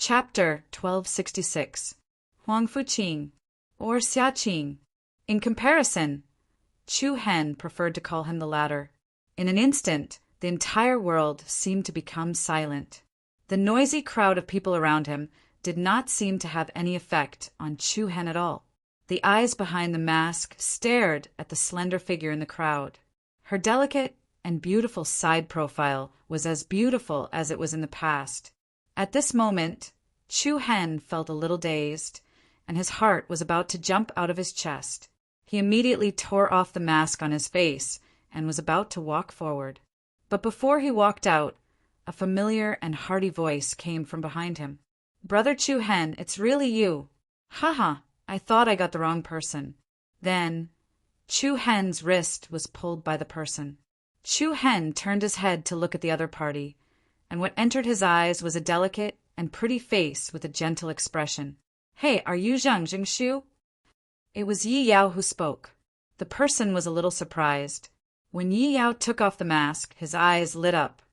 Chapter 1266. Huang Fuqing, or Xiaqing. In comparison, Chu Hen preferred to call him the latter. In an instant, the entire world seemed to become silent. The noisy crowd of people around him did not seem to have any effect on Chu Hen at all. The eyes behind the mask stared at the slender figure in the crowd. Her delicate and beautiful side profile was as beautiful as it was in the past. At this moment, Chu Hen felt a little dazed, and his heart was about to jump out of his chest. He immediately tore off the mask on his face and was about to walk forward. But before he walked out, a familiar and hearty voice came from behind him. "Brother Chu Hen, it's really you." "Haha, I thought I got the wrong person." Then, Chu Hen's wrist was pulled by the person. Chu Hen turned his head to look at the other party, and what entered his eyes was a delicate and pretty face with a gentle expression. "Hey, are you Zhang Jingshu?" It was Yi Yao who spoke. The person was a little surprised. When Yi Yao took off the mask, his eyes lit up.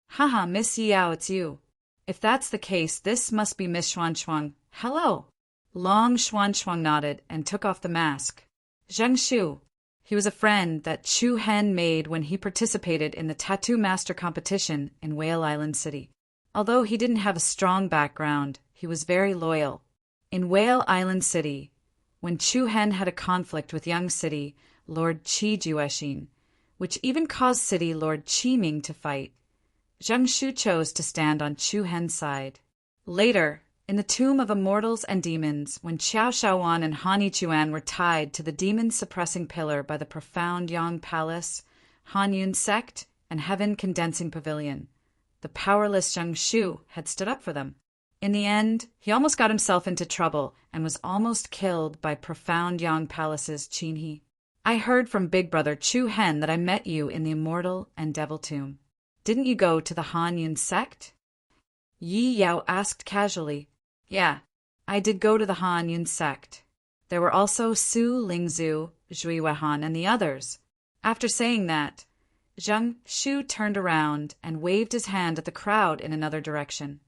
"Haha, Miss Yi Yao, it's you. If that's the case, this must be Miss Xuanchuang. Hello." Long Xuanchuang nodded and took off the mask. Zhang Shu. He was a friend that Chu Hen made when he participated in the tattoo master competition in Whale Island City. Although he didn't have a strong background, he was very loyal. In Whale Island City, when Chu Hen had a conflict with young city Lord Qi Jueshin, which even caused city Lord Qi Ming to fight, Zhang Shu chose to stand on Chu Hen's side. Later, in the Tomb of Immortals and Demons, when Qiao Shaowan and Han Yichuan were tied to the demon-suppressing pillar by the profound Yang Palace, Han Yun sect, and Heaven Condensing Pavilion, the powerless Zhang Shu had stood up for them. In the end, he almost got himself into trouble and was almost killed by profound Yang Palace's Qin He. "I heard from Big Brother Chu Hen that I met you in the Immortal and Devil Tomb. Didn't you go to the Han Yun sect?" Yi Yao asked casually. "Yeah, I did go to the Han Yun sect. There were also Su Lingzhu, Zhui Wehan, and the others." After saying that, Zhang Shu turned around and waved his hand at the crowd in another direction.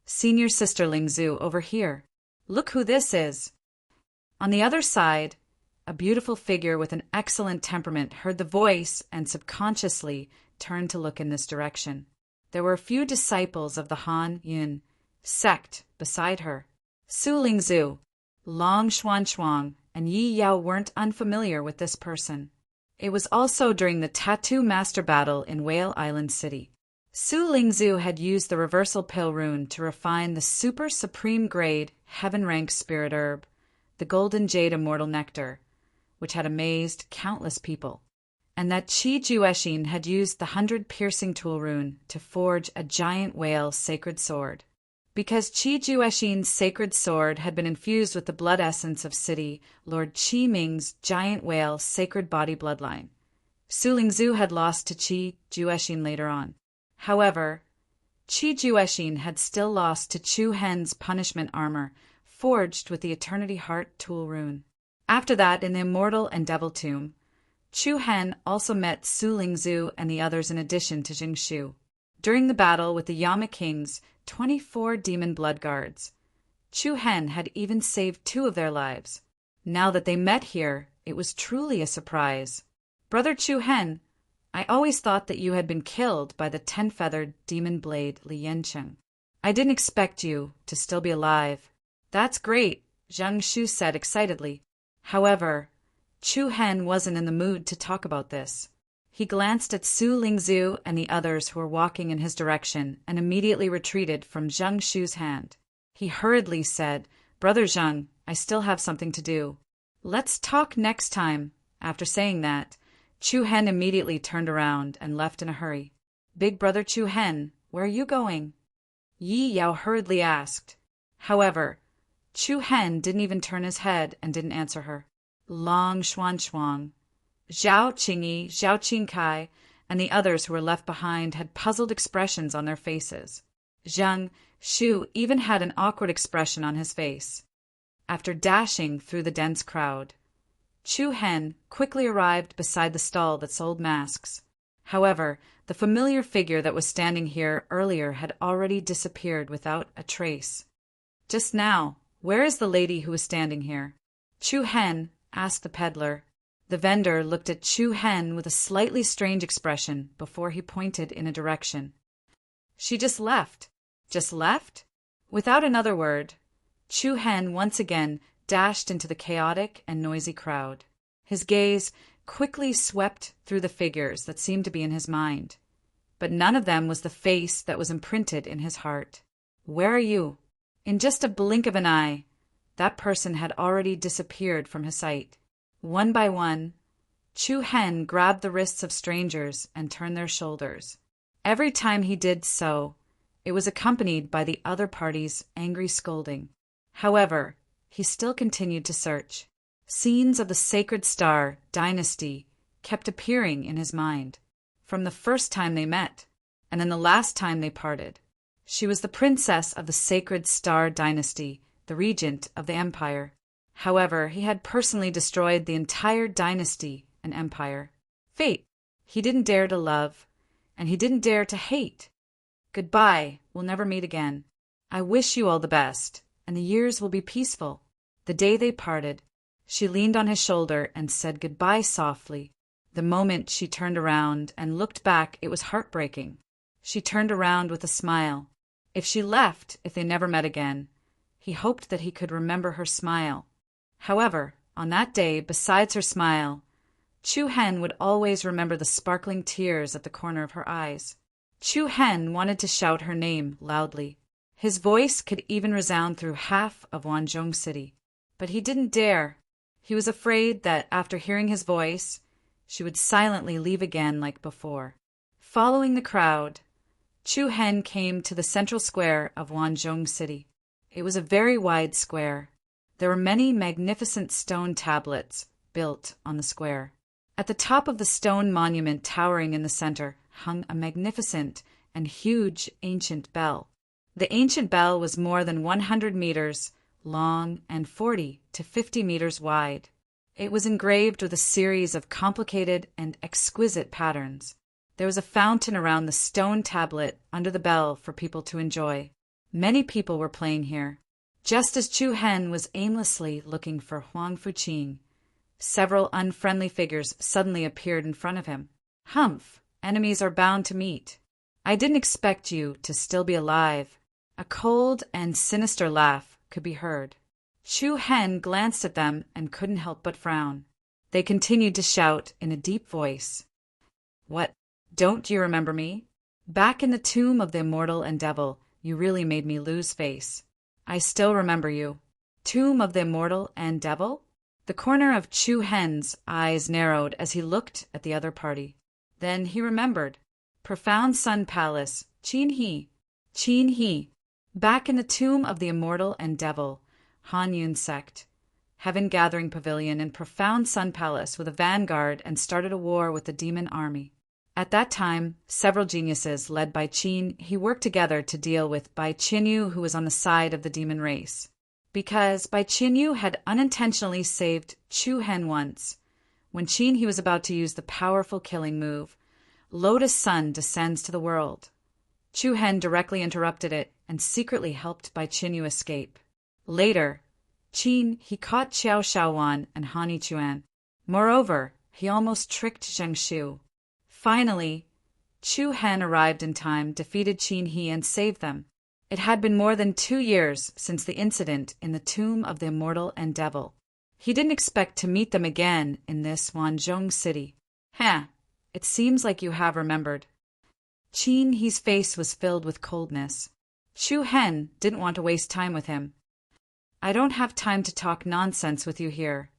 "Senior Sister Lingzhu, over here. Look who this is." On the other side, a beautiful figure with an excellent temperament heard the voice and subconsciously turned to look in this direction. There were a few disciples of the Han Yun sect beside her. Su Lingzhu, Long Xuanchuang, and Yi Yao weren't unfamiliar with this person. It was also during the Tattoo Master Battle in Whale Island City. Su Lingzhu had used the Reversal Pill Rune to refine the super supreme grade heaven rank spirit herb, the Golden Jade Immortal Nectar, which had amazed countless people, and that Qi Jueshin had used the 100 Piercing Tool Rune to forge a giant whale sacred sword. Because Qi Jueshin's sacred sword had been infused with the blood essence of city Lord Qi Ming's giant whale sacred body bloodline, Su Lingzhu had lost to Qi Jueshin later on. However, Qi Jueshin had still lost to Chu Hen's punishment armor, forged with the Eternity Heart Tool Rune. After that, in the Immortal and Devil Tomb, Chu Hen also met Su Lingzhu and the others in addition to Jing Shu. During the battle with the Yama King's 24 demon blood guards, Chu Hen had even saved 2 of their lives. Now that they met here, it was truly a surprise. "Brother Chu Hen, I always thought that you had been killed by the 10-feathered demon blade Li Yancheng. I didn't expect you to still be alive." "That's great," Zhang Shu said excitedly. However, Chu Hen wasn't in the mood to talk about this. He glanced at Su Lingzhu and the others who were walking in his direction and immediately retreated from Zhang Shu's hand. He hurriedly said, "Brother Zhang, I still have something to do. Let's talk next time." After saying that, Chu Hen immediately turned around and left in a hurry. "Big Brother Chu Hen, where are you going?" Yi Yao hurriedly asked. However, Chu Hen didn't even turn his head and didn't answer her. Long Xuanchuang, Zhao Qingyi, Zhao Qingkai, and the others who were left behind had puzzled expressions on their faces. Zhang Shu even had an awkward expression on his face. After dashing through the dense crowd, Chu Hen quickly arrived beside the stall that sold masks. However, the familiar figure that was standing here earlier had already disappeared without a trace. Just now, where is the lady who was standing here? Chu Hen asked the peddler. The vendor looked at Chu Hen with a slightly strange expression before he pointed in a direction. She just left. Just left? Without another word, Chu Hen once again dashed into the chaotic and noisy crowd. His gaze quickly swept through the figures that seemed to be in his mind, but none of them was the face that was imprinted in his heart. Where are you? In just a blink of an eye, that person had already disappeared from his sight. One by one, Chu Hen grabbed the wrists of strangers and turned their shoulders. Every time he did so, it was accompanied by the other party's angry scolding. However, he still continued to search. Scenes of the Sacred Star dynasty kept appearing in his mind, from the first time they met, and then the last time they parted. She was the princess of the Sacred Star dynasty, the regent of the empire. However, he had personally destroyed the entire dynasty and empire. Fate. He didn't dare to love, and he didn't dare to hate. Goodbye, we'll never meet again. I wish you all the best, and the years will be peaceful. The day they parted, she leaned on his shoulder and said goodbye softly. The moment she turned around and looked back, it was heartbreaking. She turned around with a smile. If she left, if they never met again, he hoped that he could remember her smile. However, on that day, besides her smile, Chu Hen would always remember the sparkling tears at the corner of her eyes. Chu Hen wanted to shout her name loudly. His voice could even resound through half of Wanzhong City. But he didn't dare. He was afraid that after hearing his voice, she would silently leave again like before. Following the crowd, Chu Hen came to the central square of Wanzhong City. It was a very wide square. There were many magnificent stone tablets built on the square. At the top of the stone monument towering in the center hung a magnificent and huge ancient bell. The ancient bell was more than 100 meters long and 40 to 50 meters wide. It was engraved with a series of complicated and exquisite patterns. There was a fountain around the stone tablet under the bell for people to enjoy. Many people were playing here. Just as Chu Hen was aimlessly looking for Huang Fuqing, several unfriendly figures suddenly appeared in front of him. Humph, enemies are bound to meet. I didn't expect you to still be alive. A cold and sinister laugh could be heard. Chu Hen glanced at them and couldn't help but frown. They continued to shout in a deep voice. What, don't you remember me? Back in the tomb of the immortal and devil, you really made me lose face. I still remember you. Tomb of the immortal and devil? The corner of Chu Hen's eyes narrowed as he looked at the other party. Then he remembered. Profound Sun Palace, Qin He. Back in the tomb of the immortal and devil, Han Yun sect. Heaven Gathering Pavilion and Profound Sun Palace with a vanguard and started a war with the demon army. At that time, several geniuses, led by Qin He, worked together to deal with Bai Qinyu, who was on the side of the demon race. Because Bai Qinyu had unintentionally saved Chu Hen once. When Qin He was about to use the powerful killing move, Lotus Sun descends to the world. Chu Hen directly interrupted it and secretly helped Bai Qinyu escape. Later, Qin He caught Qiao Shaowan and Han Yichuan. Moreover, he almost tricked Zheng Shu. Finally, Chu Hen arrived in time, defeated Qin He, and saved them. It had been more than 2 years since the incident in the tomb of the immortal and devil. He didn't expect to meet them again in this Wanzhong City. It seems like you have remembered. Qin He's face was filled with coldness. Chu Hen didn't want to waste time with him. I don't have time to talk nonsense with you here.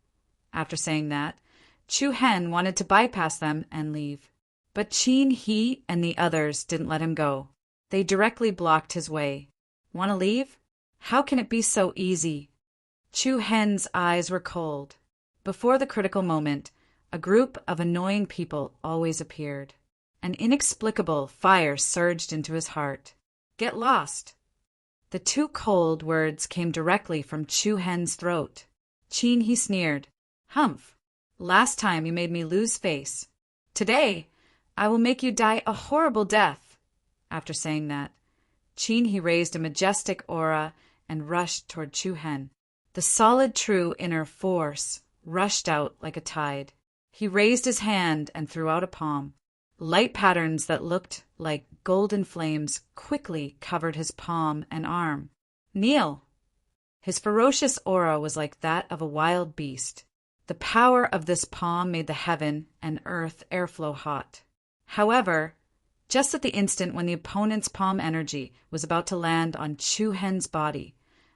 After saying that, Chu Hen wanted to bypass them and leave. But Qin He and the others didn't let him go. They directly blocked his way. Want to leave? How can it be so easy? Chu Hen's eyes were cold. Before the critical moment, a group of annoying people always appeared. An inexplicable fire surged into his heart. Get lost. The 2 cold words came directly from Chu Hen's throat. Qin He sneered. Humph. Last time you made me lose face. Today, I will make you die a horrible death." After saying that, Qin He raised a majestic aura and rushed toward Chu Hen. The solid true inner force rushed out like a tide. He raised his hand and threw out a palm. Light patterns that looked like golden flames quickly covered his palm and arm. "Kneel!" His ferocious aura was like that of a wild beast. The power of this palm made the heaven and earth airflow hot. However, just at the instant when the opponent's palm energy was about to land on Chu Hen's body,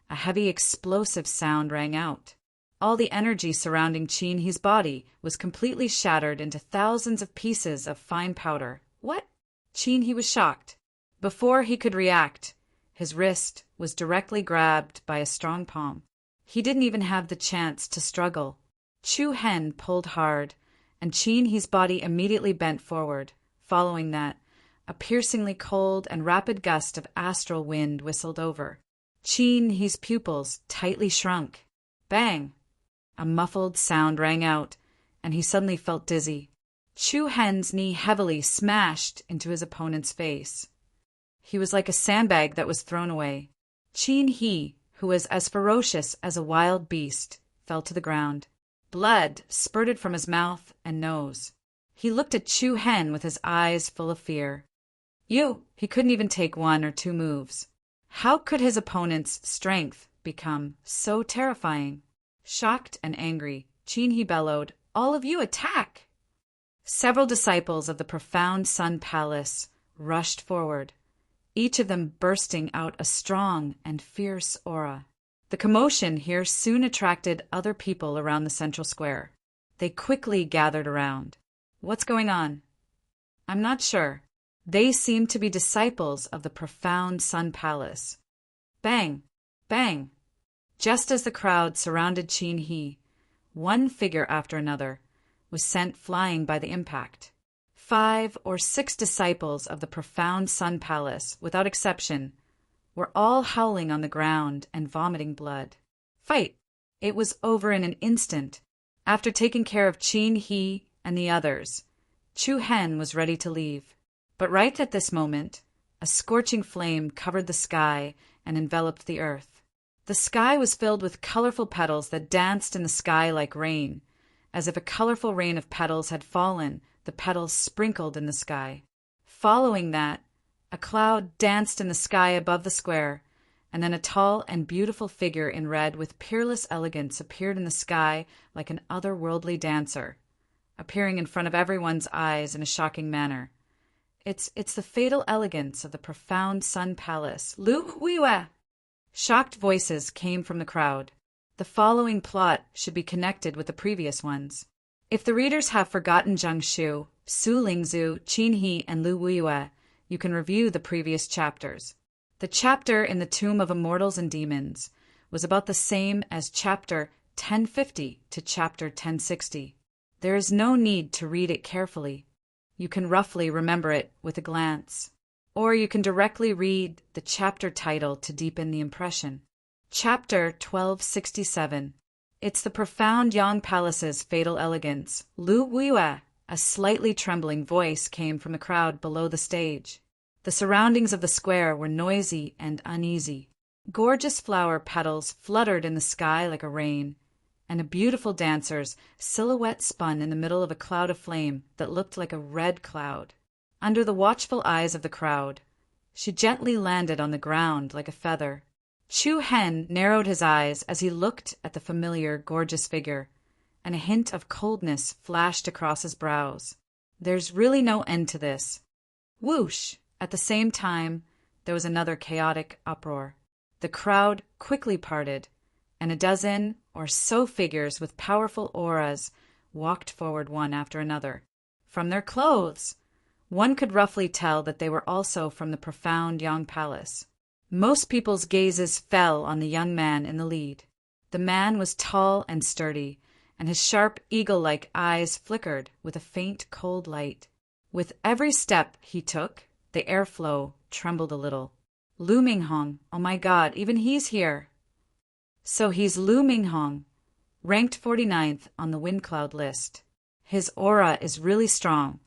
a heavy explosive sound rang out. All the energy surrounding Qin He's body was completely shattered into thousands of pieces of fine powder. What? Qin He was shocked. Before he could react, his wrist was directly grabbed by a strong palm. He didn't even have the chance to struggle. Chu Hen pulled hard, and Qin He's body immediately bent forward. Following that, a piercingly cold and rapid gust of astral wind whistled over. Qin He's pupils tightly shrunk. Bang! A muffled sound rang out, and he suddenly felt dizzy. Chu Hen's knee heavily smashed into his opponent's face. He was like a sandbag that was thrown away. Qin He, who was as ferocious as a wild beast, fell to the ground. Blood spurted from his mouth and nose. He looked at Chu Hen with his eyes full of fear. He couldn't even take 1 or 2 moves. How could his opponent's strength become so terrifying? Shocked and angry, Qin He bellowed, "All of you attack!" Several disciples of the profound Sun Palace rushed forward, each of them bursting out a strong and fierce aura. The commotion here soon attracted other people around the central square. They quickly gathered around. "What's going on?" "I'm not sure." They seemed to be disciples of the profound Sun Palace. Bang! Bang! Just as the crowd surrounded Qin He, one figure after another was sent flying by the impact. 5 or 6 disciples of the profound Sun Palace, without exception, were all howling on the ground and vomiting blood. Fight! It was over in an instant. After taking care of Qin He and the others, Chu Hen was ready to leave. But right at this moment, a scorching flame covered the sky and enveloped the earth. The sky was filled with colorful petals that danced in the sky like rain. As if a colorful rain of petals had fallen, the petals sprinkled in the sky. Following that, a cloud danced in the sky above the square, and then a tall and beautiful figure in red with peerless elegance appeared in the sky like an otherworldly dancer, appearing in front of everyone's eyes in a shocking manner. It's the fatal elegance of the profound Sun Palace. Lu Huiwe! Shocked voices came from the crowd. The following plot should be connected with the previous ones. If the readers have forgotten Zheng Shu, Su Lingzu, Qin He, and Lu Huiwe, you can review the previous chapters. The chapter in the Tomb of Immortals and Demons was about the same as chapter 1050 to chapter 1060. There is no need to read it carefully. You can roughly remember it with a glance. Or you can directly read the chapter title to deepen the impression. Chapter 1267. It's the profound Yang Palace's fatal elegance. Lu Huiwe, a slightly trembling voice came from the crowd below the stage. The surroundings of the square were noisy and uneasy. Gorgeous flower petals fluttered in the sky like a rain, and a beautiful dancer's silhouette spun in the middle of a cloud of flame that looked like a red cloud. Under the watchful eyes of the crowd, she gently landed on the ground like a feather. Chu Hen narrowed his eyes as he looked at the familiar, gorgeous figure, and a hint of coldness flashed across his brows. There's really no end to this. Whoosh! At the same time, there was another chaotic uproar. The crowd quickly parted, and a dozen or so figures with powerful auras walked forward one after another. From their clothes, one could roughly tell that they were also from the profound Yang Palace. Most people's gazes fell on the young man in the lead. The man was tall and sturdy, and his sharp, eagle-like eyes flickered with a faint, cold light. With every step he took, the airflow trembled a little. Lu Minghong, oh my God, even he's here. So he's Lu Minghong, ranked 49th on the wind cloud list. His aura is really strong.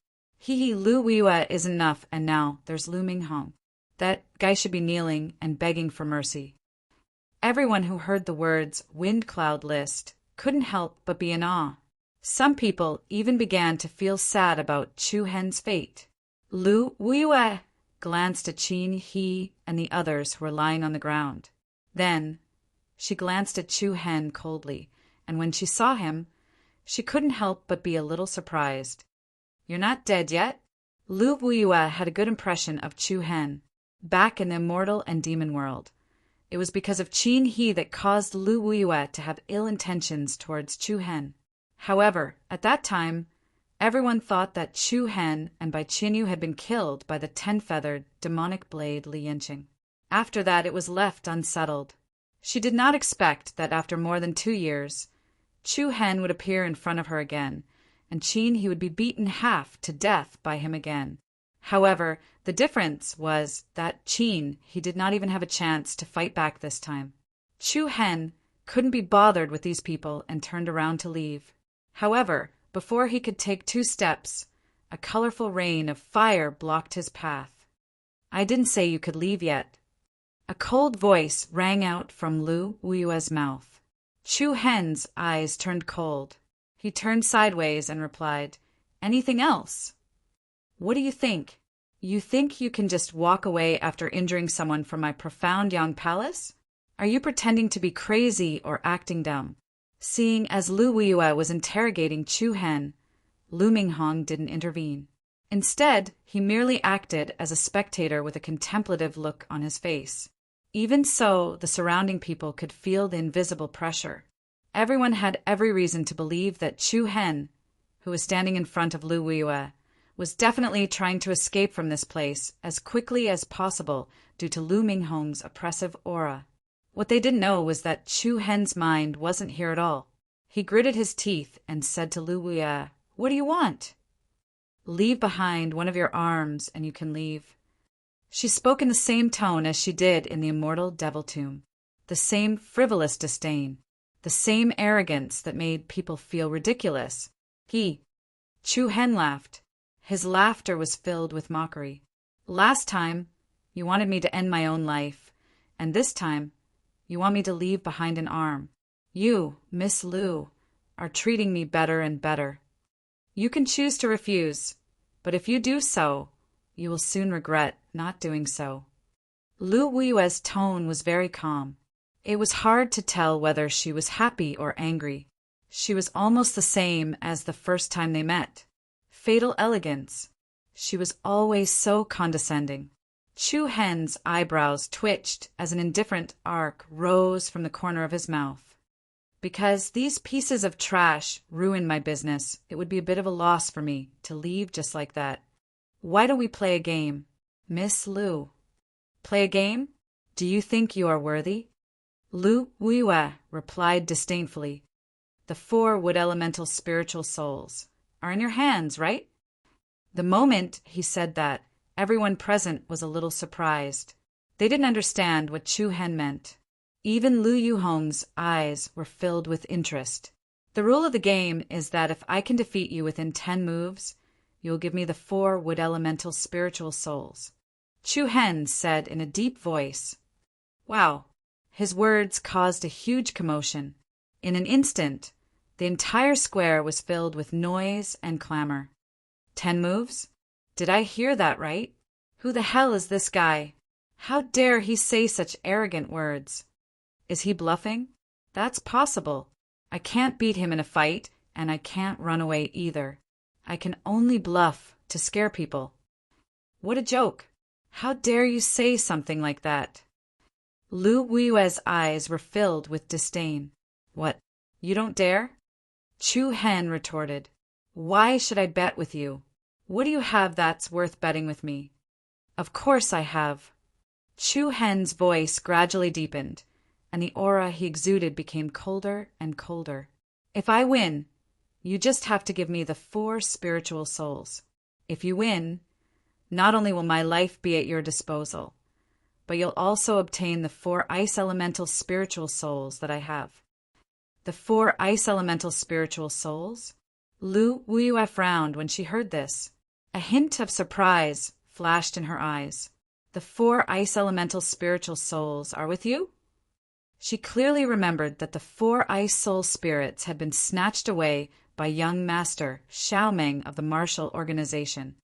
Hee Lu Weiwa is enough, and now there's Lu Minghong. That guy should be kneeling and begging for mercy. Everyone who heard the words wind cloud list couldn't help but be in awe. Some people even began to feel sad about Chu Hen's fate. Lu Weiwa glanced at Qin He and the others who were lying on the ground. Then she glanced at Chu Hen coldly, and when she saw him, she couldn't help but be a little surprised. "You're not dead yet?" Lu Weiwa had a good impression of Chu Hen. Back in the immortal and demon world, it was because of Qin He that caused Lu Weiwa to have ill intentions towards Chu Hen. However, at that time, everyone thought that Chu Hen and Bai Qinyu had been killed by the 10-feathered demonic blade Li Yinqing. After that, it was left unsettled. She did not expect that after more than 2 years, Chu Hen would appear in front of her again, and Qin He would be beaten half to death by him again. However, the difference was that Qin He did not even have a chance to fight back this time. Chu Hen couldn't be bothered with these people and turned around to leave. However, before he could take 2 steps, a colorful rain of fire blocked his path. "I didn't say you could leave yet." A cold voice rang out from Lu Weiwa's mouth. Chu Hen's eyes turned cold. He turned sideways and replied, "Anything else? What do you think? You think you can just walk away after injuring someone from my profound Yang Palace? Are you pretending to be crazy or acting dumb?" Seeing as Lu Weiwa was interrogating Chu Hen, Lu Minghong didn't intervene. Instead, he merely acted as a spectator with a contemplative look on his face. Even so, the surrounding people could feel the invisible pressure. Everyone had every reason to believe that Chu Hen, who was standing in front of Lu Weiwa, was definitely trying to escape from this place as quickly as possible due to Lu Minghong's oppressive aura. What they didn't know was that Chu Hen's mind wasn't here at all. He gritted his teeth and said to Lu Weiwa, "What do you want?" "Leave behind one of your arms and you can leave." She spoke in the same tone as she did in the immortal Devil Tomb. The same frivolous disdain. The same arrogance that made people feel ridiculous. Chu Hen laughed. His laughter was filled with mockery. "Last time, you wanted me to end my own life, and this time, you want me to leave behind an arm. You, Miss Lu, are treating me better and better. You can choose to refuse, but if you do so, you will soon regret not doing so." Lu Weiwa's tone was very calm. It was hard to tell whether she was happy or angry. She was almost the same as the first time they met. Fatal elegance. She was always so condescending. Chu Hen's eyebrows twitched as an indifferent arc rose from the corner of his mouth. "Because these pieces of trash ruin my business, it would be a bit of a loss for me to leave just like that. Why don't we play a game? Miss Lu." "Play a game? Do you think you are worthy?" Lu Weiwa replied disdainfully. "The 4 wood elemental spiritual souls are in your hands, right?" The moment he said that, everyone present was a little surprised. They didn't understand what Chu Hen meant. Even Lu Yuhong's eyes were filled with interest. "The rule of the game is that if I can defeat you within 10 moves, you will give me the 4 wood elemental spiritual souls," Chu Hen said in a deep voice. Wow! His words caused a huge commotion. In an instant, the entire square was filled with noise and clamor. 10 moves? Did I hear that right? Who the hell is this guy? How dare he say such arrogant words? Is he bluffing? That's possible. I can't beat him in a fight, and I can't run away either. I can only bluff to scare people. What a joke! How dare you say something like that? Lu Weiwa's eyes were filled with disdain. What, you don't dare? Chu Hen retorted. Why should I bet with you? What do you have that's worth betting with me? Of course I have. Chu Hen's voice gradually deepened, and the aura he exuded became colder and colder. If I win, you just have to give me the 4 spiritual souls. If you win, not only will my life be at your disposal, but you'll also obtain the 4 ice elemental spiritual souls that I have. The 4 ice elemental spiritual souls? Lu Weiwa frowned when she heard this. A hint of surprise flashed in her eyes. "The 4 ice elemental spiritual souls are with you?" She clearly remembered that the 4 ice soul spirits had been snatched away by young master Xiaomeng of the martial organization.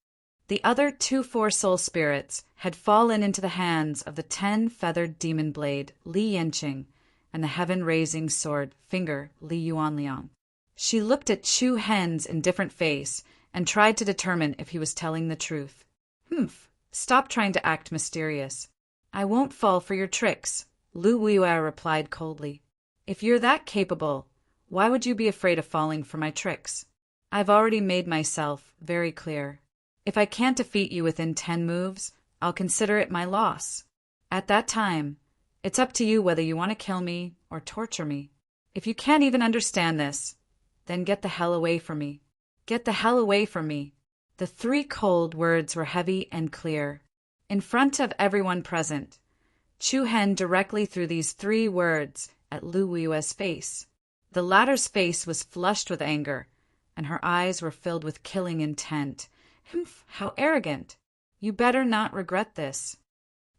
The other 2 4-soul spirits had fallen into the hands of the 10-feathered demon blade Li Yanqing and the heaven-raising sword finger Li Yuanliang. She looked at Chu Hen's indifferent face and tried to determine if he was telling the truth. "Humph, stop trying to act mysterious. I won't fall for your tricks," Lu Wuiwei replied coldly. "If you're that capable, why would you be afraid of falling for my tricks? I've already made myself very clear. If I can't defeat you within 10 moves, I'll consider it my loss. At that time, it's up to you whether you want to kill me or torture me. If you can't even understand this, then get the hell away from me. Get the hell away from me." The 3 cold words were heavy and clear. In front of everyone present, Chu Hen directly threw these 3 words at Lu Wuiwei's face. The latter's face was flushed with anger, and her eyes were filled with killing intent. "Humph, how arrogant! You better not regret this."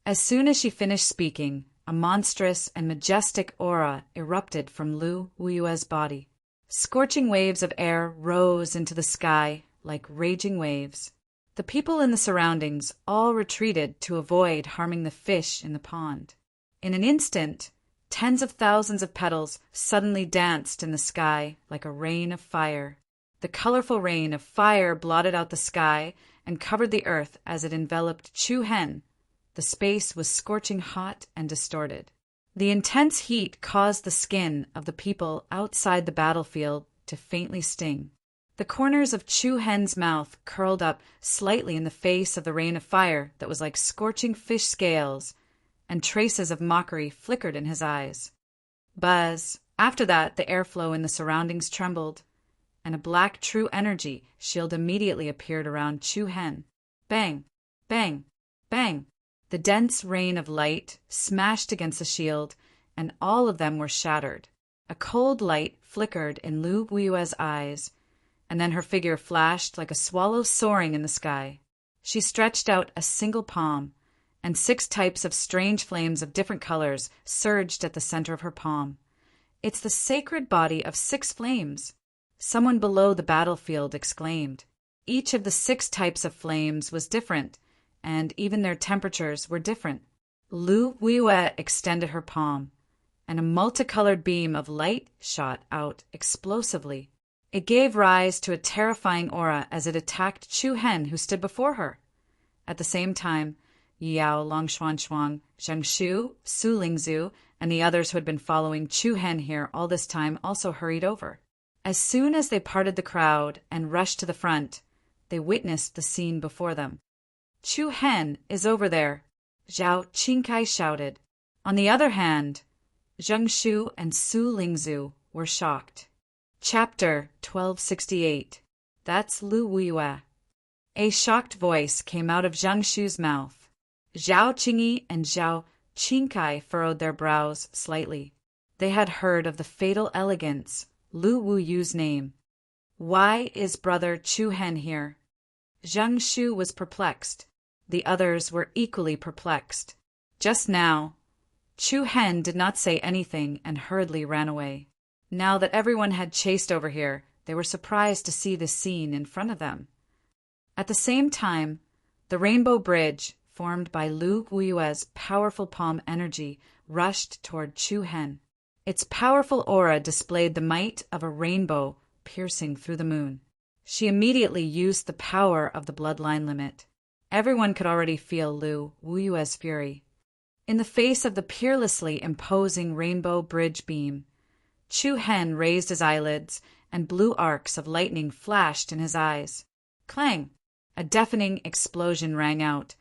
As soon as she finished speaking, a monstrous and majestic aura erupted from Lu Wuiwei's body. Scorching waves of air rose into the sky like raging waves. The people in the surroundings all retreated to avoid harming the fish in the pond. In an instant, tens of thousands of petals suddenly danced in the sky like a rain of fire. The colorful rain of fire blotted out the sky and covered the earth as it enveloped Chu Hen. The space was scorching hot and distorted. The intense heat caused the skin of the people outside the battlefield to faintly sting. The corners of Chu Hen's mouth curled up slightly in the face of the rain of fire that was like scorching fish scales, and traces of mockery flickered in his eyes. Buzz! After that, the airflow in the surroundings trembled, and a black true energy shield immediately appeared around Chu Hen. Bang! Bang! Bang! The dense rain of light smashed against the shield, and all of them were shattered. A cold light flickered in Lu Wuiwei's eyes, and then her figure flashed like a swallow soaring in the sky. She stretched out a single palm, and 6 types of strange flames of different colors surged at the center of her palm. "It's the sacred body of 6 flames," someone below the battlefield exclaimed. Each of the 6 types of flames was different, and even their temperatures were different. Lu Wuiwei extended her palm, and a multicolored beam of light shot out explosively. It gave rise to a terrifying aura as it attacked Chu Hen, who stood before her. At the same time, Yao Longshuanshuang, Zheng Shu, Su Lingzu, and the others who had been following Chu Hen here all this time also hurried over. As soon as they parted the crowd and rushed to the front, they witnessed the scene before them. "Chu Hen is over there," Zhao Qingkai shouted. On the other hand, Zheng Shu and Su Lingzu were shocked. Chapter 1268. That's Lu Wuiwei. A shocked voice came out of Zheng Shu's mouth. Zhao Qingyi and Zhao Qingkai furrowed their brows slightly. They had heard of the fatal elegance, Lu Wuyu's name. Why is brother Chu Hen here? Zheng Shu was perplexed. The others were equally perplexed. Just now, Chu Hen did not say anything and hurriedly ran away. Now that everyone had chased over here, they were surprised to see this scene in front of them. At the same time, the rainbow bridge, formed by Lu Wuiwei's powerful palm energy, rushed toward Chu Hen. Its powerful aura displayed the might of a rainbow piercing through the moon. She immediately used the power of the bloodline limit. Everyone could already feel Lu Wuiwei's fury. In the face of the peerlessly imposing rainbow bridge beam, Chu Hen raised his eyelids, and blue arcs of lightning flashed in his eyes. Clang! A deafening explosion rang out,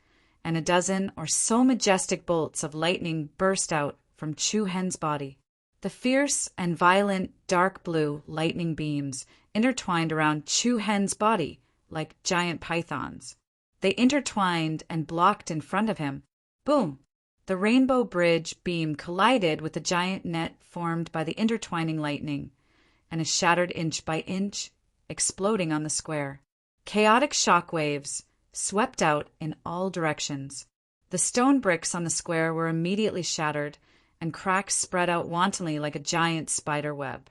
and a dozen or so majestic bolts of lightning burst out from Chu Hen's body. The fierce and violent dark blue lightning beams intertwined around Chu Hen's body like giant pythons. They intertwined and blocked in front of him. Boom! The rainbow bridge beam collided with the giant net formed by the intertwining lightning, and is shattered inch by inch, exploding on the square. Chaotic shock waves swept out in all directions. The stone bricks on the square were immediately shattered, and cracks spread out wantonly like a giant spider web.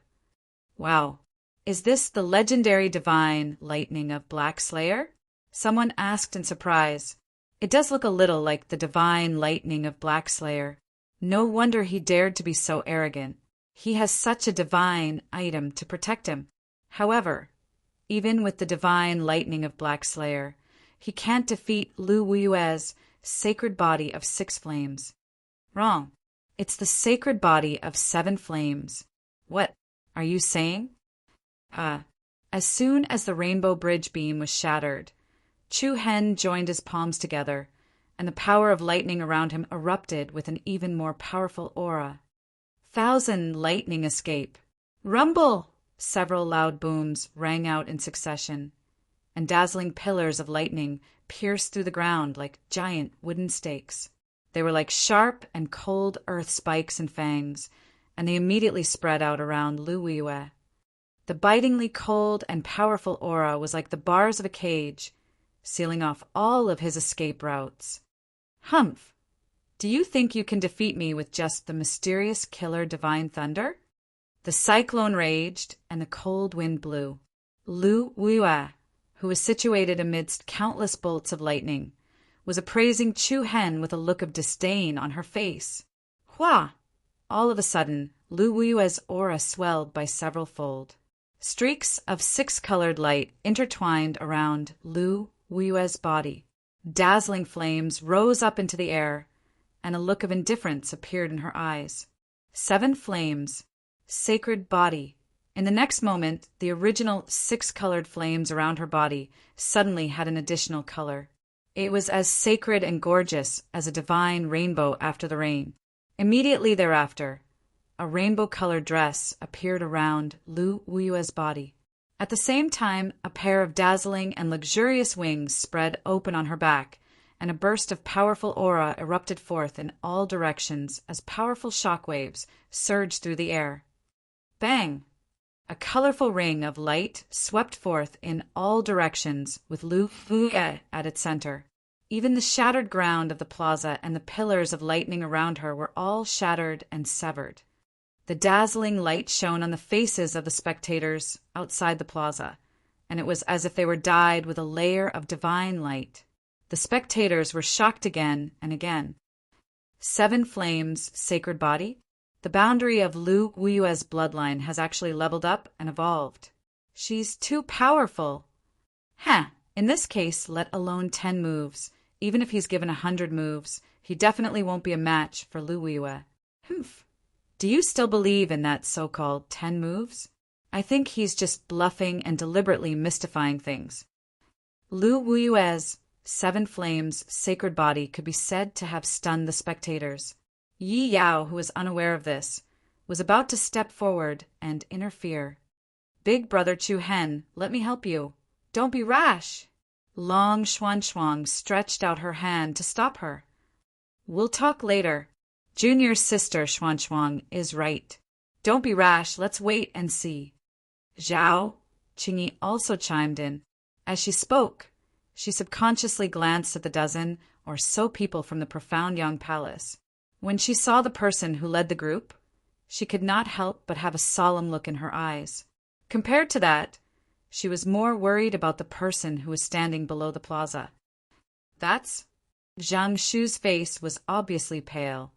Wow, is this the legendary divine lightning of Black Slayer? Someone asked in surprise. It does look a little like the divine lightning of Black Slayer. No wonder he dared to be so arrogant. He has such a divine item to protect him. However, even with the divine lightning of Black Slayer, he can't defeat Lu Wuyue's sacred body of 6 flames. Wrong. It's the sacred body of 7 flames. What are you saying? As soon as the rainbow bridge beam was shattered, Chu Hen joined his palms together, and the power of lightning around him erupted with an even more powerful aura. 1,000 lightning escape. Rumble! Several loud booms rang out in succession, and dazzling pillars of lightning pierced through the ground like giant wooden stakes. They were like sharp and cold earth spikes and fangs, and they immediately spread out around Lu Wuyue. The bitingly cold and powerful aura was like the bars of a cage, sealing off all of his escape routes. Humph! Do you think you can defeat me with just the mysterious killer divine thunder? The cyclone raged, and the cold wind blew. Lu Wuyue, who was situated amidst countless bolts of lightning, was appraising Chu Hen with a look of disdain on her face. Hua! All of a sudden, Lu Wuyue's aura swelled by several fold. Streaks of 6-colored light intertwined around Lu Wuyue's body. Dazzling flames rose up into the air, and a look of indifference appeared in her eyes. 7 flames. Sacred body. In the next moment, the original 6-colored flames around her body suddenly had an additional color. It was as sacred and gorgeous as a divine rainbow after the rain. Immediately thereafter, a rainbow-colored dress appeared around Lu Wuyue's body. At the same time, a pair of dazzling and luxurious wings spread open on her back, and a burst of powerful aura erupted forth in all directions as powerful shock waves surged through the air. Bang! A colorful ring of light swept forth in all directions with Lu Wuyue at its center. Even the shattered ground of the plaza and the pillars of lightning around her were all shattered and severed. The dazzling light shone on the faces of the spectators outside the plaza, and it was as if they were dyed with a layer of divine light. The spectators were shocked again and again. 7 flames, sacred body. The boundary of Lu Wuyue's bloodline has actually leveled up and evolved. She's too powerful. In this case, let alone 10 moves. Even if he's given 100 moves, he definitely won't be a match for Lu Wuyue. Humph. Do you still believe in that so-called 10 moves? I think he's just bluffing and deliberately mystifying things. Lu Wuyue's 7 flames sacred body could be said to have stunned the spectators. Yi Yao, who was unaware of this, was about to step forward and interfere. Big brother Chu Hen, let me help you. Don't be rash. Long Xuan stretched out her hand to stop her. We'll talk later. Junior's sister Xuan is right. Don't be rash, let's wait and see. Zhao, Qingyi also chimed in. As she spoke, she subconsciously glanced at the dozen or so people from the profound young palace. When she saw the person who led the group, she could not help but have a solemn look in her eyes. Compared to that, she was more worried about the person who was standing below the plaza. That's... Zhang Shu's face was obviously pale,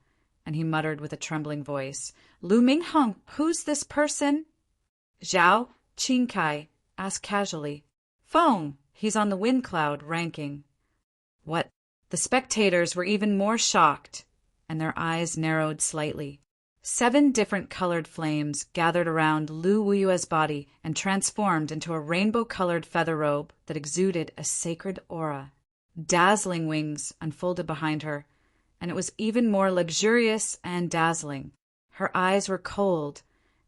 and he muttered with a trembling voice, Lu Mingheng, who's this person? Zhao, Qingkai asked casually. Feng, he's on the wind cloud ranking. What? The spectators were even more shocked, and their eyes narrowed slightly. 7 different colored flames gathered around Lu Wuyue's body and transformed into a rainbow-colored feather robe that exuded a sacred aura. Dazzling wings unfolded behind her, and it was even more luxurious and dazzling. Her eyes were cold,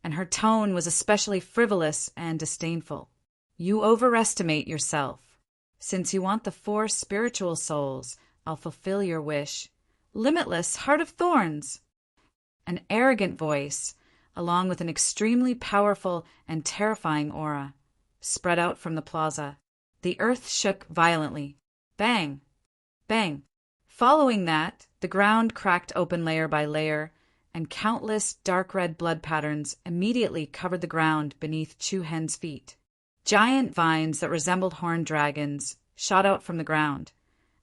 and her tone was especially frivolous and disdainful. You overestimate yourself. Since you want the 4 spiritual souls, I'll fulfill your wish. Limitless heart of thorns! An arrogant voice, along with an extremely powerful and terrifying aura, spread out from the plaza. The earth shook violently. Bang! Bang! Following that, the ground cracked open layer by layer, and countless dark red blood patterns immediately covered the ground beneath Chu Hen's feet. Giant vines that resembled horned dragons shot out from the ground,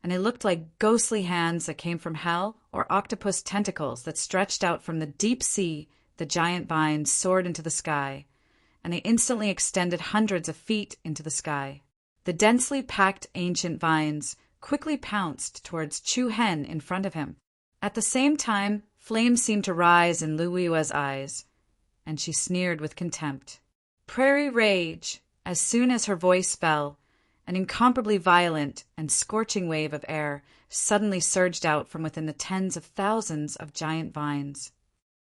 and they looked like ghostly hands that came from hell or octopus tentacles that stretched out from the deep sea. The giant vines soared into the sky, and they instantly extended hundreds of feet into the sky. The densely packed ancient vines quickly pounced towards Chu Hen in front of him. At the same time, flames seemed to rise in Lu Yue's eyes, and she sneered with contempt. Prairie rage! As soon as her voice fell, an incomparably violent and scorching wave of air suddenly surged out from within the tens of thousands of giant vines.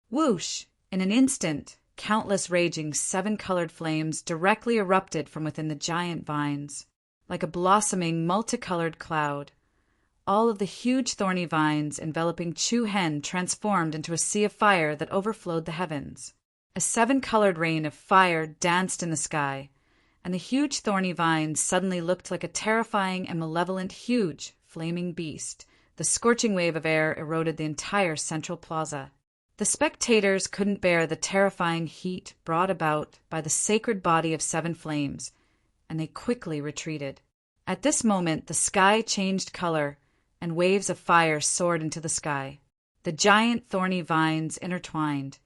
Whoosh! In an instant, countless raging seven-colored flames directly erupted from within the giant vines, like a blossoming multicolored cloud. All of the huge thorny vines enveloping Chu Hen transformed into a sea of fire that overflowed the heavens. A seven-colored rain of fire danced in the sky, and the huge thorny vines suddenly looked like a terrifying and malevolent huge flaming beast. The scorching wave of air eroded the entire central plaza. The spectators couldn't bear the terrifying heat brought about by the sacred body of seven flames, and they quickly retreated. At this moment, the sky changed color, and waves of fire soared into the sky. The giant thorny vines intertwined,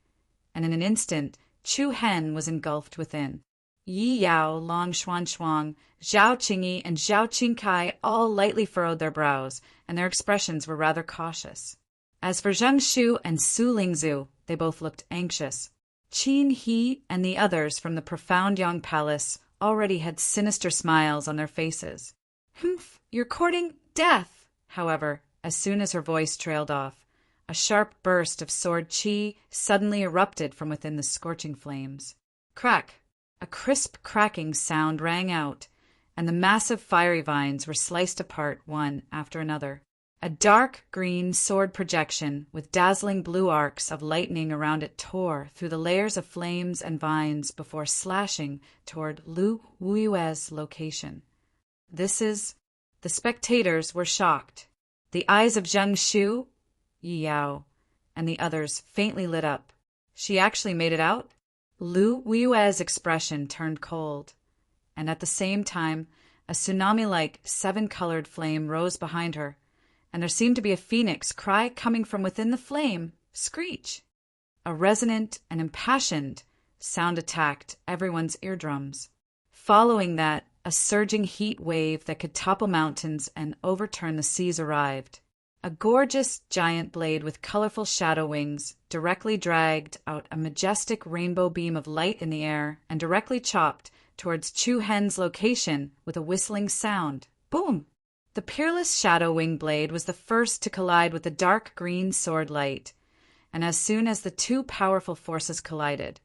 and in an instant, Chu Hen was engulfed within. Yi Yao, Long Xuan Shuang, Zhao Qingyi, and Zhao Qingkai all lightly furrowed their brows, and their expressions were rather cautious. As for Zheng Shu and Su Lingzu, they both looked anxious. Qin He and the others from the profound Yang Palace already had sinister smiles on their faces. Humph, you're courting death! However, as soon as her voice trailed off, a sharp burst of sword qi suddenly erupted from within the scorching flames. Crack! A crisp cracking sound rang out, and the massive fiery vines were sliced apart one after another. A dark green sword projection with dazzling blue arcs of lightning around it tore through the layers of flames and vines before slashing toward Lu Yue's location. The spectators were shocked. The eyes of Zheng Shu, Yi Yao, and the others faintly lit up. She actually made it out? Lu Yue's expression turned cold, and at the same time, a tsunami-like seven-colored flame rose behind her, and there seemed to be a phoenix cry coming from within the flame, screech. A resonant and impassioned sound attacked everyone's eardrums. Following that, a surging heat wave that could topple mountains and overturn the seas arrived. A gorgeous giant blade with colorful shadow wings directly dragged out a majestic rainbow beam of light in the air and directly chopped towards Chu Hen's location with a whistling sound. Boom! The peerless shadow wing blade was the first to collide with the dark green sword light, and as soon as the two powerful forces collided,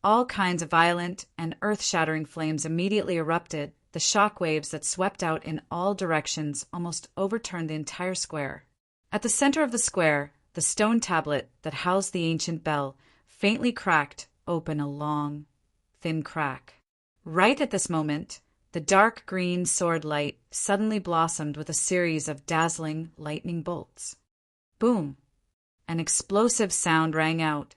all kinds of violent and earth-shattering flames immediately erupted. The shock waves that swept out in all directions almost overturned the entire square. At the center of the square, the stone tablet that housed the ancient bell faintly cracked open a long, thin crack. Right at this moment, the dark green sword light suddenly blossomed with a series of dazzling lightning bolts. Boom! An explosive sound rang out,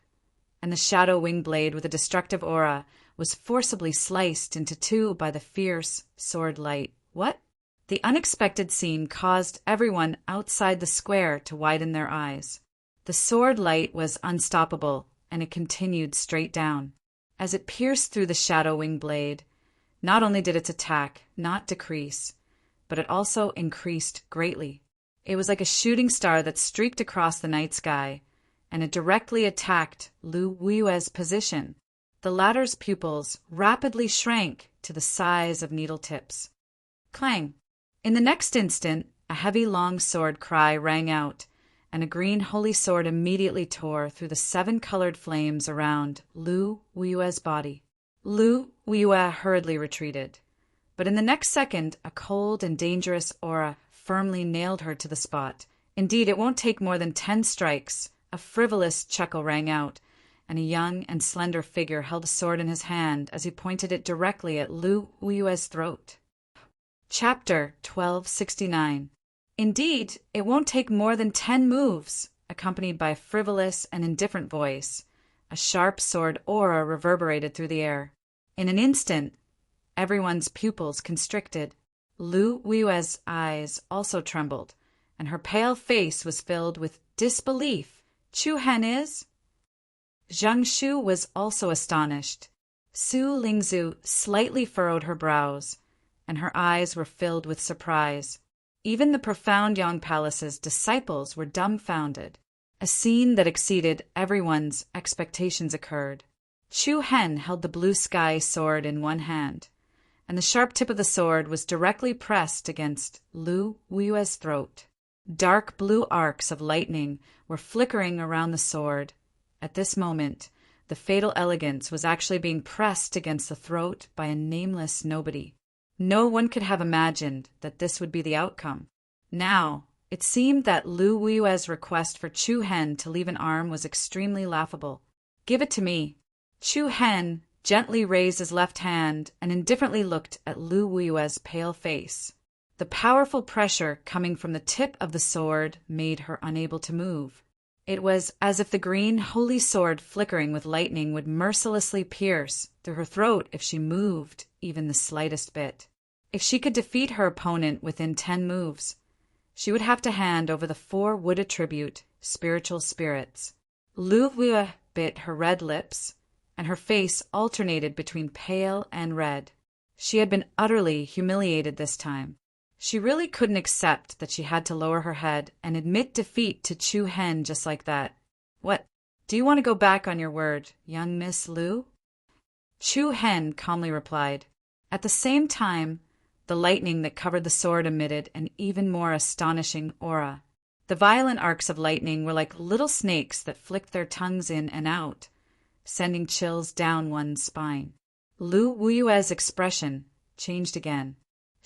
and the shadow wing blade with a destructive aura was forcibly sliced into two by the fierce sword light. What? The unexpected scene caused everyone outside the square to widen their eyes. The sword light was unstoppable, and it continued straight down. As it pierced through the shadow wing blade, not only did its attack not decrease, but it also increased greatly. It was like a shooting star that streaked across the night sky, and it directly attacked Lu Yue's position. The latter's pupils rapidly shrank to the size of needle tips. Clang! In the next instant, a heavy long sword cry rang out, and a green holy sword immediately tore through the seven-colored flames around Lu Yue's body. Lu Yue hurriedly retreated, but in the next second, a cold and dangerous aura firmly nailed her to the spot. Indeed, it won't take more than 10 strikes. A frivolous chuckle rang out, and a young and slender figure held a sword in his hand as he pointed it directly at Lu Yue's throat. Chapter 1269. Indeed, it won't take more than 10 moves, accompanied by a frivolous and indifferent voice. A sharp sword aura reverberated through the air. In an instant, everyone's pupils constricted. Lu Yue's eyes also trembled, and her pale face was filled with disbelief. Chu Hen is? Zhang Shu was also astonished. Su Lingzu slightly furrowed her brows, and her eyes were filled with surprise. Even the profound Yang Palace's disciples were dumbfounded. A scene that exceeded everyone's expectations occurred. Chu Hen held the blue sky sword in one hand, and the sharp tip of the sword was directly pressed against Lu Yue's throat. Dark blue arcs of lightning were flickering around the sword. At this moment, the fatal elegance was actually being pressed against the throat by a nameless nobody. No one could have imagined that this would be the outcome. Now, it seemed that Lu Yue's request for Chu Hen to leave an arm was extremely laughable. "Give it to me." Chu Hen gently raised his left hand and indifferently looked at Lu Yue's pale face. The powerful pressure coming from the tip of the sword made her unable to move. It was as if the green holy sword flickering with lightning would mercilessly pierce through her throat if she moved even the slightest bit. If she could defeat her opponent within 10 moves, she would have to hand over the 4 wood attribute spiritual spirits. Lu Yue bit her red lips, and her face alternated between pale and red. She had been utterly humiliated this time. She really couldn't accept that she had to lower her head and admit defeat to Chu Hen just like that. "What? Do you want to go back on your word, young Miss Lu?" Chu Hen calmly replied. At the same time, the lightning that covered the sword emitted an even more astonishing aura. The violent arcs of lightning were like little snakes that flicked their tongues in and out, sending chills down one's spine. Lu Yue's expression changed again.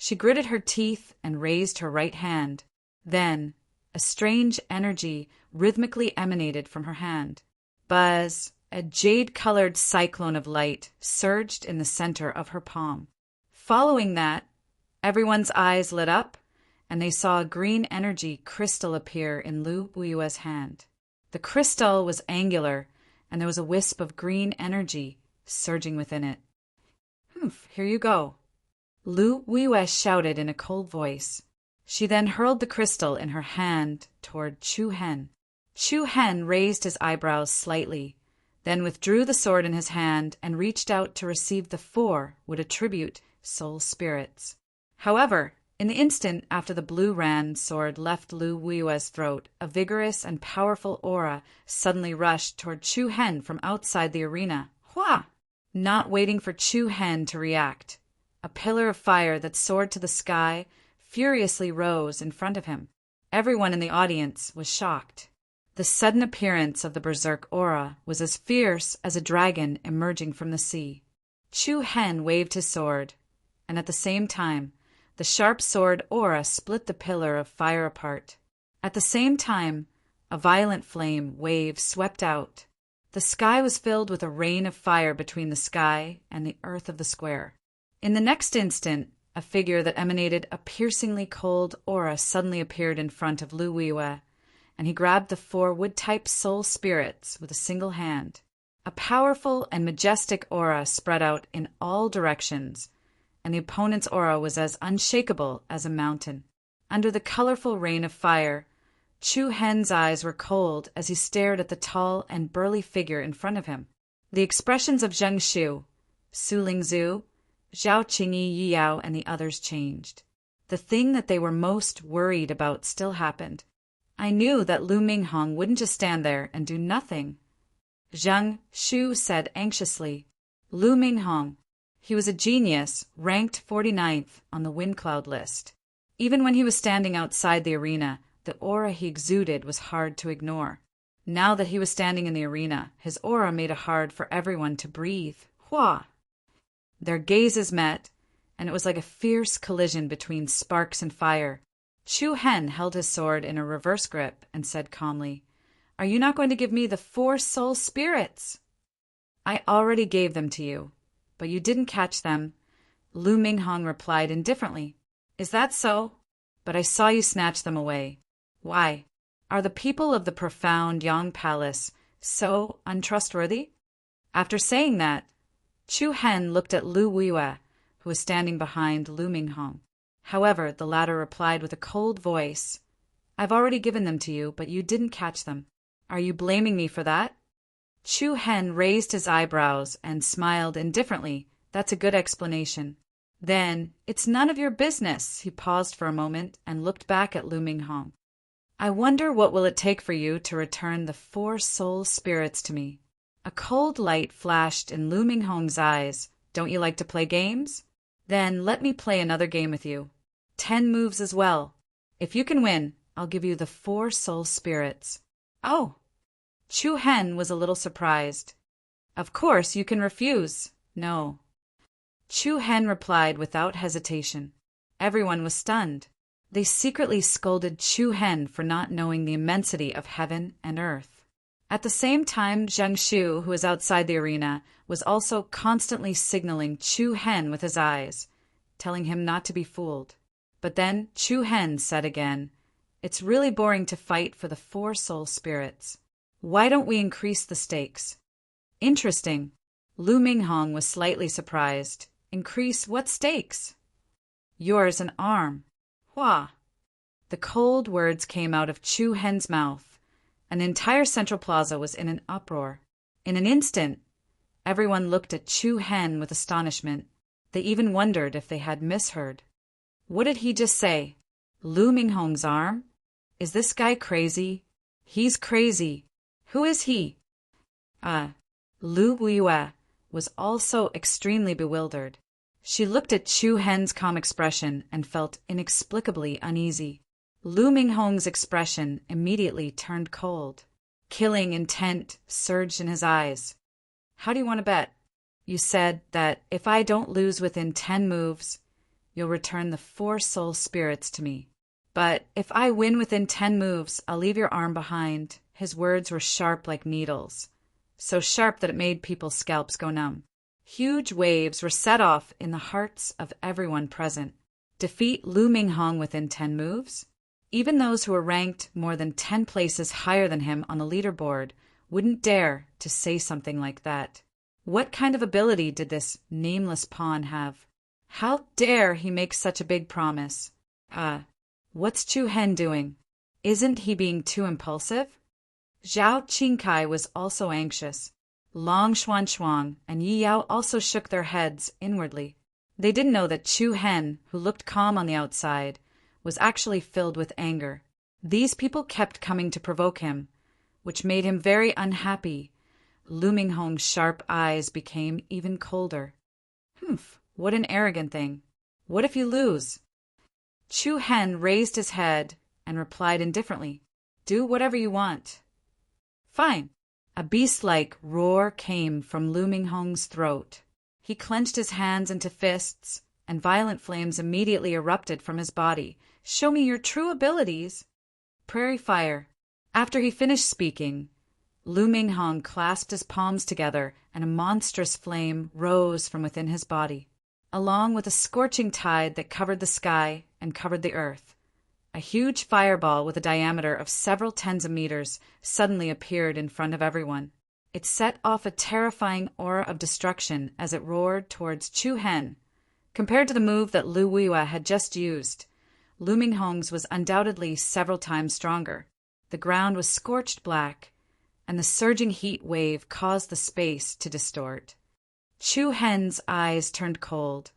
She gritted her teeth and raised her right hand. Then, a strange energy rhythmically emanated from her hand. Buzz! A jade-colored cyclone of light surged in the center of her palm. Following that, everyone's eyes lit up, and they saw a green energy crystal appear in Lu Yue's hand. The crystal was angular, and there was a wisp of green energy surging within it. Here you go," Lu Yue shouted in a cold voice. She then hurled the crystal in her hand toward Chu Hen. Chu Hen raised his eyebrows slightly, then withdrew the sword in his hand and reached out to receive the 4 would attribute soul spirits. However, in the instant after the blue ran sword left Lu Yue's throat, a vigorous and powerful aura suddenly rushed toward Chu Hen from outside the arena. Hua! Not waiting for Chu Hen to react, a pillar of fire that soared to the sky furiously rose in front of him. Everyone in the audience was shocked. The sudden appearance of the berserk aura was as fierce as a dragon emerging from the sea. Chu Hen waved his sword, and at the same time, the sharp sword aura split the pillar of fire apart. At the same time, a violent flame wave swept out. The sky was filled with a rain of fire between the sky and the earth of the square. In the next instant, a figure that emanated a piercingly cold aura suddenly appeared in front of Lu Yue, and he grabbed the 4 wood-type soul spirits with a single hand. A powerful and majestic aura spread out in all directions, and the opponent's aura was as unshakable as a mountain. Under the colorful rain of fire, Chu Hen's eyes were cold as he stared at the tall and burly figure in front of him. The expressions of Zheng Shu, Su Lingzu, Zhao Qingyi, Yi Yao, and the others changed. The thing that they were most worried about still happened. I knew that Lu Minghong wouldn't just stand there and do nothing. Zheng Shu said anxiously. Lu Minghong. He was a genius, ranked 49th on the wind cloud list. Even when he was standing outside the arena, the aura he exuded was hard to ignore. Now that he was standing in the arena, his aura made it hard for everyone to breathe. Hua! Their gazes met, and it was like a fierce collision between sparks and fire. Chu Hen held his sword in a reverse grip and said calmly, "Are you not going to give me the 4 soul spirits?" "I already gave them to you, but you didn't catch them," Lu Minghong replied indifferently. Is that so? But I saw you snatch them away. Why? Are the people of the profound Yang Palace so untrustworthy? After saying that, Chu Hen looked at Lu Weiwei, who was standing behind Lu Minghong. However, the latter replied with a cold voice, I've already given them to you, but you didn't catch them. Are you blaming me for that? Chu Hen raised his eyebrows and smiled indifferently. That's a good explanation. Then, it's none of your business. He paused for a moment and looked back at Lu Minghong. I wonder what will it take for you to return the 4 soul spirits to me. A cold light flashed in Lu Minghong's eyes. Don't you like to play games? Then let me play another game with you. 10 moves as well. If you can win, I'll give you the 4 soul spirits. Oh! Chu Hen was a little surprised. Of course, you can refuse. No. Chu Hen replied without hesitation. Everyone was stunned. They secretly scolded Chu Hen for not knowing the immensity of heaven and earth. At the same time, Zhang Xu, who was outside the arena, was also constantly signaling Chu Hen with his eyes, telling him not to be fooled. But then Chu Hen said again, It's really boring to fight for the 4 soul spirits. Why don't we increase the stakes? Interesting. Lu Minghong was slightly surprised. Increase what stakes? Yours an arm. Hua! The cold words came out of Chu Hen's mouth. An entire central plaza was in an uproar. In an instant, everyone looked at Chu Hen with astonishment. They even wondered if they had misheard. What did he just say? Lu Minghong's arm? Is this guy crazy? He's crazy. Who is he? Lu Weiwei was also extremely bewildered. She looked at Chu Hen's calm expression and felt inexplicably uneasy. Lu Minghong's expression immediately turned cold. Killing intent surged in his eyes. How do you want to bet? You said that if I don't lose within 10 moves, you'll return the 4 soul spirits to me. But if I win within 10 moves, I'll leave your arm behind. His words were sharp like needles, so sharp that it made people's scalps go numb. Huge waves were set off in the hearts of everyone present. Defeat Lu Minghong within 10 moves? Even those who were ranked more than 10 places higher than him on the leaderboard wouldn't dare to say something like that. What kind of ability did this nameless pawn have? How dare he make such a big promise? What's Chu Hen doing? Isn't he being too impulsive? Zhao Qingkai was also anxious. Long Xuanshuang and Yi Yao also shook their heads inwardly. They didn't know that Chu Hen, who looked calm on the outside, was actually filled with anger. These people kept coming to provoke him, which made him very unhappy. Lu Minghong's sharp eyes became even colder. Humph, what an arrogant thing. What if you lose? Chu Hen raised his head and replied indifferently, Do whatever you want. Fine. A beast-like roar came from Lu Minghong's throat. He clenched his hands into fists, and violent flames immediately erupted from his body. Show me your true abilities. Prairie fire. After he finished speaking, Lu Minghong clasped his palms together, and a monstrous flame rose from within his body, along with a scorching tide that covered the sky and covered the earth. A huge fireball with a diameter of several tens of meters suddenly appeared in front of everyone. It set off a terrifying aura of destruction as it roared towards Chu Hen. Compared to the move that Lu Weiwei had just used, Lu Minghong's was undoubtedly several times stronger. The ground was scorched black, and the surging heat wave caused the space to distort. Chu Hen's eyes turned cold,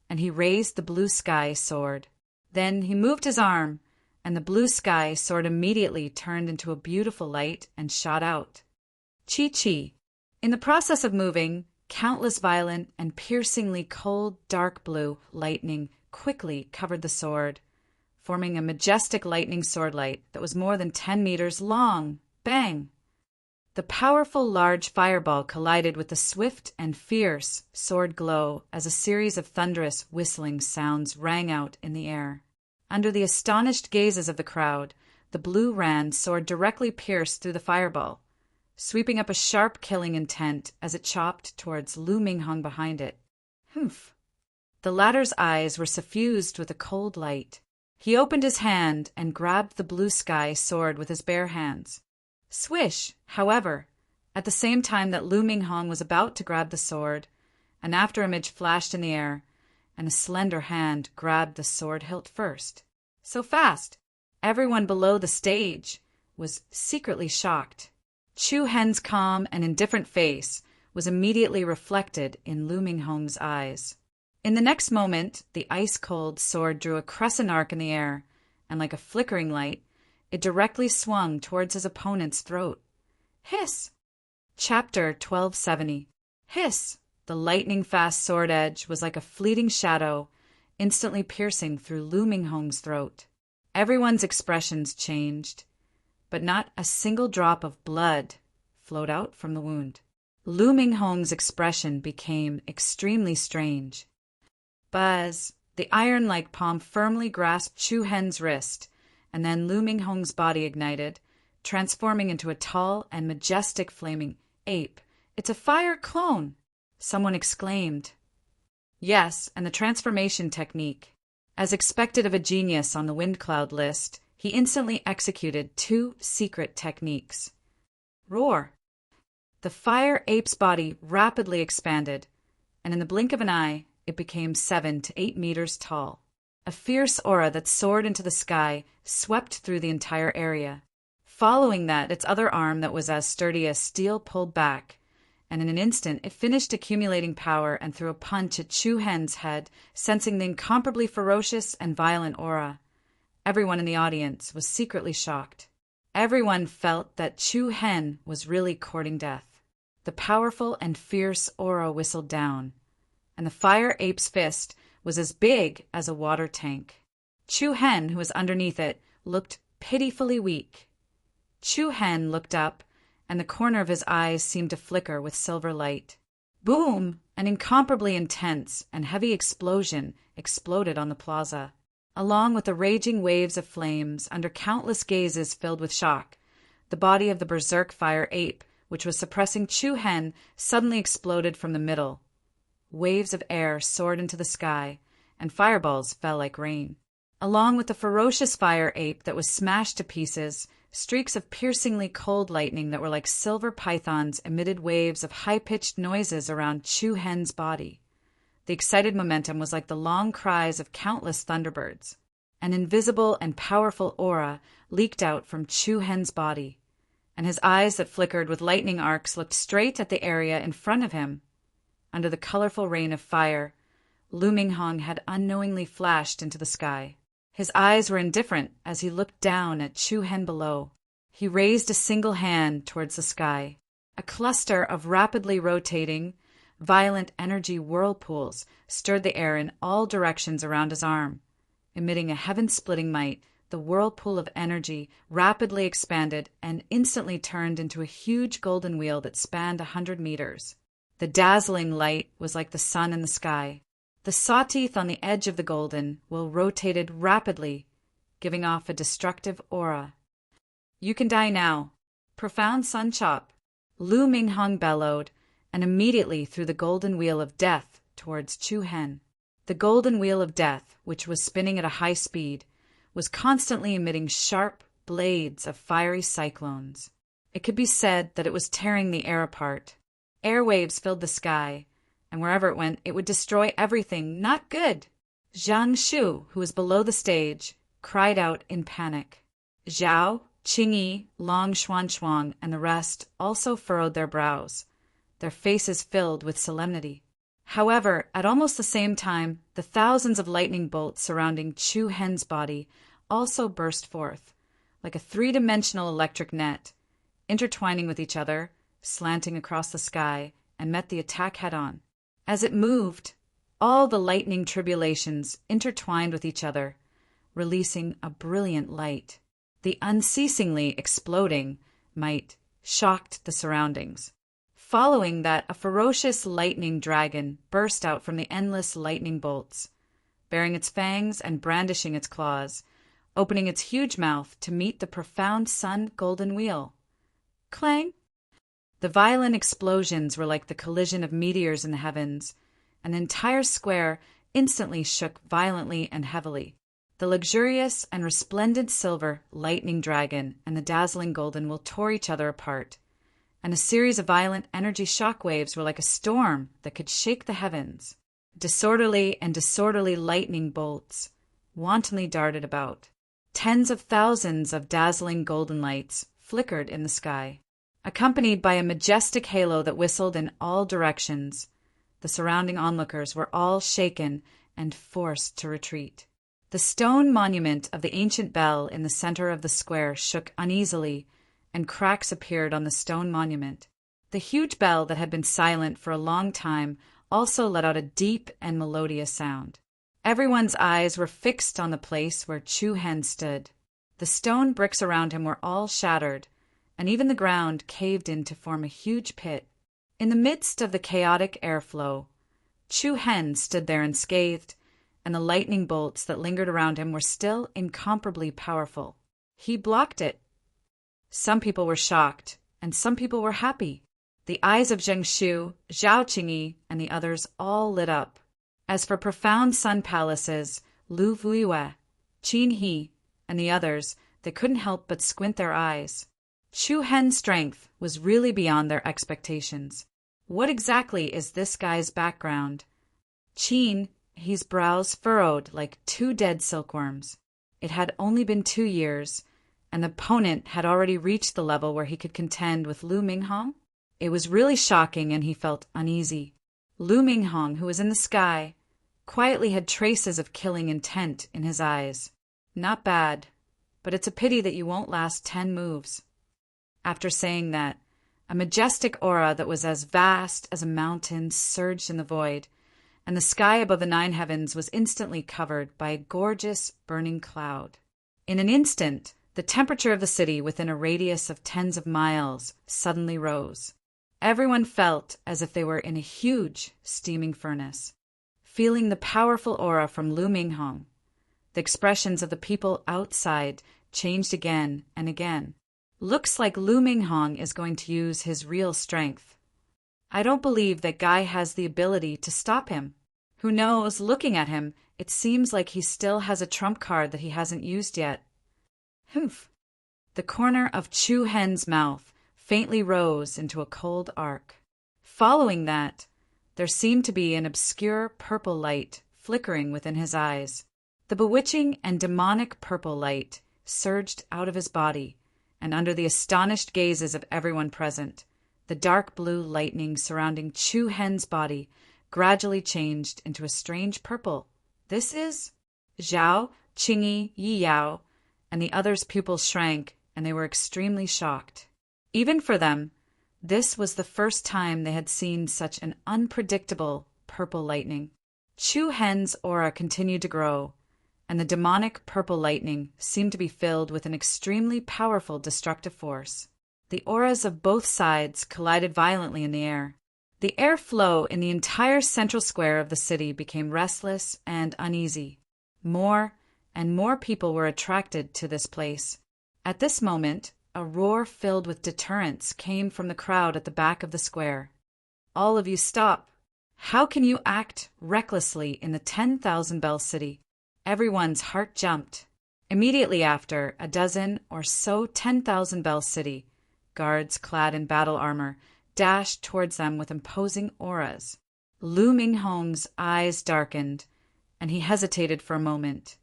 and he raised the blue sky sword. Then he moved his arm, and the blue sky sword immediately turned into a beautiful light and shot out. Chi-chi. In the process of moving, countless violent and piercingly cold dark blue lightning quickly covered the sword, forming a majestic lightning sword light that was more than 10 meters long. Bang! The powerful large fireball collided with the swift and fierce sword glow as a series of thunderous whistling sounds rang out in the air. Under the astonished gazes of the crowd, the blue rand sword directly pierced through the fireball, sweeping up a sharp killing intent as it chopped towards Lu Minghong behind it. Humph! The latter's eyes were suffused with a cold light. He opened his hand and grabbed the blue sky sword with his bare hands. Swish, however, at the same time that Lu Minghong was about to grab the sword, an afterimage flashed in the air, and a slender hand grabbed the sword hilt first. So fast, everyone below the stage was secretly shocked. Chu Hen's calm and indifferent face was immediately reflected in Lu Minghong's eyes. In the next moment, the ice-cold sword drew a crescent arc in the air, and like a flickering light, it directly swung towards his opponent's throat. Hiss! Chapter 1270. Hiss! The lightning-fast sword edge was like a fleeting shadow, instantly piercing through Lu Minghong's throat. Everyone's expressions changed, but not a single drop of blood flowed out from the wound. Lu Minghong's expression became extremely strange. Buzz! The iron-like palm firmly grasped Chu Hen's wrist, and then Lu Minghong's body ignited, transforming into a tall and majestic flaming ape. It's a fire clone! Someone exclaimed. Yes, and the transformation technique. As expected of a genius on the wind cloud list, he instantly executed 2 secret techniques. Roar! The fire ape's body rapidly expanded, and in the blink of an eye, it became 7 to 8 meters tall. A fierce aura that soared into the sky swept through the entire area. Following that, its other arm that was as sturdy as steel pulled back, and in an instant it finished accumulating power and threw a punch at Chu Hen's head, sensing the incomparably ferocious and violent aura. Everyone in the audience was secretly shocked. Everyone felt that Chu Hen was really courting death. The powerful and fierce aura whistled down, and the fire ape's fist was as big as a water tank. Chu Hen, who was underneath it, looked pitifully weak. Chu Hen looked up, and the corner of his eyes seemed to flicker with silver light. Boom! An incomparably intense and heavy explosion exploded on the plaza. Along with the raging waves of flames, under countless gazes filled with shock, the body of the berserk fire ape, which was suppressing Chu Hen, suddenly exploded from the middle. Waves of air soared into the sky, and fireballs fell like rain. Along with the ferocious fire ape that was smashed to pieces, streaks of piercingly cold lightning that were like silver pythons emitted waves of high-pitched noises around Chu Hen's body. The excited momentum was like the long cries of countless thunderbirds. An invisible and powerful aura leaked out from Chu Hen's body, and his eyes that flickered with lightning arcs looked straight at the area in front of him. Under the colorful rain of fire, Lu Minghong had unknowingly flashed into the sky. His eyes were indifferent as he looked down at Chu Hen below. He raised a single hand towards the sky. A cluster of rapidly rotating, violent energy whirlpools stirred the air in all directions around his arm. Emitting a heaven-splitting might, the whirlpool of energy rapidly expanded and instantly turned into a huge golden wheel that spanned 100 meters. The dazzling light was like the sun in the sky. The sawteeth on the edge of the golden wheel rotated rapidly, giving off a destructive aura. You can die now. Profound sun chop. Lu Minghong bellowed, and immediately threw the golden wheel of death towards Chu Hen. The golden wheel of death, which was spinning at a high speed, was constantly emitting sharp blades of fiery cyclones. It could be said that it was tearing the air apart. Airwaves filled the sky, and wherever it went, it would destroy everything not good. Zhang Shu, who was below the stage, cried out in panic. Zhao, Qingyi, Long Xuanchuang, and the rest also furrowed their brows, their faces filled with solemnity. However, at almost the same time, the thousands of lightning bolts surrounding Chu Hen's body also burst forth, like a 3-dimensional electric net, intertwining with each other, slanting across the sky, and met the attack head-on. As it moved, all the lightning tribulations intertwined with each other, releasing a brilliant light. The unceasingly exploding might shocked the surroundings. Following that, a ferocious lightning dragon burst out from the endless lightning bolts, baring its fangs and brandishing its claws, opening its huge mouth to meet the profound sun golden wheel. Clang! The violent explosions were like the collision of meteors in the heavens. An entire square instantly shook violently and heavily. The luxurious and resplendent silver lightning dragon and the dazzling golden will tore each other apart, and a series of violent energy shock waves were like a storm that could shake the heavens. Disorderly lightning bolts wantonly darted about. Tens of thousands of dazzling golden lights flickered in the sky, accompanied by a majestic halo that whistled in all directions. The surrounding onlookers were all shaken and forced to retreat. The stone monument of the ancient bell in the center of the square shook uneasily, and cracks appeared on the stone monument. The huge bell that had been silent for a long time also let out a deep and melodious sound. Everyone's eyes were fixed on the place where Chu Hen stood. The stone bricks around him were all shattered, and even the ground caved in to form a huge pit. In the midst of the chaotic airflow, Chu Hen stood there unscathed, and the lightning bolts that lingered around him were still incomparably powerful. He blocked it. Some people were shocked, and some people were happy. The eyes of Zheng Shu, Zhao Qingyi, and the others all lit up. As for profound sun palaces, Lu Vuiwei, Qin He, and the others, they couldn't help but squint their eyes. Chu Hen's strength was really beyond their expectations. What exactly is this guy's background? Qin He's brows furrowed like two dead silkworms. It had only been 2 years, and the opponent had already reached the level where he could contend with Lu Minghong. It was really shocking, and he felt uneasy. Lu Minghong, who was in the sky, quietly had traces of killing intent in his eyes. Not bad, but it's a pity that you won't last 10 moves. After saying that, a majestic aura that was as vast as a mountain surged in the void, and the sky above the 9 heavens was instantly covered by a gorgeous, burning cloud. In an instant, the temperature of the city within a radius of tens of miles suddenly rose. Everyone felt as if they were in a huge, steaming furnace. Feeling the powerful aura from Lu Minghong, the expressions of the people outside changed again and again. Looks like Lu Minghong is going to use his real strength. I don't believe that guy has the ability to stop him. Who knows, looking at him, it seems like he still has a trump card that he hasn't used yet. Humph. The corner of Chu Hen's mouth faintly rose into a cold arc. Following that, there seemed to be an obscure purple light flickering within his eyes. The bewitching and demonic purple light surged out of his body, and under the astonished gazes of everyone present, the dark blue lightning surrounding Chu Hen's body gradually changed into a strange purple. This is Zhao, Qingyi, Yi Yao, and the others' pupils shrank, and they were extremely shocked. Even for them, this was the first time they had seen such an unpredictable purple lightning. Chu Hen's aura continued to grow, and the demonic purple lightning seemed to be filled with an extremely powerful destructive force. The auras of both sides collided violently in the air. The airflow in the entire central square of the city became restless and uneasy. More and more people were attracted to this place. At this moment, a roar filled with deterrence came from the crowd at the back of the square. All of you stop! How can you act recklessly in the 10,000 bell city? Everyone's heart jumped. Immediately after, a dozen or so 10,000 bell city guards clad in battle armor dashed towards them with imposing auras. Lu Minghong's eyes darkened, and he hesitated for a moment.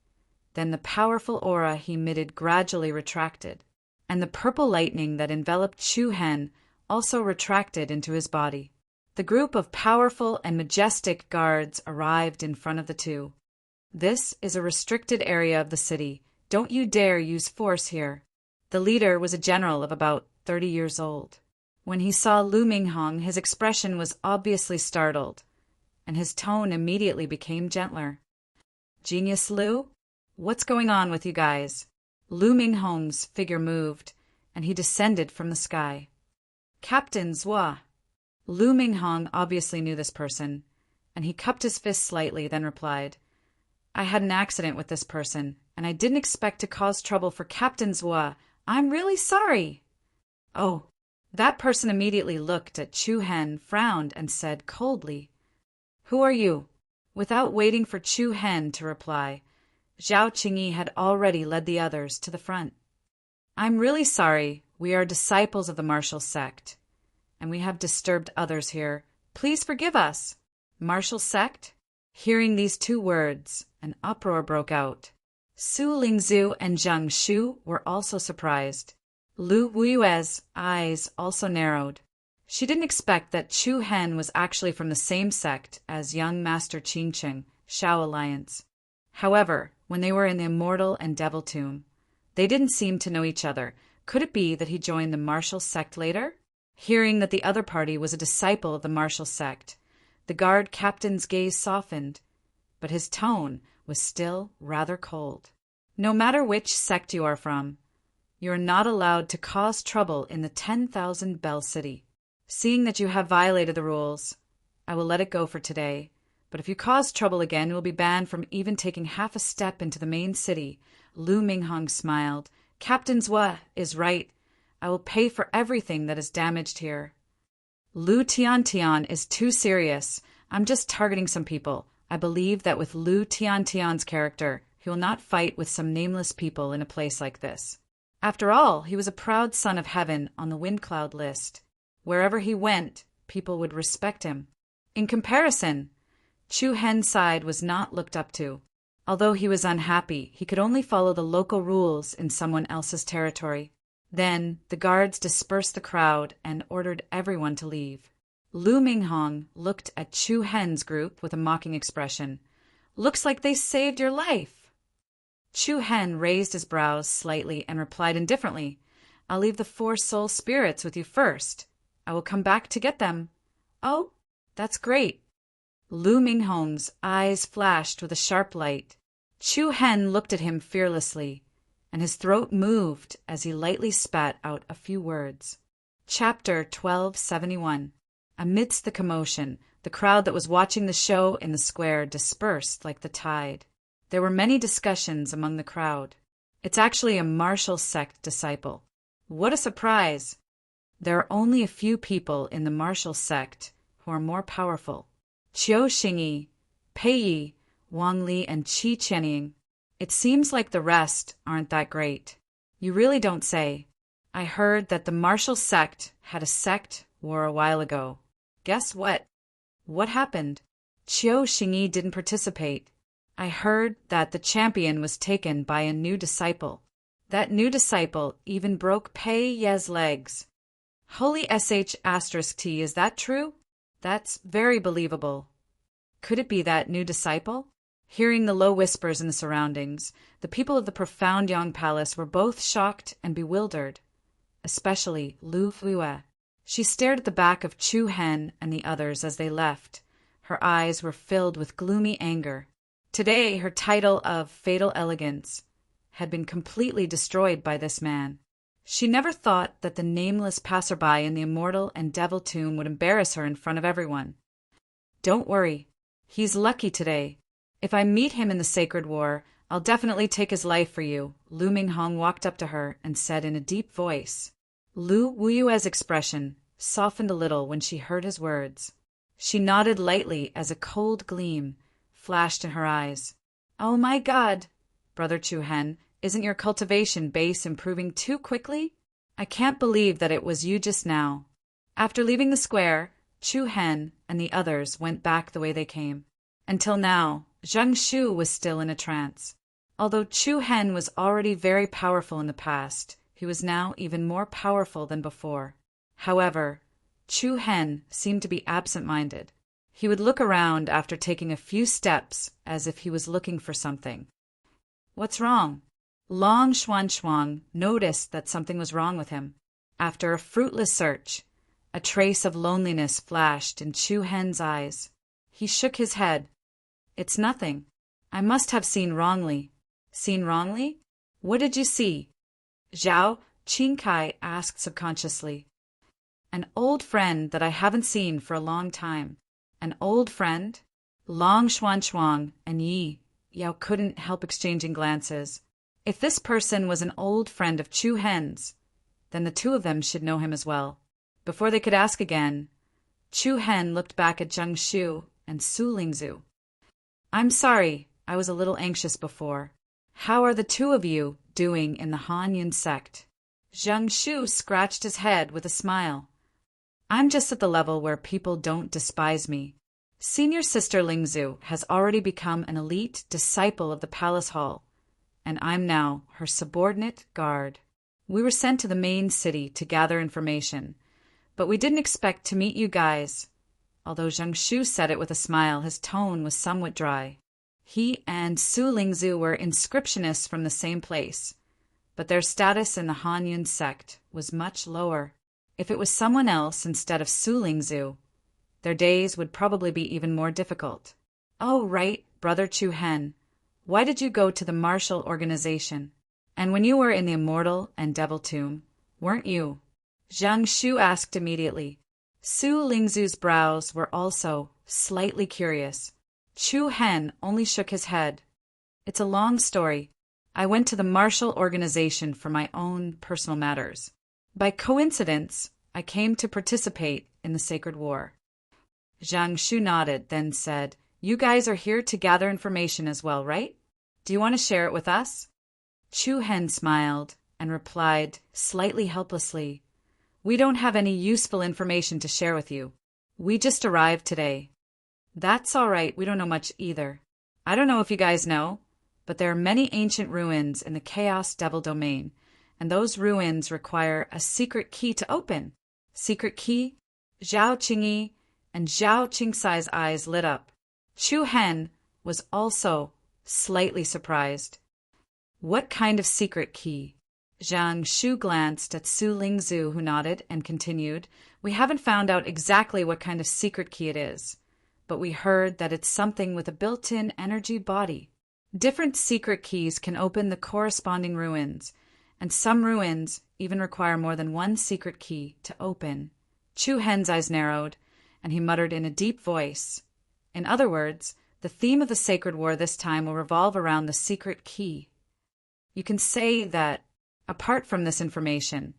Then the powerful aura he emitted gradually retracted, and the purple lightning that enveloped Chu Hen also retracted into his body. The group of powerful and majestic guards arrived in front of the two. This is a restricted area of the city. Don't you dare use force here. The leader was a general of about 30 years old. When he saw Lu Minghong, his expression was obviously startled, and his tone immediately became gentler. Genius Lu? What's going on with you guys? Lu Minghong's figure moved, and he descended from the sky. Captain Zhua. Lu Minghong obviously knew this person, and he cupped his fist slightly, then replied, I had an accident with this person, and I didn't expect to cause trouble for Captain Zhua. I'm really sorry. Oh. That person immediately looked at Chu Hen, frowned, and said coldly, Who are you? Without waiting for Chu Hen to reply, Zhao Qingyi had already led the others to the front. I'm really sorry. We are disciples of the martial sect, and we have disturbed others here. Please forgive us. Martial sect? Hearing these two words, an uproar broke out. Su Lingzhu and Zhang Shu were also surprised. Lu Wuyue's eyes also narrowed. She didn't expect that Chu Hen was actually from the same sect as young Master Qingqing, Shao Alliance. However, when they were in the Immortal and Devil Tomb, they didn't seem to know each other. Could it be that he joined the martial sect later? Hearing that the other party was a disciple of the martial sect, the guard captain's gaze softened, but his tone was still rather cold. No matter which sect you are from, you are not allowed to cause trouble in the 10,000 Bell City. Seeing that you have violated the rules, I will let it go for today, but if you cause trouble again, you will be banned from even taking half a step into the main city. Lu Minghong smiled. Captain Zhua is right. I will pay for everything that is damaged here. Lu Tiantian is too serious. I'm just targeting some people. I believe that with Lu Tiantian's character, he will not fight with some nameless people in a place like this. After all, he was a proud son of heaven on the Wind Cloud list. Wherever he went, people would respect him. In comparison, Chu Hen's side was not looked up to. Although he was unhappy, he could only follow the local rules in someone else's territory. Then the guards dispersed the crowd and ordered everyone to leave. Lu Minghong looked at Chu Hen's group with a mocking expression. Looks like they saved your life. Chu Hen raised his brows slightly and replied indifferently, I'll leave the 4 soul spirits with you first. I will come back to get them. Oh, that's great. Lu Minghong's eyes flashed with a sharp light. Chu Hen looked at him fearlessly, and his throat moved as he lightly spat out a few words. Chapter 1271. Amidst the commotion, the crowd that was watching the show in the square dispersed like the tide. There were many discussions among the crowd. It's actually a martial sect disciple. What a surprise! There are only a few people in the martial sect who are more powerful. Qiu Xingyi, Pei Yi, Wang Li, and Qi Qianying. It seems like the rest aren't that great. You really don't say. I heard that the martial sect had a sect war a while ago. Guess what? What happened? Qiu Xingyi didn't participate. I heard that the champion was taken by a new disciple. That new disciple even broke Pei Ye's legs. Holy sh*t, is that true? That's very believable. Could it be that new disciple? Hearing the low whispers in the surroundings, the people of the profound Yang Palace were both shocked and bewildered, especially Lu Fuyue. She stared at the back of Chu Hen and the others as they left. Her eyes were filled with gloomy anger. Today, her title of Fatal Elegance had been completely destroyed by this man. She never thought that the nameless passerby in the Immortal and Devil Tomb would embarrass her in front of everyone. Don't worry. He's lucky today. If I meet him in the Sacred War, I'll definitely take his life for you. Lu Minghong walked up to her and said in a deep voice. Lu Wuyue's expression softened a little when she heard his words. She nodded lightly as a cold gleam flashed in her eyes. Oh my God, Brother Chu Hen, isn't your cultivation base improving too quickly? I can't believe that it was you just now. After leaving the square, Chu Hen and the others went back the way they came. Until now, Zhang Shu was still in a trance. Although Chu Hen was already very powerful in the past, he was now even more powerful than before. However, Chu Hen seemed to be absent-minded. He would look around after taking a few steps as if he was looking for something. What's wrong? Long Xuan noticed that something was wrong with him. After a fruitless search, a trace of loneliness flashed in Chu Hen's eyes. He shook his head. It's nothing. I must have seen wrongly. Seen wrongly? What did you see? Zhao Qingkai asked subconsciously. An old friend that I haven't seen for a long time. An old friend? Long Xuan and Yi Yao couldn't help exchanging glances. If this person was an old friend of Chu Hen's, then the two of them should know him as well. Before they could ask again, Chu Hen looked back at Zhang Shu and Su Lingzhu. I'm sorry, I was a little anxious before. How are the two of you doing in the Han Yun sect? Zhang Shu scratched his head with a smile. I'm just at the level where people don't despise me. Senior Sister Lingzhu has already become an elite disciple of the Palace Hall, and I'm now her subordinate guard. We were sent to the main city to gather information, but we didn't expect to meet you guys. Although Zhang Shu said it with a smile, his tone was somewhat dry. He and Su Lingzhu were inscriptionists from the same place, but their status in the Han Yun sect was much lower. If it was someone else instead of Su Lingzhu, their days would probably be even more difficult. Oh, right, Brother Chu Hen. Why did you go to the martial organization? And when you were in the Immortal and Devil Tomb, weren't you? Zhang Shu asked immediately. Su Lingzhu's brows were also slightly curious. Chu Hen only shook his head. It's a long story. I went to the martial organization for my own personal matters. By coincidence, I came to participate in the Sacred War. Zhang Shu nodded, then said, You guys are here to gather information as well, right? Do you want to share it with us? Chu Hen smiled and replied, slightly helplessly, We don't have any useful information to share with you. We just arrived today. That's all right, we don't know much either. I don't know if you guys know, but there are many ancient ruins in the Chaos Devil domain, and those ruins require a secret key to open. Secret key? Zhao Qingyi and Zhao Qingsai's eyes lit up. Chu Hen was also slightly surprised. What kind of secret key? Zhang Shu glanced at Su Lingzhu, who nodded and continued, We haven't found out exactly what kind of secret key it is, but we heard that it's something with a built-in energy body. Different secret keys can open the corresponding ruins, and some ruins even require more than one secret key to open. Chu Hen's eyes narrowed, and he muttered in a deep voice. In other words, the theme of the Sacred War this time will revolve around the secret key. You can say that, apart from this information,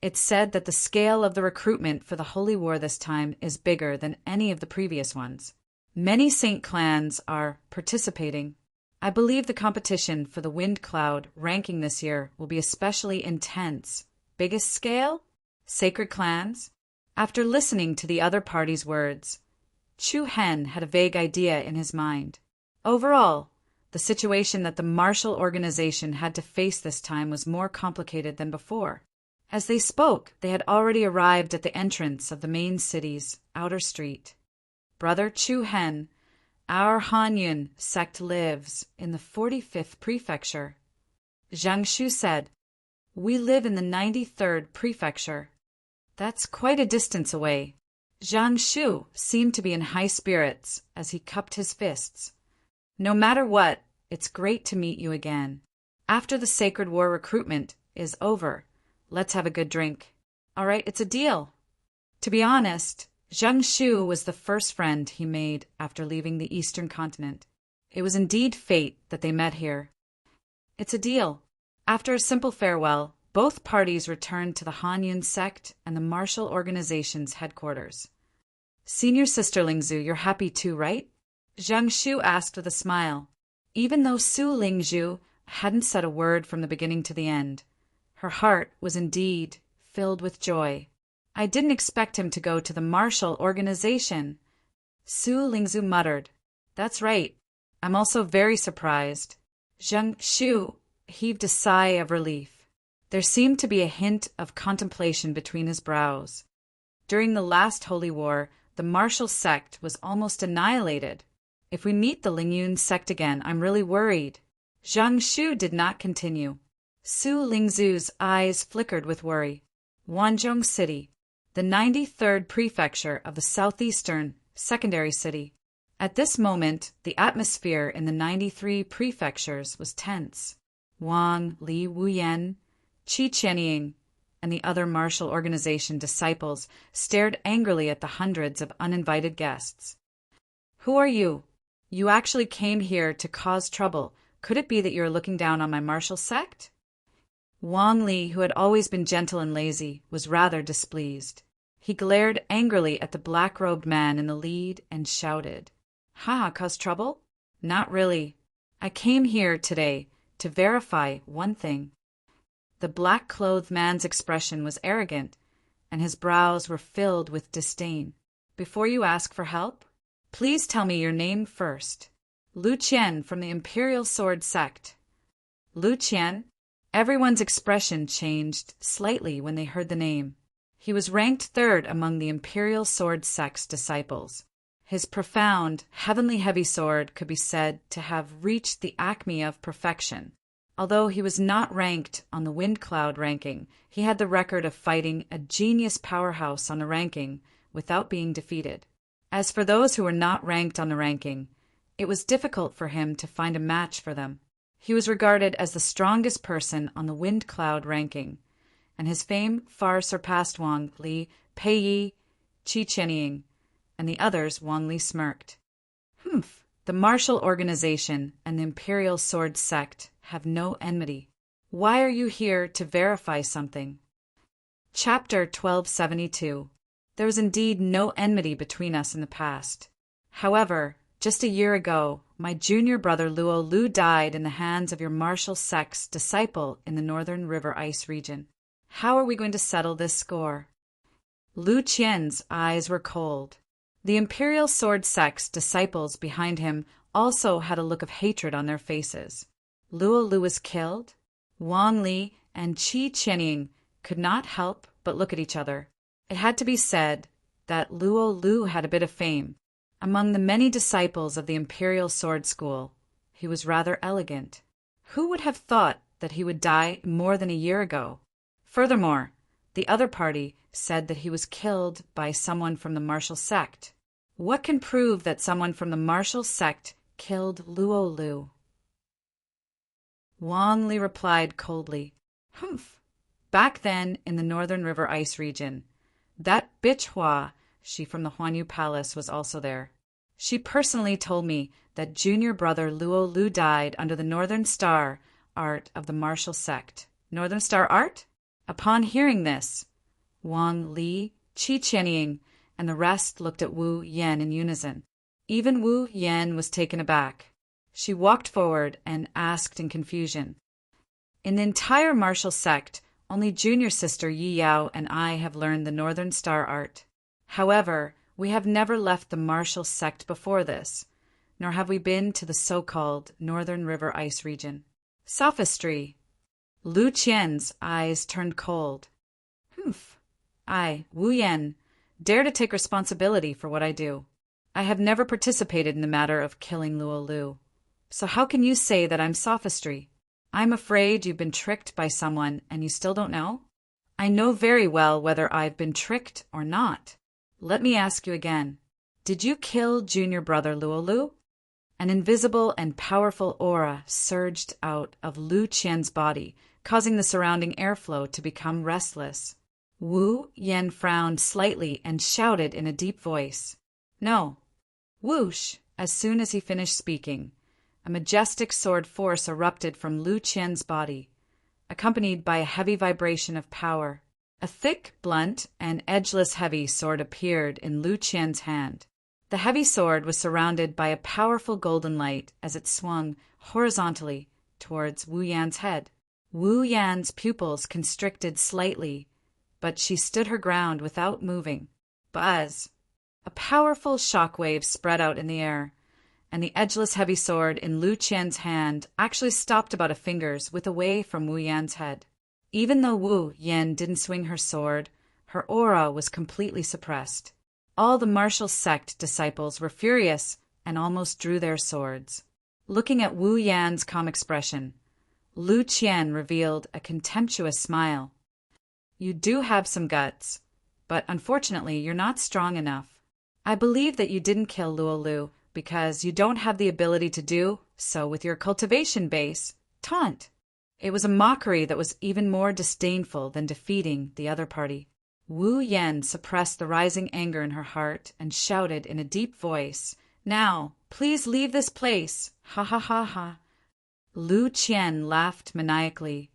it's said that the scale of the recruitment for the Holy War this time is bigger than any of the previous ones. Many Saint clans are participating. I believe the competition for the Wind Cloud ranking this year will be especially intense. Biggest scale? Sacred clans? After listening to the other party's words, Chu Hen had a vague idea in his mind. Overall, the situation that the martial organization had to face this time was more complicated than before. As they spoke, they had already arrived at the entrance of the main city's outer street. Brother Chu Hen, our Han Yun sect lives in the 45th prefecture. Zhang Shu said, We live in the 93rd prefecture. That's quite a distance away. Zhang Shu seemed to be in high spirits as he cupped his fists. No matter what, it's great to meet you again. After the Sacred War recruitment is over, let's have a good drink. All right, it's a deal. To be honest, Zhang Shu was the first friend he made after leaving the Eastern continent. It was indeed fate that they met here. It's a deal. After a simple farewell, both parties returned to the Han Yun sect and the martial organization's headquarters. Senior Sister Lingzhu, you're happy too, right? Zhang Shu asked with a smile. Even though Su Lingzhu hadn't said a word from the beginning to the end, her heart was indeed filled with joy. I didn't expect him to go to the martial organization. Su Lingzhu muttered. That's right. I'm also very surprised. Zhang Shu heaved a sigh of relief. There seemed to be a hint of contemplation between his brows. During the last Holy War, the martial sect was almost annihilated. If we meet the Lingyun sect again, I'm really worried. Zhang Shu did not continue. Su Lingzhu's eyes flickered with worry. Wanzhong City, the 93rd prefecture of the southeastern secondary city. At this moment, the atmosphere in the 93 prefectures was tense. Wang, Li Wuyan, Qi Qianying, and the other martial organization disciples stared angrily at the hundreds of uninvited guests. Who are you? You actually came here to cause trouble. Could it be that you're looking down on my martial sect? Wang Li, who had always been gentle and lazy, was rather displeased. He glared angrily at the black-robed man in the lead and shouted, Ha, cause trouble? Not really. I came here today to verify one thing. The black-clothed man's expression was arrogant, and his brows were filled with disdain. Before you ask for help, please tell me your name first. Lu Qian from the Imperial Sword Sect. Lu Qian? Everyone's expression changed slightly when they heard the name. He was ranked third among the Imperial Sword Sect's disciples. His profound, heavenly heavy sword could be said to have reached the acme of perfection. Although he was not ranked on the Wind Cloud ranking, he had the record of fighting a genius powerhouse on the ranking without being defeated. As for those who were not ranked on the ranking, it was difficult for him to find a match for them. He was regarded as the strongest person on the Wind Cloud ranking, and his fame far surpassed Wang Li, Pei Yi, Qi Qianying, and the others. Wang Li smirked. The martial organization and the Imperial Sword Sect have no enmity. Why are you here to verify something? Chapter 1272. There was indeed no enmity between us in the past. However, just a year ago, my junior brother Luo Lu died in the hands of your martial sect's disciple in the Northern River Ice region. How are we going to settle this score? Lu Qian's eyes were cold. The Imperial Sword Sect's disciples behind him also had a look of hatred on their faces. Luo Lu was killed. Wang Li and Qi Qianying could not help but look at each other. It had to be said that Luo Lu had a bit of fame. Among the many disciples of the Imperial Sword School, he was rather elegant. Who would have thought that he would die more than a year ago? Furthermore, the other party said that he was killed by someone from the martial sect. What can prove that someone from the martial sect killed Luo Lu? Wang Li replied coldly, Back then in the Northern River Ice region, that bitch Hua, she from the Huanyu Palace, was also there. She personally told me that junior brother Luo Lu died under the Northern Star art of the martial sect. Northern Star art? Upon hearing this, Wang Li, Qi Qianying, and the rest looked at Wu Yan in unison. Even Wu Yan was taken aback. She walked forward and asked in confusion, In the entire martial sect, only junior sister Yi Yao and I have learned the Northern Star art. However, we have never left the martial sect before this, nor have we been to the so-called Northern River Ice region. Sophistry. Lu Qian's eyes turned cold. I, Wu Yan, dare to take responsibility for what I do. I have never participated in the matter of killing Luo Lu. So how can you say that I'm sophistry? I'm afraid you've been tricked by someone and you still don't know? I know very well whether I've been tricked or not. Let me ask you again. Did you kill junior brother Luo Lu? An invisible and powerful aura surged out of Lu Qian's body, causing the surrounding airflow to become restless. Wu Yan frowned slightly and shouted in a deep voice, No. Whoosh! As soon as he finished speaking, a majestic sword force erupted from Lu Qian's body, accompanied by a heavy vibration of power. A thick, blunt, and edgeless heavy sword appeared in Lu Qian's hand. The heavy sword was surrounded by a powerful golden light as it swung horizontally towards Wu Yan's head. Wu Yan's pupils constricted slightly, but she stood her ground without moving. Buzz! A powerful shockwave spread out in the air, and the edgeless heavy sword in Lu Qian's hand actually stopped about a finger's width away from Wu Yan's head. Even though Wu Yan didn't swing her sword, her aura was completely suppressed. All the martial sect disciples were furious and almost drew their swords. Looking at Wu Yan's calm expression, Lu Qian revealed a contemptuous smile. You do have some guts, but unfortunately you're not strong enough. I believe that you didn't kill Luo Lu because you don't have the ability to do so with your cultivation base. Taunt. It was a mockery that was even more disdainful than defeating the other party. Wu Yan suppressed the rising anger in her heart and shouted in a deep voice, Now, please leave this place. Ha ha ha ha. Lu Qian laughed maniacally.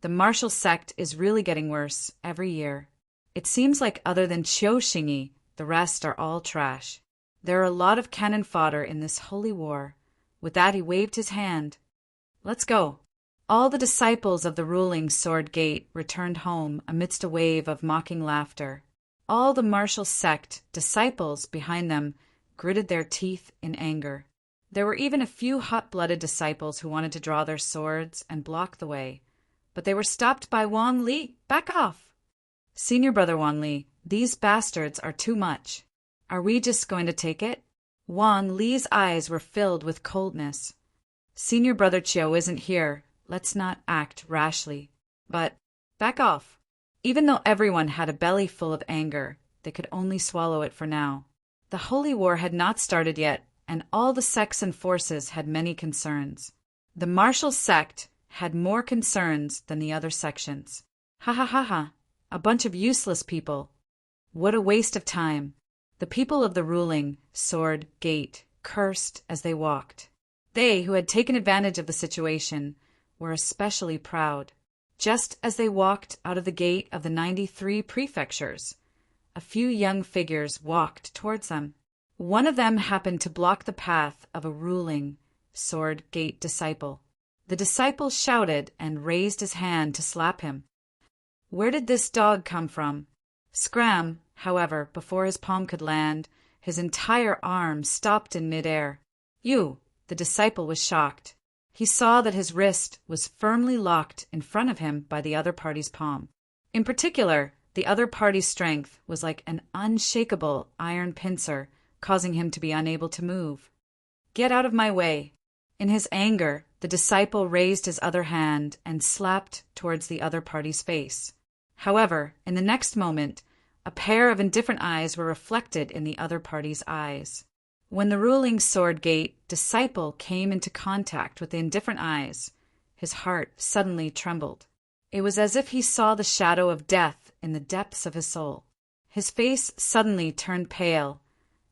The martial sect is really getting worse every year. It seems like other than Qiu Xingyi, the rest are all trash. There are a lot of cannon fodder in this holy war, With that he waved his hand. Let's go. All the disciples of the ruling Sword Gate returned home amidst a wave of mocking laughter. All the martial sect disciples behind them gritted their teeth in anger. There were even a few hot-blooded disciples who wanted to draw their swords and block the way, but they were stopped by Wang Li. Back off! Senior brother Wang Li, these bastards are too much. Are we just going to take it? Wang Li's eyes were filled with coldness. Senior brother Chiu isn't here. Let's not act rashly. But back off. Even though everyone had a belly full of anger, they could only swallow it for now. The Holy War had not started yet, and all the sects and forces had many concerns. The martial sect had more concerns than the other sections. Ha ha ha ha. A bunch of useless people. What a waste of time. The people of the ruling Sword Gate cursed as they walked. They, who had taken advantage of the situation, were especially proud. Just as they walked out of the gate of the 93 prefectures, a few young figures walked towards them. One of them happened to block the path of a ruling Sword Gate disciple. The disciple shouted and raised his hand to slap him. Where did this dog come from? Scram, however, before his palm could land, his entire arm stopped in midair. You! The disciple was shocked. He saw that his wrist was firmly locked in front of him by the other party's palm. In particular, the other party's strength was like an unshakable iron pincer, causing him to be unable to move. Get out of my way! In his anger, the disciple raised his other hand and slapped towards the other party's face. However, in the next moment, a pair of indifferent eyes were reflected in the other party's eyes. When the ruling Sword Gate disciple came into contact with the indifferent eyes, his heart suddenly trembled. It was as if he saw the shadow of death in the depths of his soul. His face suddenly turned pale,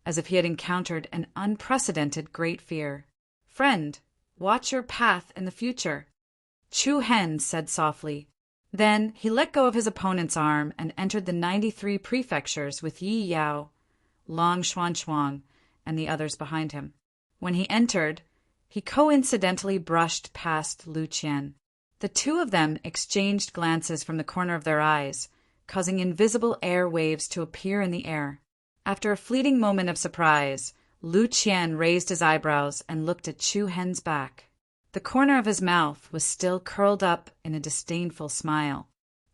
as if he had encountered an unprecedented great fear. Friend, watch your path in the future, Chu Hen said softly. Then he let go of his opponent's arm and entered the 93 prefectures with Yi Yao, Long Xuanchuang, and the others behind him. When he entered, he coincidentally brushed past Lu Qian. The two of them exchanged glances from the corner of their eyes, causing invisible air waves to appear in the air. After a fleeting moment of surprise, Lu Qian raised his eyebrows and looked at Chu Hen's back. The corner of his mouth was still curled up in a disdainful smile.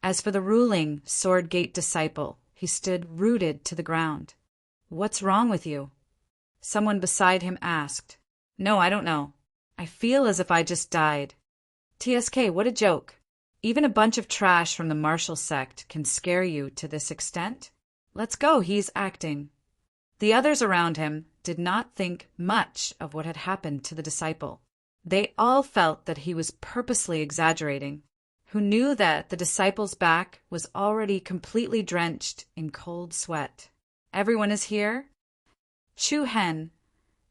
As for the ruling Sword Gate disciple, he stood rooted to the ground. What's wrong with you? Someone beside him asked. No, I don't know. I feel as if I just died. TSK, what a joke. Even a bunch of trash from the martial sect can scare you to this extent? Let's go, he's acting. The others around him did not think much of what had happened to the disciple. They all felt that he was purposely exaggerating, who knew that the disciple's back was already completely drenched in cold sweat. Everyone is here? Chu Hen,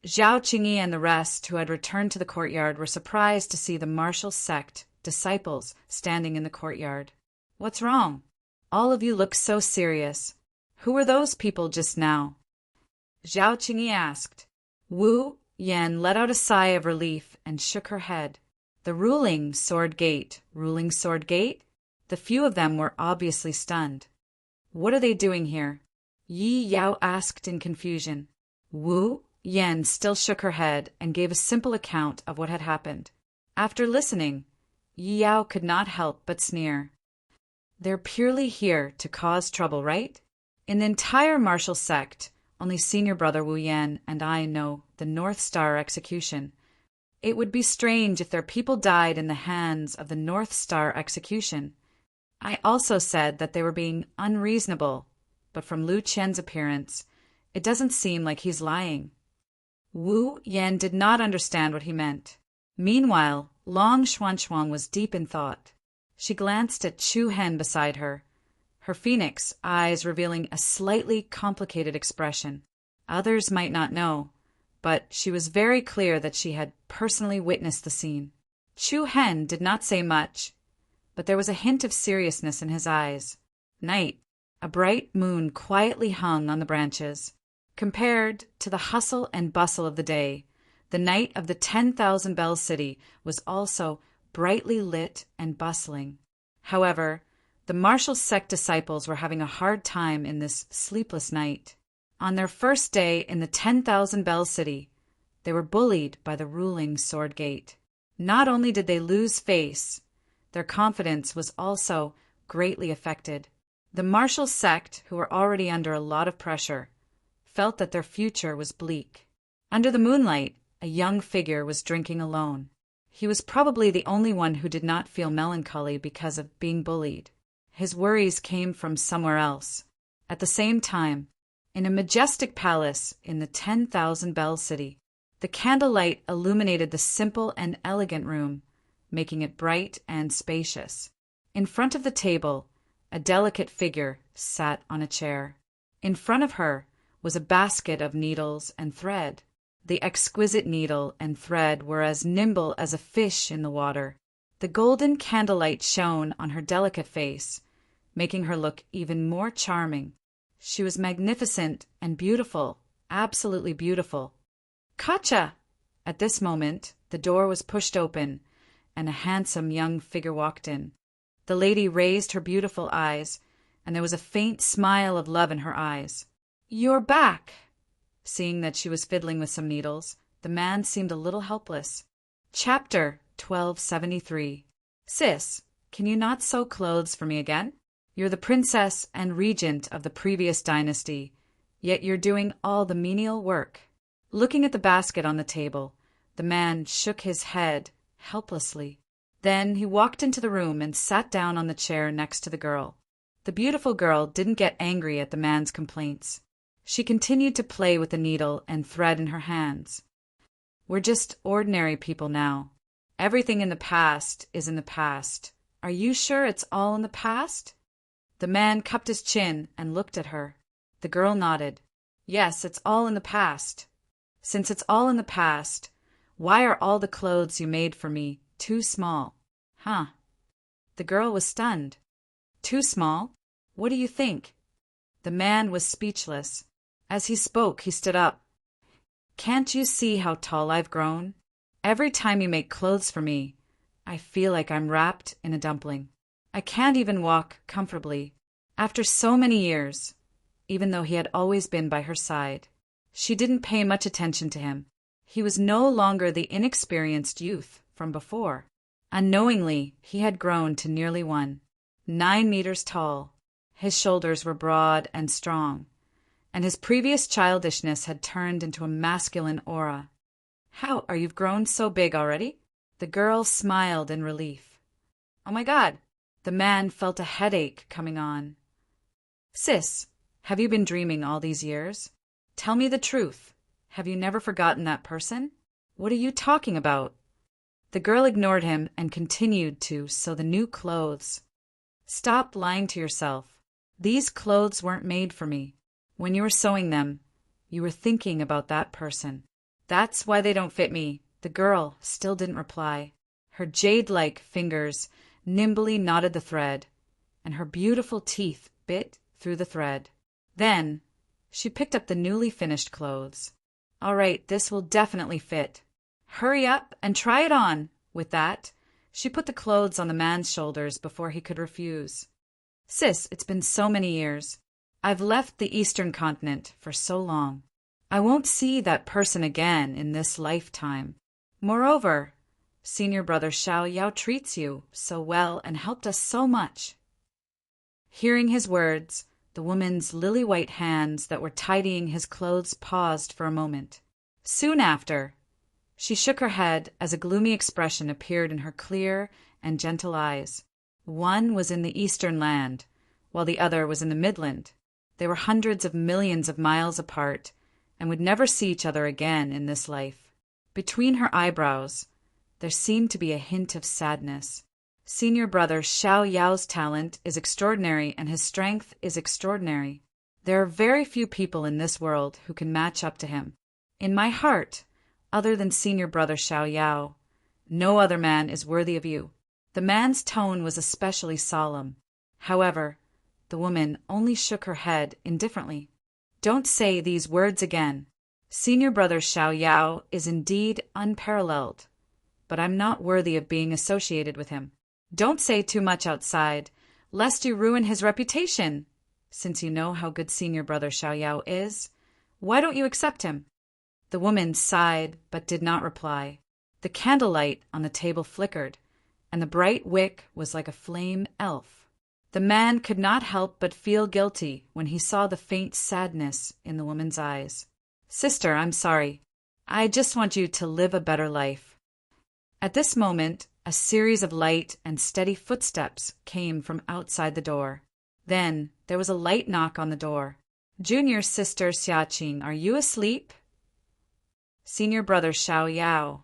Zhao Qingyi and the rest who had returned to the courtyard were surprised to see the martial sect disciples standing in the courtyard. What's wrong? All of you look so serious. Who were those people just now? Zhao Qingyi asked. Wu Yan let out a sigh of relief and shook her head. The ruling Sword Gate. The few of them were obviously stunned. What are they doing here? Yi Yao asked in confusion. Wu Yan still shook her head and gave a simple account of what had happened. After listening, Yi Yao could not help but sneer. They're purely here to cause trouble, right? In the entire martial sect, only senior brother Wu Yan and I know the North Star execution. It would be strange if their people died in the hands of the North Star execution. I also said that they were being unreasonable, but from Lu Qian's appearance, it doesn't seem like he's lying. Wu Yan did not understand what he meant. Meanwhile, Long Xuanchuang was deep in thought. She glanced at Chu Hen beside her, her phoenix eyes revealing a slightly complicated expression. Others might not know, but she was very clear that she had personally witnessed the scene. Chu Hen did not say much, but there was a hint of seriousness in his eyes. Night. A bright moon quietly hung on the branches. Compared to the hustle and bustle of the day, the The night of the 10,000 Bell City was also brightly lit and bustling. However, the marshal's sect disciples were having a hard time in this sleepless night. On their first day in the 10,000 Bell City, they were bullied by the ruling Sword Gate. Not only did they lose face, their confidence was also greatly affected. The martial sect, who were already under a lot of pressure, felt that their future was bleak. Under the moonlight, a young figure was drinking alone. He was probably the only one who did not feel melancholy because of being bullied. His worries came from somewhere else. At the same time, in a majestic palace in the 10,000 Bell City, the candlelight illuminated the simple and elegant room, making it bright and spacious. In front of the table, a delicate figure sat on a chair. In front of her was a basket of needles and thread. The exquisite needle and thread were as nimble as a fish in the water. The golden candlelight shone on her delicate face, making her look even more charming. She was magnificent and beautiful, absolutely beautiful. Katja! At this moment, the door was pushed open, and a handsome young figure walked in. The lady raised her beautiful eyes, and there was a faint smile of love in her eyes. "You're back!" Seeing that she was fiddling with some needles, the man seemed a little helpless. Chapter 1273. Sis, can you not sew clothes for me again? You're the princess and regent of the previous dynasty, yet you're doing all the menial work. Looking at the basket on the table, the man shook his head helplessly. Then he walked into the room and sat down on the chair next to the girl. The beautiful girl didn't get angry at the man's complaints. She continued to play with the needle and thread in her hands. We're just ordinary people now. Everything in the past is in the past. Are you sure it's all in the past? The man cupped his chin and looked at her. The girl nodded. Yes, it's all in the past. Since it's all in the past, why are all the clothes you made for me too small? Huh? The girl was stunned. Too small? What do you think? The man was speechless. As he spoke, he stood up. Can't you see how tall I've grown? Every time you make clothes for me, I feel like I'm wrapped in a dumpling. I can't even walk comfortably. After so many years, even though he had always been by her side, she didn't pay much attention to him. He was no longer the inexperienced youth from before. Unknowingly, he had grown to nearly 9 meters tall. His shoulders were broad and strong, and his previous childishness had turned into a masculine aura. How are you grown so big already? The girl smiled in relief. Oh my God! The man felt a headache coming on. Sis, have you been dreaming all these years? Tell me the truth. Have you never forgotten that person? What are you talking about? The girl ignored him and continued to sew the new clothes. Stop lying to yourself. These clothes weren't made for me. When you were sewing them, you were thinking about that person. That's why they don't fit me. The girl still didn't reply. Her jade-like fingers nimbly knotted the thread, and her beautiful teeth bit through the thread. Then she picked up the newly finished clothes. All right, this will definitely fit. Hurry up and try it on. With that, she put the clothes on the man's shoulders before he could refuse. Sis, it's been so many years. I've left the Eastern continent for so long. I won't see that person again in this lifetime. Moreover, senior brother Xiao Yao treats you so well and helped us so much. Hearing his words, the woman's lily-white hands that were tidying his clothes paused for a moment. Soon after, she shook her head as a gloomy expression appeared in her clear and gentle eyes. One was in the eastern land, while the other was in the midland. They were hundreds of millions of miles apart and would never see each other again in this life. Between her eyebrows, there seemed to be a hint of sadness. Senior brother Xiao Yao's talent is extraordinary and his strength is extraordinary. There are very few people in this world who can match up to him. In my heart, other than senior brother Xiao Yao, no other man is worthy of you. The man's tone was especially solemn. However, the woman only shook her head indifferently. Don't say these words again. Senior brother Xiao Yao is indeed unparalleled, but I'm not worthy of being associated with him. Don't say too much outside, lest you ruin his reputation. Since you know how good senior brother Xiao Yao is, why don't you accept him?" The woman sighed but did not reply. The candlelight on the table flickered, and the bright wick was like a flame elf. The man could not help but feel guilty when he saw the faint sadness in the woman's eyes. "Sister, I'm sorry. I just want you to live a better life." At this moment, a series of light and steady footsteps came from outside the door. Then there was a light knock on the door. "Junior sister Xiaqing, are you asleep?" "Senior brother Xiao Yao."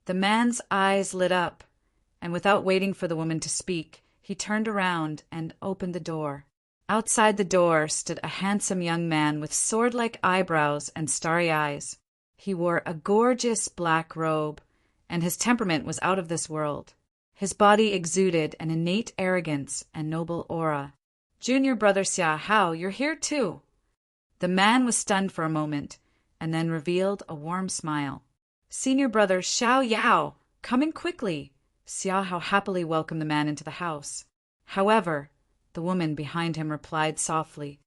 The man's eyes lit up, and without waiting for the woman to speak, he turned around and opened the door. Outside the door stood a handsome young man with sword-like eyebrows and starry eyes. He wore a gorgeous black robe, and his temperament was out of this world. His body exuded an innate arrogance and noble aura. "Junior brother Xia Hao, you're here too." The man was stunned for a moment, and then revealed a warm smile. "Senior brother Xiao Yao, come in quickly." Xia Hao happily welcomed the man into the house. However, the woman behind him replied softly,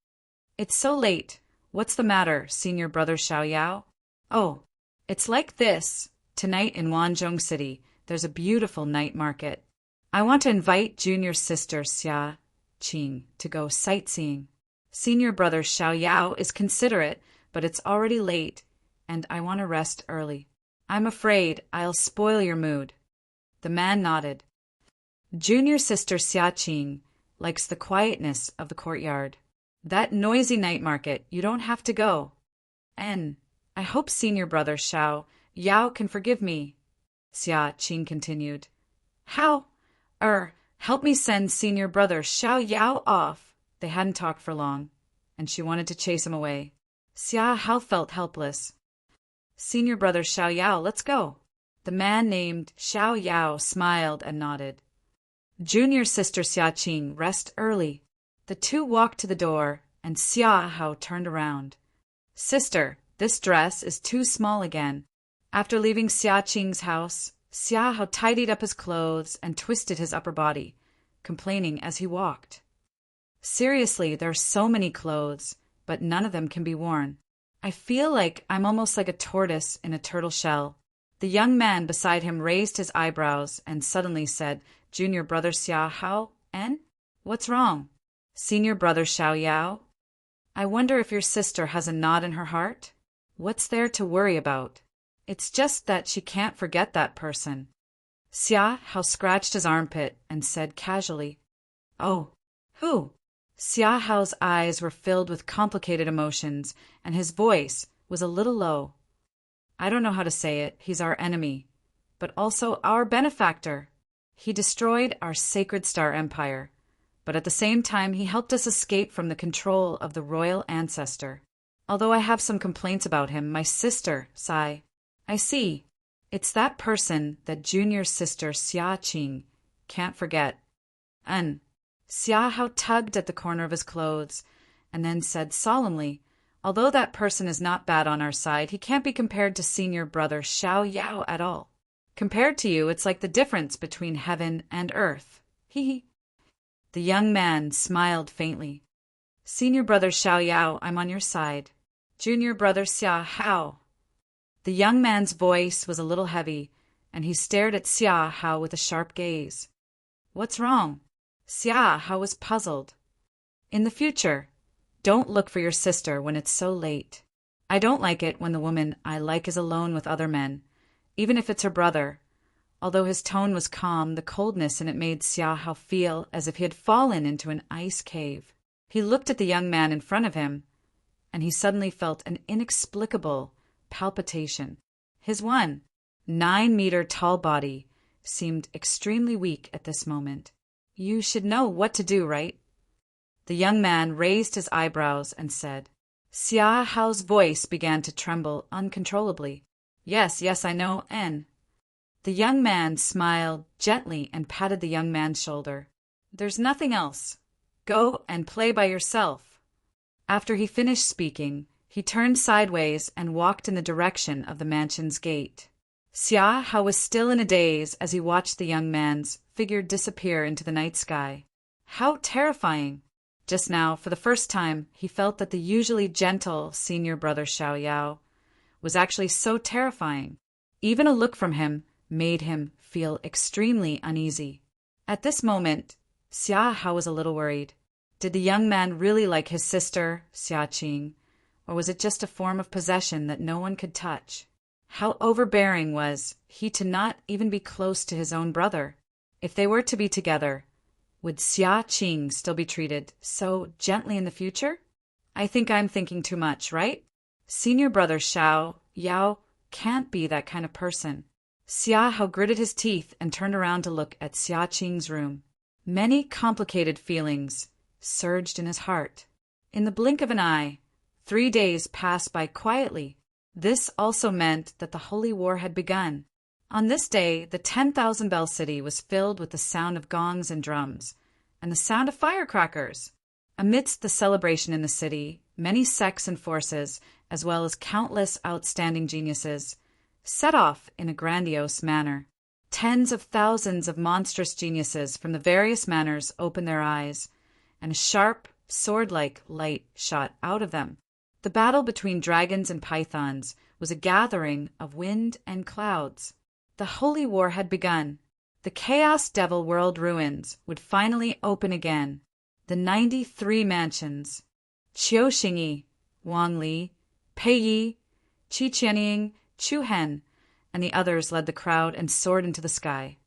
"It's so late. What's the matter, senior brother Xiao Yao?" "Oh, it's like this. Tonight in Wanzhong City, there's a beautiful night market. I want to invite junior sister Xia Qing to go sightseeing. Senior brother Xiao Yao is considerate, but it's already late, and I want to rest early. I'm afraid I'll spoil your mood." The man nodded. Junior sister Xia Qing likes the quietness of the courtyard. That noisy night market, you don't have to go. And I hope senior brother Xiao Yao can forgive me, Xia Qing continued. "How? Help me send senior brother Xiao Yao off." They hadn't talked for long, and she wanted to chase him away. Xia Hao felt helpless. "Senior brother Xiao Yao, let's go." The man named Xiao Yao smiled and nodded. Junior sister Xia Qing, rest early. The two walked to the door, and Xia Hao turned around. "Sister, this dress is too small again." After leaving Xia Qing's house, Xia Hao tidied up his clothes and twisted his upper body, complaining as he walked. "Seriously, there are so many clothes, but none of them can be worn. I feel like I'm almost like a tortoise in a turtle shell." The young man beside him raised his eyebrows and suddenly said, "Junior brother Xia Hao, and? What's wrong?" "Senior brother Xiao Yao, I wonder if your sister has a knot in her heart? What's there to worry about? It's just that she can't forget that person." Xia Hao scratched his armpit and said casually, "Oh, who?" Xia Hao's eyes were filled with complicated emotions, and his voice was a little low. "I don't know how to say it. He's our enemy, but also our benefactor. He destroyed our sacred star empire, but at the same time he helped us escape from the control of the royal ancestor. Although I have some complaints about him, my sister, Sai." "I see. It's that person that junior sister Xia Qing can't forget." Xia Hao tugged at the corner of his clothes and then said solemnly, "Although that person is not bad on our side, he can't be compared to senior brother Xiao Yao at all. Compared to you, it's like the difference between heaven and earth. He." The young man smiled faintly. "Senior brother Xiao Yao, I'm on your side. Junior brother Xia Hao." The young man's voice was a little heavy, and he stared at Xia Hao with a sharp gaze. "What's wrong?" Xia Hao was puzzled. "In the future, don't look for your sister when it's so late. I don't like it when the woman I like is alone with other men, even if it's her brother." Although his tone was calm, the coldness in it made Xia Hao feel as if he had fallen into an ice cave. He looked at the young man in front of him, and he suddenly felt an inexplicable palpitation. His 1.9-meter tall body seemed extremely weak at this moment. "You should know what to do, right?" The young man raised his eyebrows and said. Xia Hao's voice began to tremble uncontrollably. Yes, I know, N." The young man smiled gently and patted the young man's shoulder. "There's nothing else. Go and play by yourself." After he finished speaking, He turned sideways and walked in the direction of the mansion's gate. Xia Hao was still in a daze as he watched the young man's figure disappear into the night sky. How terrifying! Just now, for the first time, he felt that the usually gentle senior brother Xiao Yao was actually so terrifying. Even a look from him made him feel extremely uneasy. At this moment, Xia Hao was a little worried. Did the young man really like his sister, Xia Qing, or was it just a form of possession that no one could touch? How overbearing was he to not even be close to his own brother? If they were to be together, would Xia Qing still be treated so gently in the future? I think I'm thinking too much, right? Senior brother Xiao Yao can't be that kind of person. Xia Hao gritted his teeth and turned around to look at Xia Qing's room. Many complicated feelings surged in his heart. In the blink of an eye, 3 days passed by quietly. This also meant that the Holy War had begun. On this day, the 10,000-bell city was filled with the sound of gongs and drums, and the sound of firecrackers. Amidst the celebration in the city, many sects and forces, as well as countless outstanding geniuses, set off in a grandiose manner. Tens of thousands of monstrous geniuses from the various manors opened their eyes, and a sharp, sword-like light shot out of them. The battle between dragons and pythons was a gathering of wind and clouds. The Holy War had begun. The Chaos Devil World ruins would finally open again. The 93 mansions, Qiu Xingyi, Wang Li, Pei Yi, Qi Qianying, Chu Hen, and the others led the crowd and soared into the sky.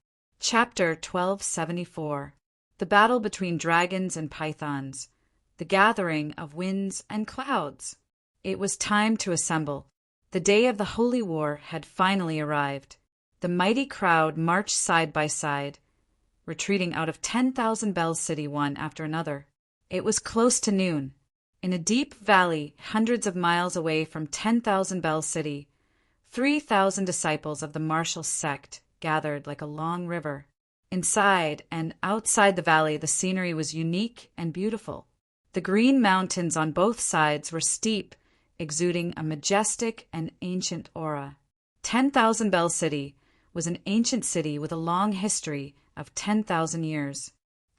Chapter 1274. The battle between dragons and pythons. The gathering of winds and clouds. It was time to assemble. The day of the Holy War had finally arrived. The mighty crowd marched side by side, retreating out of 10,000 Bells City one after another. It was close to noon. In a deep valley hundreds of miles away from 10,000 Bells City, 3,000 disciples of the martial sect gathered like a long river. Inside and outside the valley, the scenery was unique and beautiful. The green mountains on both sides were steep, exuding a majestic and ancient aura. 10,000 Bells City was an ancient city with a long history of 10,000 years.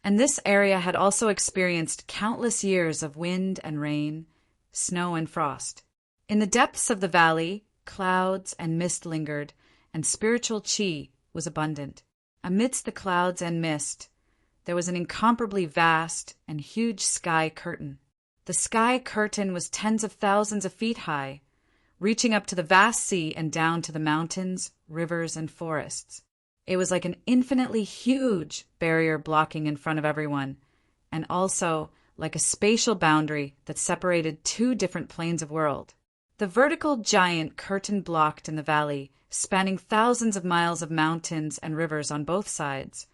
And this area had also experienced countless years of wind and rain, snow and frost. In the depths of the valley, clouds and mist lingered, and spiritual qi was abundant. Amidst the clouds and mist, there was an incomparably vast and huge sky curtain. The sky curtain was tens of thousands of feet high, reaching up to the vast sea and down to the mountains, rivers, and forests. It was like an infinitely huge barrier blocking in front of everyone, and also like a spatial boundary that separated two different planes of world. The vertical giant curtain blocked in the valley, spanning thousands of miles of mountains and rivers on both sides,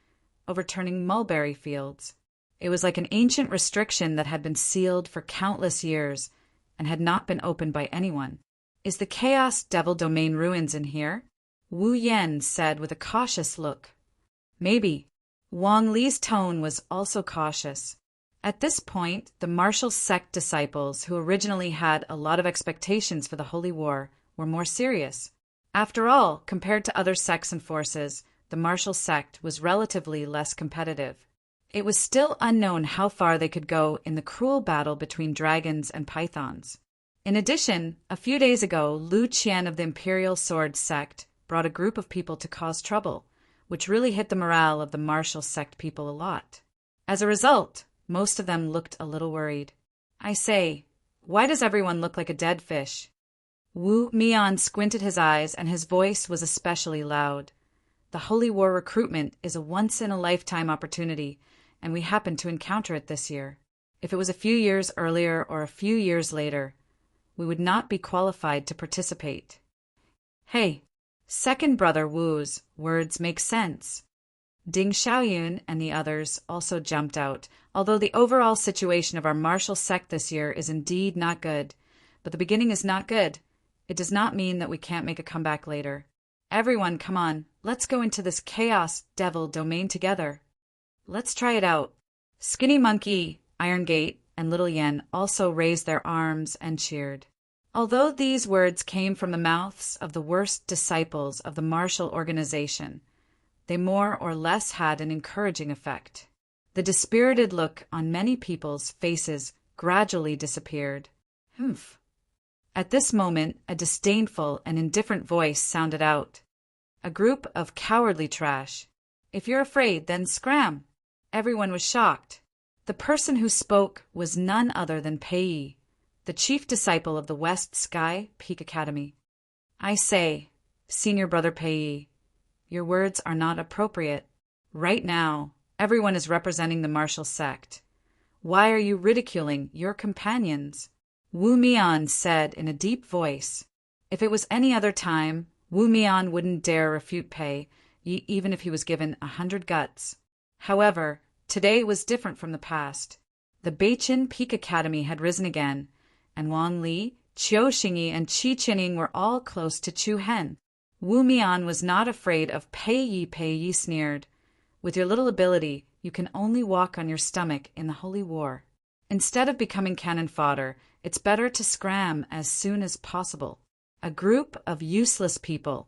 overturning mulberry fields. It was like an ancient restriction that had been sealed for countless years and had not been opened by anyone. Is the Chaos Devil Domain ruins in here? Wu Yan said with a cautious look. Maybe. Wang Li's tone was also cautious. At this point, the martial sect disciples, who originally had a lot of expectations for the Holy War, were more serious. After all, compared to other sects and forces, the martial sect was relatively less competitive. It was still unknown how far they could go in the cruel battle between dragons and pythons. In addition, a few days ago, Lu Qian of the Imperial Sword sect brought a group of people to cause trouble, which really hit the morale of the martial sect people a lot. As a result, most of them looked a little worried. I say, why does everyone look like a dead fish? Wu Mian squinted his eyes and his voice was especially loud. The Holy War recruitment is a once-in-a-lifetime opportunity, and we happened to encounter it this year. If it was a few years earlier or a few years later, we would not be qualified to participate. Hey, second brother Wu's words make sense. Ding Xiaoyun and the others also jumped out. Although the overall situation of our martial sect this year is indeed not good, but the beginning is not good, it does not mean that we can't make a comeback later. Everyone, come on, let's go into this Chaos Devil domain together. Let's try it out. Skinny Monkey, Iron Gate, and Little Yen also raised their arms and cheered. Although these words came from the mouths of the worst disciples of the martial organization, they more or less had an encouraging effect. The dispirited look on many people's faces gradually disappeared. Humph. At this moment, a disdainful and indifferent voice sounded out. A group of cowardly trash. If you're afraid, then scram. Everyone was shocked. The person who spoke was none other than Pei, the chief disciple of the West Sky Peak Academy. I say, Senior Brother Pei, your words are not appropriate. Right now, everyone is representing the martial sect. Why are you ridiculing your companions? Wu Mian said in a deep voice. If it was any other time, Wu Mian wouldn't dare refute Pei, even if he was given 100 guts. However, today was different from the past. The Beichin Peak Academy had risen again, and Wang Li, Qiu Xingyi, and Qi Qinying were all close to Chu Hen. Wu Mian was not afraid of Pei Yi sneered. With your little ability, you can only walk on your stomach in the holy war. Instead of becoming cannon fodder, it's better to scram as soon as possible. A group of useless people.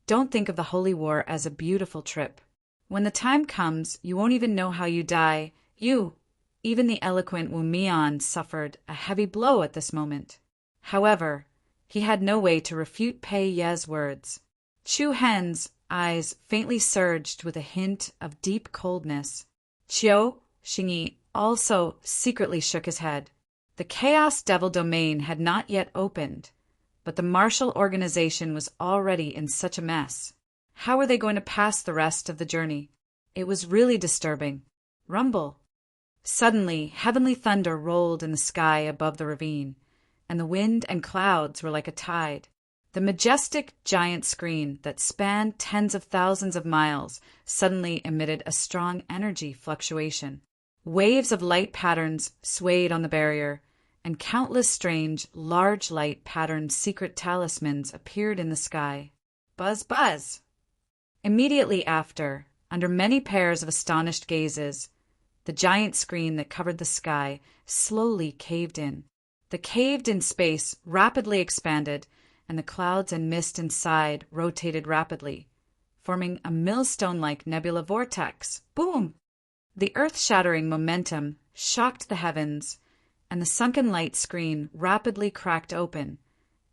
Don't think of the holy war as a beautiful trip. When the time comes, you won't even know how you die. Even the eloquent Wu Mian suffered a heavy blow at this moment. However, he had no way to refute Pei Ye's words. Chu Hen's eyes faintly surged with a hint of deep coldness. Qiu Xingyi also secretly shook his head. The Chaos Devil domain had not yet opened, but the martial organization was already in such a mess. How were they going to pass the rest of the journey? It was really disturbing. Rumble. Suddenly, heavenly thunder rolled in the sky above the ravine, and the wind and clouds were like a tide. The majestic giant screen that spanned tens of thousands of miles suddenly emitted a strong energy fluctuation. Waves of light patterns swayed on the barrier, and countless strange, large light-patterned secret talismans appeared in the sky. Buzz, buzz! Immediately after, under many pairs of astonished gazes, the giant screen that covered the sky slowly caved in. The caved-in space rapidly expanded, and the clouds and mist inside rotated rapidly, forming a millstone-like nebula vortex. Boom! The earth-shattering momentum shocked the heavens, and the sunken light screen rapidly cracked open,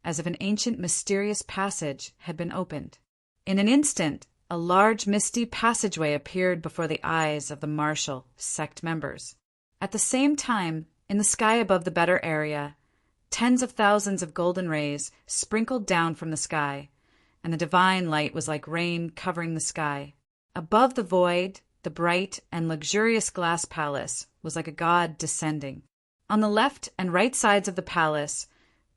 as if an ancient mysterious passage had been opened. In an instant, a large misty passageway appeared before the eyes of the martial sect members. At the same time, in the sky above the better area, tens of thousands of golden rays sprinkled down from the sky, and the divine light was like rain covering the sky. Above the void, the bright and luxurious glass palace was like a god descending. On the left and right sides of the palace,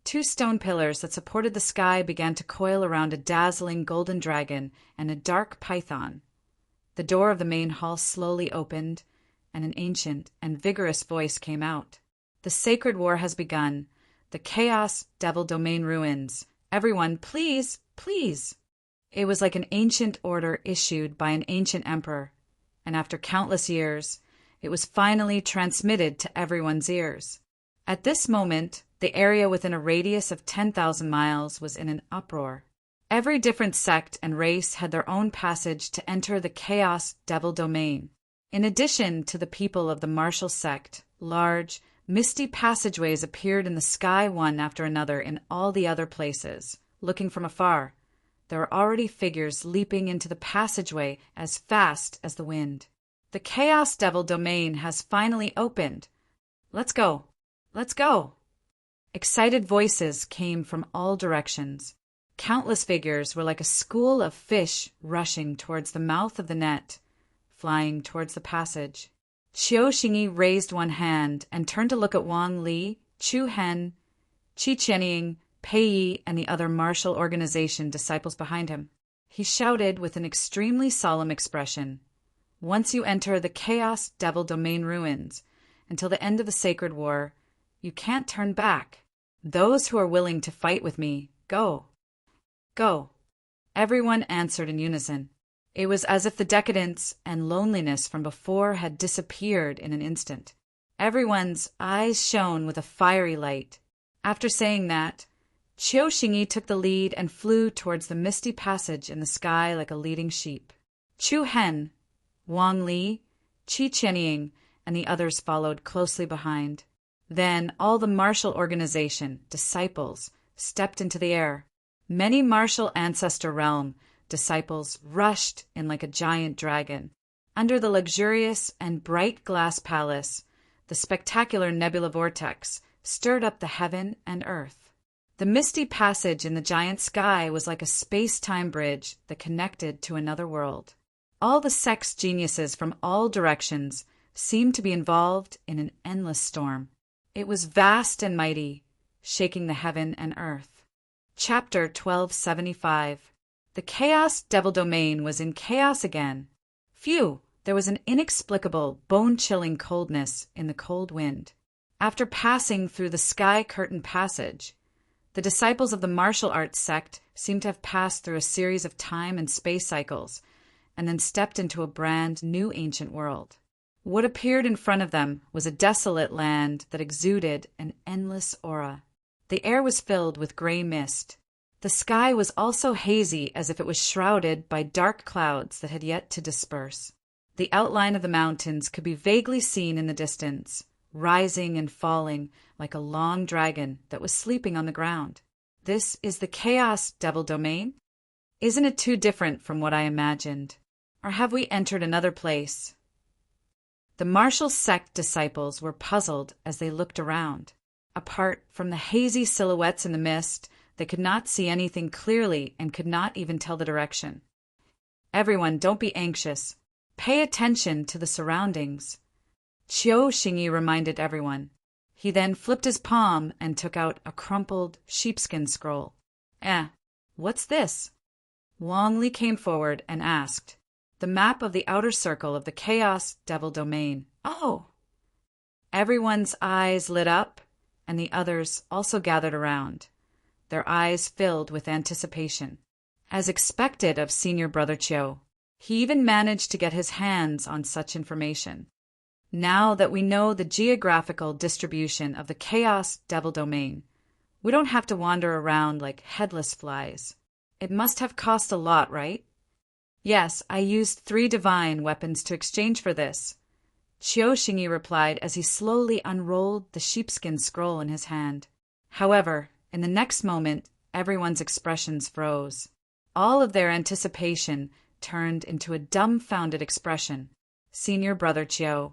2 stone pillars that supported the sky began to coil around a dazzling golden dragon and a dark python. The door of the main hall slowly opened, and an ancient and vigorous voice came out. The sacred war has begun. The Chaos Devil domain ruins. Everyone, please, please. It was like an ancient order issued by an ancient emperor, and after countless years, it was finally transmitted to everyone's ears. At this moment, the area within a radius of 10,000 miles was in an uproar. Every different sect and race had their own passage to enter the Chaos Devil domain. In addition to the people of the martial sect, large, misty passageways appeared in the sky one after another in all the other places. Looking from afar, there were already figures leaping into the passageway as fast as the wind. The Chaos Devil domain has finally opened. Let's go. Let's go. Excited voices came from all directions. Countless figures were like a school of fish rushing towards the mouth of the net, flying towards the passage. Qiu Xingyi raised one hand and turned to look at Wang Li, Chu Hen, Qi Qinying, Pei Yi, and the other martial organization disciples behind him. He shouted with an extremely solemn expression, "Once you enter the Chaos Devil domain ruins, until the end of the sacred war, you can't turn back. Those who are willing to fight with me, go. Go." Everyone answered in unison. It was as if the decadence and loneliness from before had disappeared in an instant. Everyone's eyes shone with a fiery light. After saying that, Qiu Xingyi took the lead and flew towards the misty passage in the sky like a leading sheep. Chu Hen, Wang Li, Qi Qianying, and the others followed closely behind. Then all the martial organization, disciples, stepped into the air. Many martial ancestor realm disciples rushed in like a giant dragon. Under the luxurious and bright glass palace, the spectacular nebula vortex stirred up the heaven and earth. The misty passage in the giant sky was like a space-time bridge that connected to another world. All the sex geniuses from all directions seemed to be involved in an endless storm. It was vast and mighty, shaking the heaven and earth. Chapter 1275. The Chaos Devil Domain was in chaos again. Phew! There was an inexplicable, bone-chilling coldness in the cold wind. After passing through the sky curtain passage, the disciples of the martial arts sect seemed to have passed through a series of time and space cycles, and then stepped into a brand new ancient world. What appeared in front of them was a desolate land that exuded an endless aura. The air was filled with gray mist. The sky was also hazy, as if it was shrouded by dark clouds that had yet to disperse. The outline of the mountains could be vaguely seen in the distance, rising and falling like a long dragon that was sleeping on the ground. This is the Chaos Devil Domain? Isn't it too different from what I imagined? Or have we entered another place? The martial sect disciples were puzzled as they looked around. Apart from the hazy silhouettes in the mist, they could not see anything clearly and could not even tell the direction. Everyone, don't be anxious. Pay attention to the surroundings. Qiu Xingyi reminded everyone. He then flipped his palm and took out a crumpled sheepskin scroll. What's this? Wang Li came forward and asked. The map of the outer circle of the Chaos Devil Domain. Oh! Everyone's eyes lit up, and the others also gathered around, their eyes filled with anticipation. As expected of senior brother Qiu, he even managed to get his hands on such information. Now that we know the geographical distribution of the Chaos Devil Domain, we don't have to wander around like headless flies. It must have cost a lot, right? Yes, I used 3 divine weapons to exchange for this, Qiu Xingyi replied as he slowly unrolled the sheepskin scroll in his hand. However, in the next moment, everyone's expressions froze. All of their anticipation turned into a dumbfounded expression. Senior brother Qiu,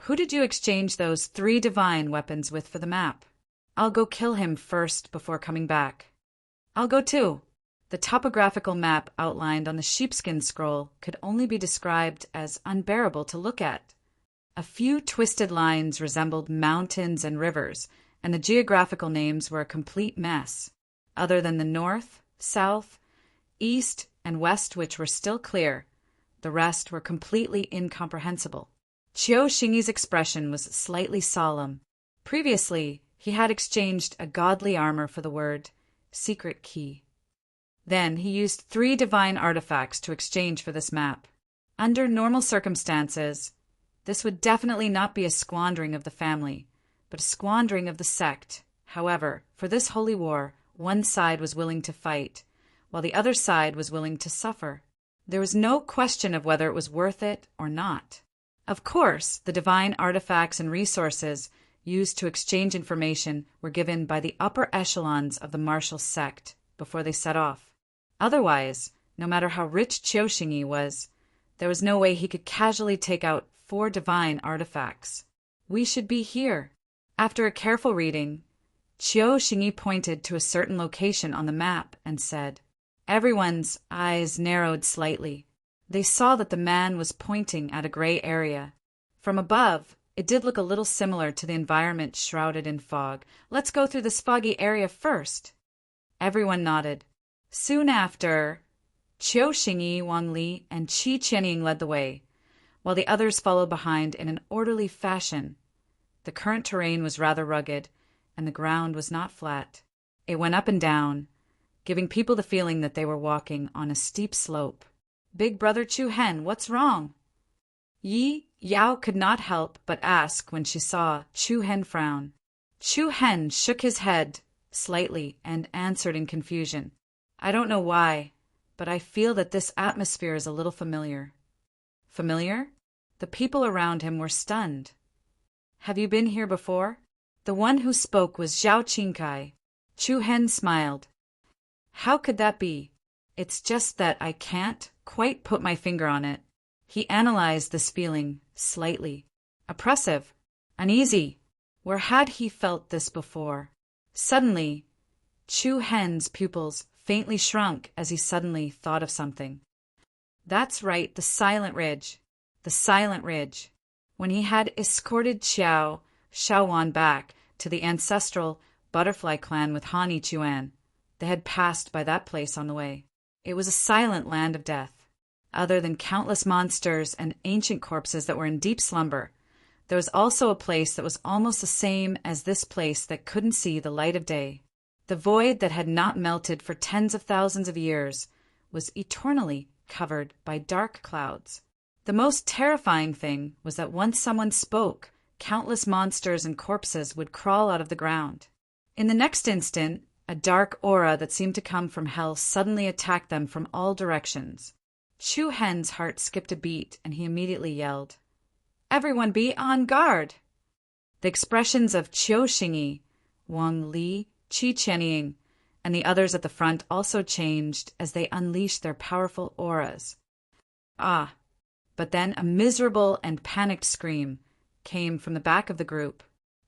who did you exchange those 3 divine weapons with for the map? I'll go kill him first before coming back. I'll go too. The topographical map outlined on the sheepskin scroll could only be described as unbearable to look at. A few twisted lines resembled mountains and rivers, and the geographical names were a complete mess. Other than the north, south, east, and west, which were still clear, the rest were completely incomprehensible. Qiu Xingyi's expression was slightly solemn. Previously, he had exchanged a godly armor for the word secret key. Then he used 3 divine artifacts to exchange for this map. Under normal circumstances, this would definitely not be a squandering of the family, but a squandering of the sect. However, for this holy war, one side was willing to fight, while the other side was willing to suffer. There was no question of whether it was worth it or not. Of course, the divine artifacts and resources used to exchange information were given by the upper echelons of the martial sect before they set off. Otherwise, no matter how rich Qiu Xingyi was, there was no way he could casually take out 4 divine artifacts. We should be here. After a careful reading, Qiu Xingyi pointed to a certain location on the map and said. Everyone's eyes narrowed slightly. They saw that the man was pointing at a gray area. From above, it did look a little similar to the environment shrouded in fog. Let's go through this foggy area first. Everyone nodded. Soon after, Qiu Xingyi, Wang Li, and Qi Qianying led the way, while the others followed behind in an orderly fashion. The current terrain was rather rugged, and the ground was not flat. It went up and down, giving people the feeling that they were walking on a steep slope. Big brother Chu Hen, what's wrong? Yi Yao could not help but ask when she saw Chu Hen frown. Chu Hen shook his head, slightly and answered in confusion. I don't know why, but I feel that this atmosphere is a little familiar. Familiar? The people around him were stunned. Have you been here before? The one who spoke was Zhao Qingkai. Chu Hen smiled. How could that be? It's just that I can't quite put my finger on it. He analyzed this feeling slightly. Oppressive. Uneasy. Where had he felt this before? Suddenly, Chu Hen's pupils faintly shrunk as he suddenly thought of something. That's right, the Silent Ridge. The Silent Ridge. When he had escorted Xiaowan back to the ancestral butterfly clan with Han Yichuan, they had passed by that place on the way. It was a silent land of death. Other than countless monsters and ancient corpses that were in deep slumber, there was also a place that was almost the same as this place that couldn't see the light of day. The void that had not melted for tens of thousands of years was eternally covered by dark clouds. The most terrifying thing was that once someone spoke, countless monsters and corpses would crawl out of the ground. In the next instant, a dark aura that seemed to come from hell suddenly attacked them from all directions. Chu Hen's heart skipped a beat, and he immediately yelled, "Everyone be on guard!" The expressions of Qiu Xingyi, Wang Li, Qi Qianying, and the others at the front also changed as they unleashed their powerful auras. Ah! But then a miserable and panicked scream came from the back of the group.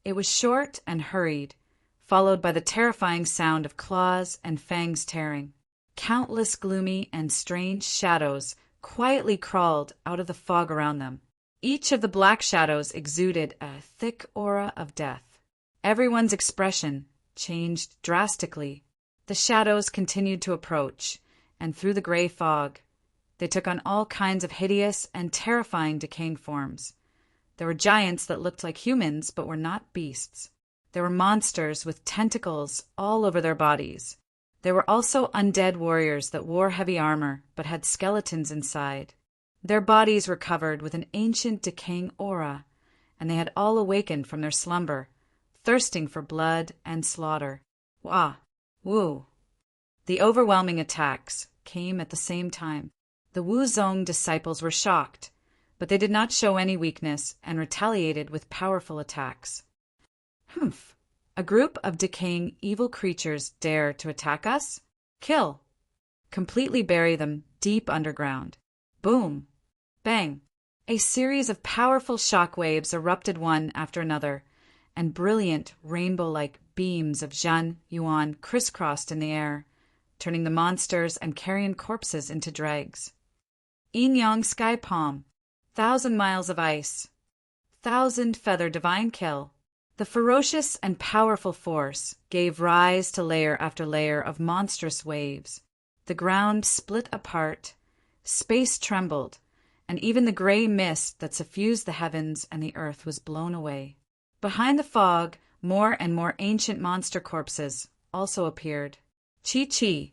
It was short and hurried, followed by the terrifying sound of claws and fangs tearing. Countless gloomy and strange shadows quietly crawled out of the fog around them. Each of the black shadows exuded a thick aura of death. Everyone's expression changed drastically. The shadows continued to approach, and through the gray fog, they took on all kinds of hideous and terrifying decaying forms. There were giants that looked like humans but were not beasts. There were monsters with tentacles all over their bodies. There were also undead warriors that wore heavy armor but had skeletons inside. Their bodies were covered with an ancient decaying aura, and they had all awakened from their slumber, thirsting for blood and slaughter. Wah! Woo! The overwhelming attacks came at the same time. The Wuzong disciples were shocked, but they did not show any weakness and retaliated with powerful attacks. Humph! A group of decaying evil creatures dare to attack us? Kill! Completely bury them deep underground. Boom! Bang! A series of powerful shock waves erupted one after another, and brilliant rainbow-like beams of Zhan Yuan crisscrossed in the air, turning the monsters and carrion corpses into dregs. Yin-Yang Sky Palm, 1,000 miles of ice, 1,000 feather divine kill. The ferocious and powerful force gave rise to layer after layer of monstrous waves. The ground split apart, space trembled, and even the gray mist that suffused the heavens and the earth was blown away. Behind the fog, more and more ancient monster corpses also appeared. Chi-Chi.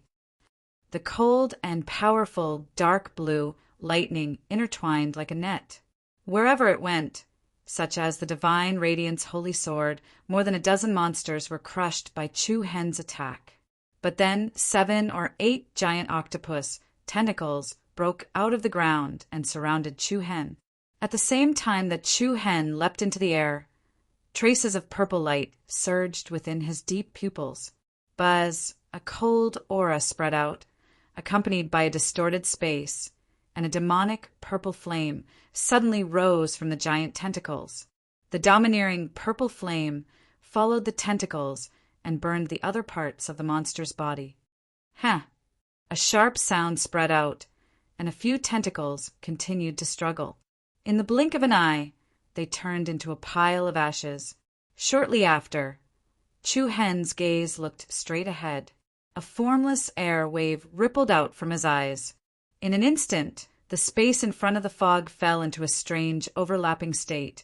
The cold and powerful dark blue lightning intertwined like a net. Wherever it went, such as the divine radiance holy sword, more than a dozen monsters were crushed by Chu Hen's attack. But then 7 or 8 giant octopus tentacles broke out of the ground and surrounded Chu Hen. At the same time that Chu Hen leapt into the air, traces of purple light surged within his deep pupils. Buzz, a cold aura spread out, accompanied by a distorted space, and a demonic purple flame suddenly rose from the giant tentacles. The domineering purple flame followed the tentacles and burned the other parts of the monster's body. Ha! A sharp sound spread out, and a few tentacles continued to struggle. In the blink of an eye, they turned into a pile of ashes. Shortly after, Chu Hen's gaze looked straight ahead. A formless air wave rippled out from his eyes. In an instant, the space in front of the fog fell into a strange, overlapping state,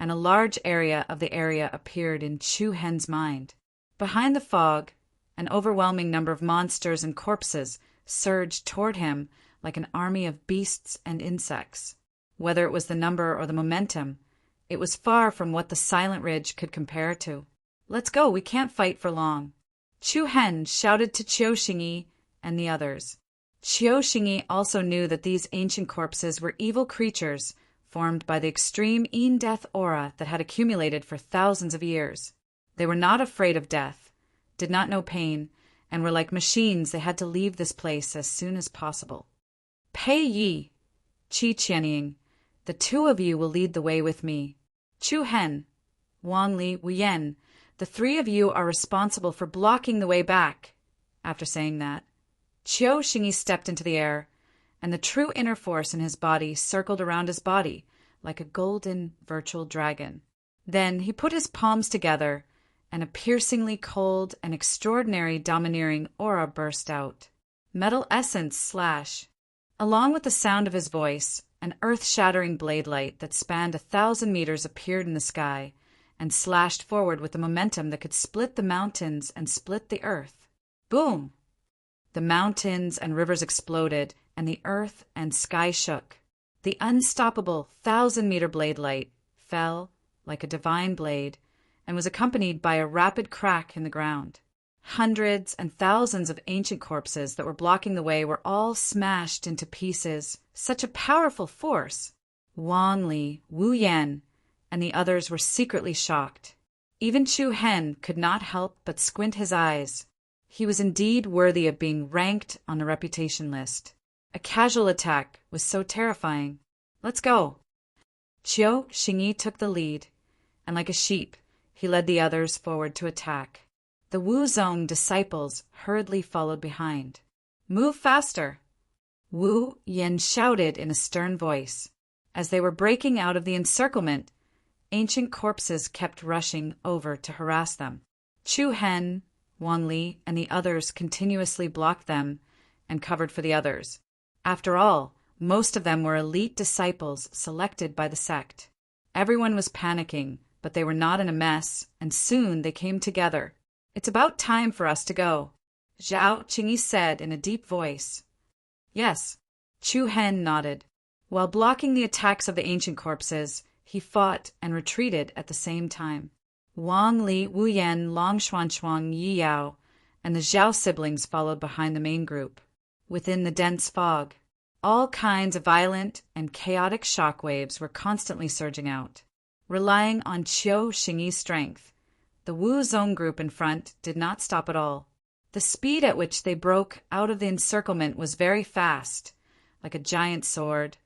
and a large area of the area appeared in Chu Hen's mind. Behind the fog, an overwhelming number of monsters and corpses surged toward him like an army of beasts and insects. Whether it was the number or the momentum, it was far from what the Silent Ridge could compare to. "Let's go, we can't fight for long." Chu Hen shouted to Qiu Xingyi and the others. Qiu Xingyi also knew that these ancient corpses were evil creatures formed by the extreme in-death aura that had accumulated for thousands of years. They were not afraid of death, did not know pain, and were like machines. They had to leave this place as soon as possible. Pei Yi, Qi Qianying, the two of you will lead the way with me. Chu Hen, Wang Li, Wu Yan, the three of you are responsible for blocking the way back. After saying that, Qiu Xingyi stepped into the air, and the true inner force in his body circled around his body like a golden virtual dragon. Then he put his palms together, and a piercingly cold and extraordinary domineering aura burst out. Metal essence slash. Along with the sound of his voice, an earth-shattering blade light that spanned 1,000 meters appeared in the sky and slashed forward with a momentum that could split the mountains and split the earth. Boom! The mountains and rivers exploded, and the earth and sky shook. The unstoppable 1,000-meter blade light fell like a divine blade and was accompanied by a rapid crack in the ground. Hundreds and thousands of ancient corpses that were blocking the way were all smashed into pieces. Such a powerful force! Wang Li, Wu Yan, and the others were secretly shocked. Even Chu Hen could not help but squint his eyes. He was indeed worthy of being ranked on the reputation list. A casual attack was so terrifying. Let's go. Qiu Xingyi took the lead, and like a sheep, he led the others forward to attack. The Wu Zong disciples hurriedly followed behind. Move faster! Wu Yan shouted in a stern voice. As they were breaking out of the encirclement, ancient corpses kept rushing over to harass them. Chu Hen, Wang Li, and the others continuously blocked them and covered for the others. After all, most of them were elite disciples selected by the sect. Everyone was panicking, but they were not in a mess, and soon they came together. It's about time for us to go, Zhao Qingyi said in a deep voice. Yes, Chu Hen nodded. While blocking the attacks of the ancient corpses, he fought and retreated at the same time. Wang Li, Wu Yan, Long Xuanchuang, Yi Yao, and the Zhao siblings followed behind the main group. Within the dense fog, all kinds of violent and chaotic shockwaves were constantly surging out. Relying on Qiu Xingyi's strength, the Wu Zong group in front did not stop at all. The speed at which they broke out of the encirclement was very fast, like a giant sword,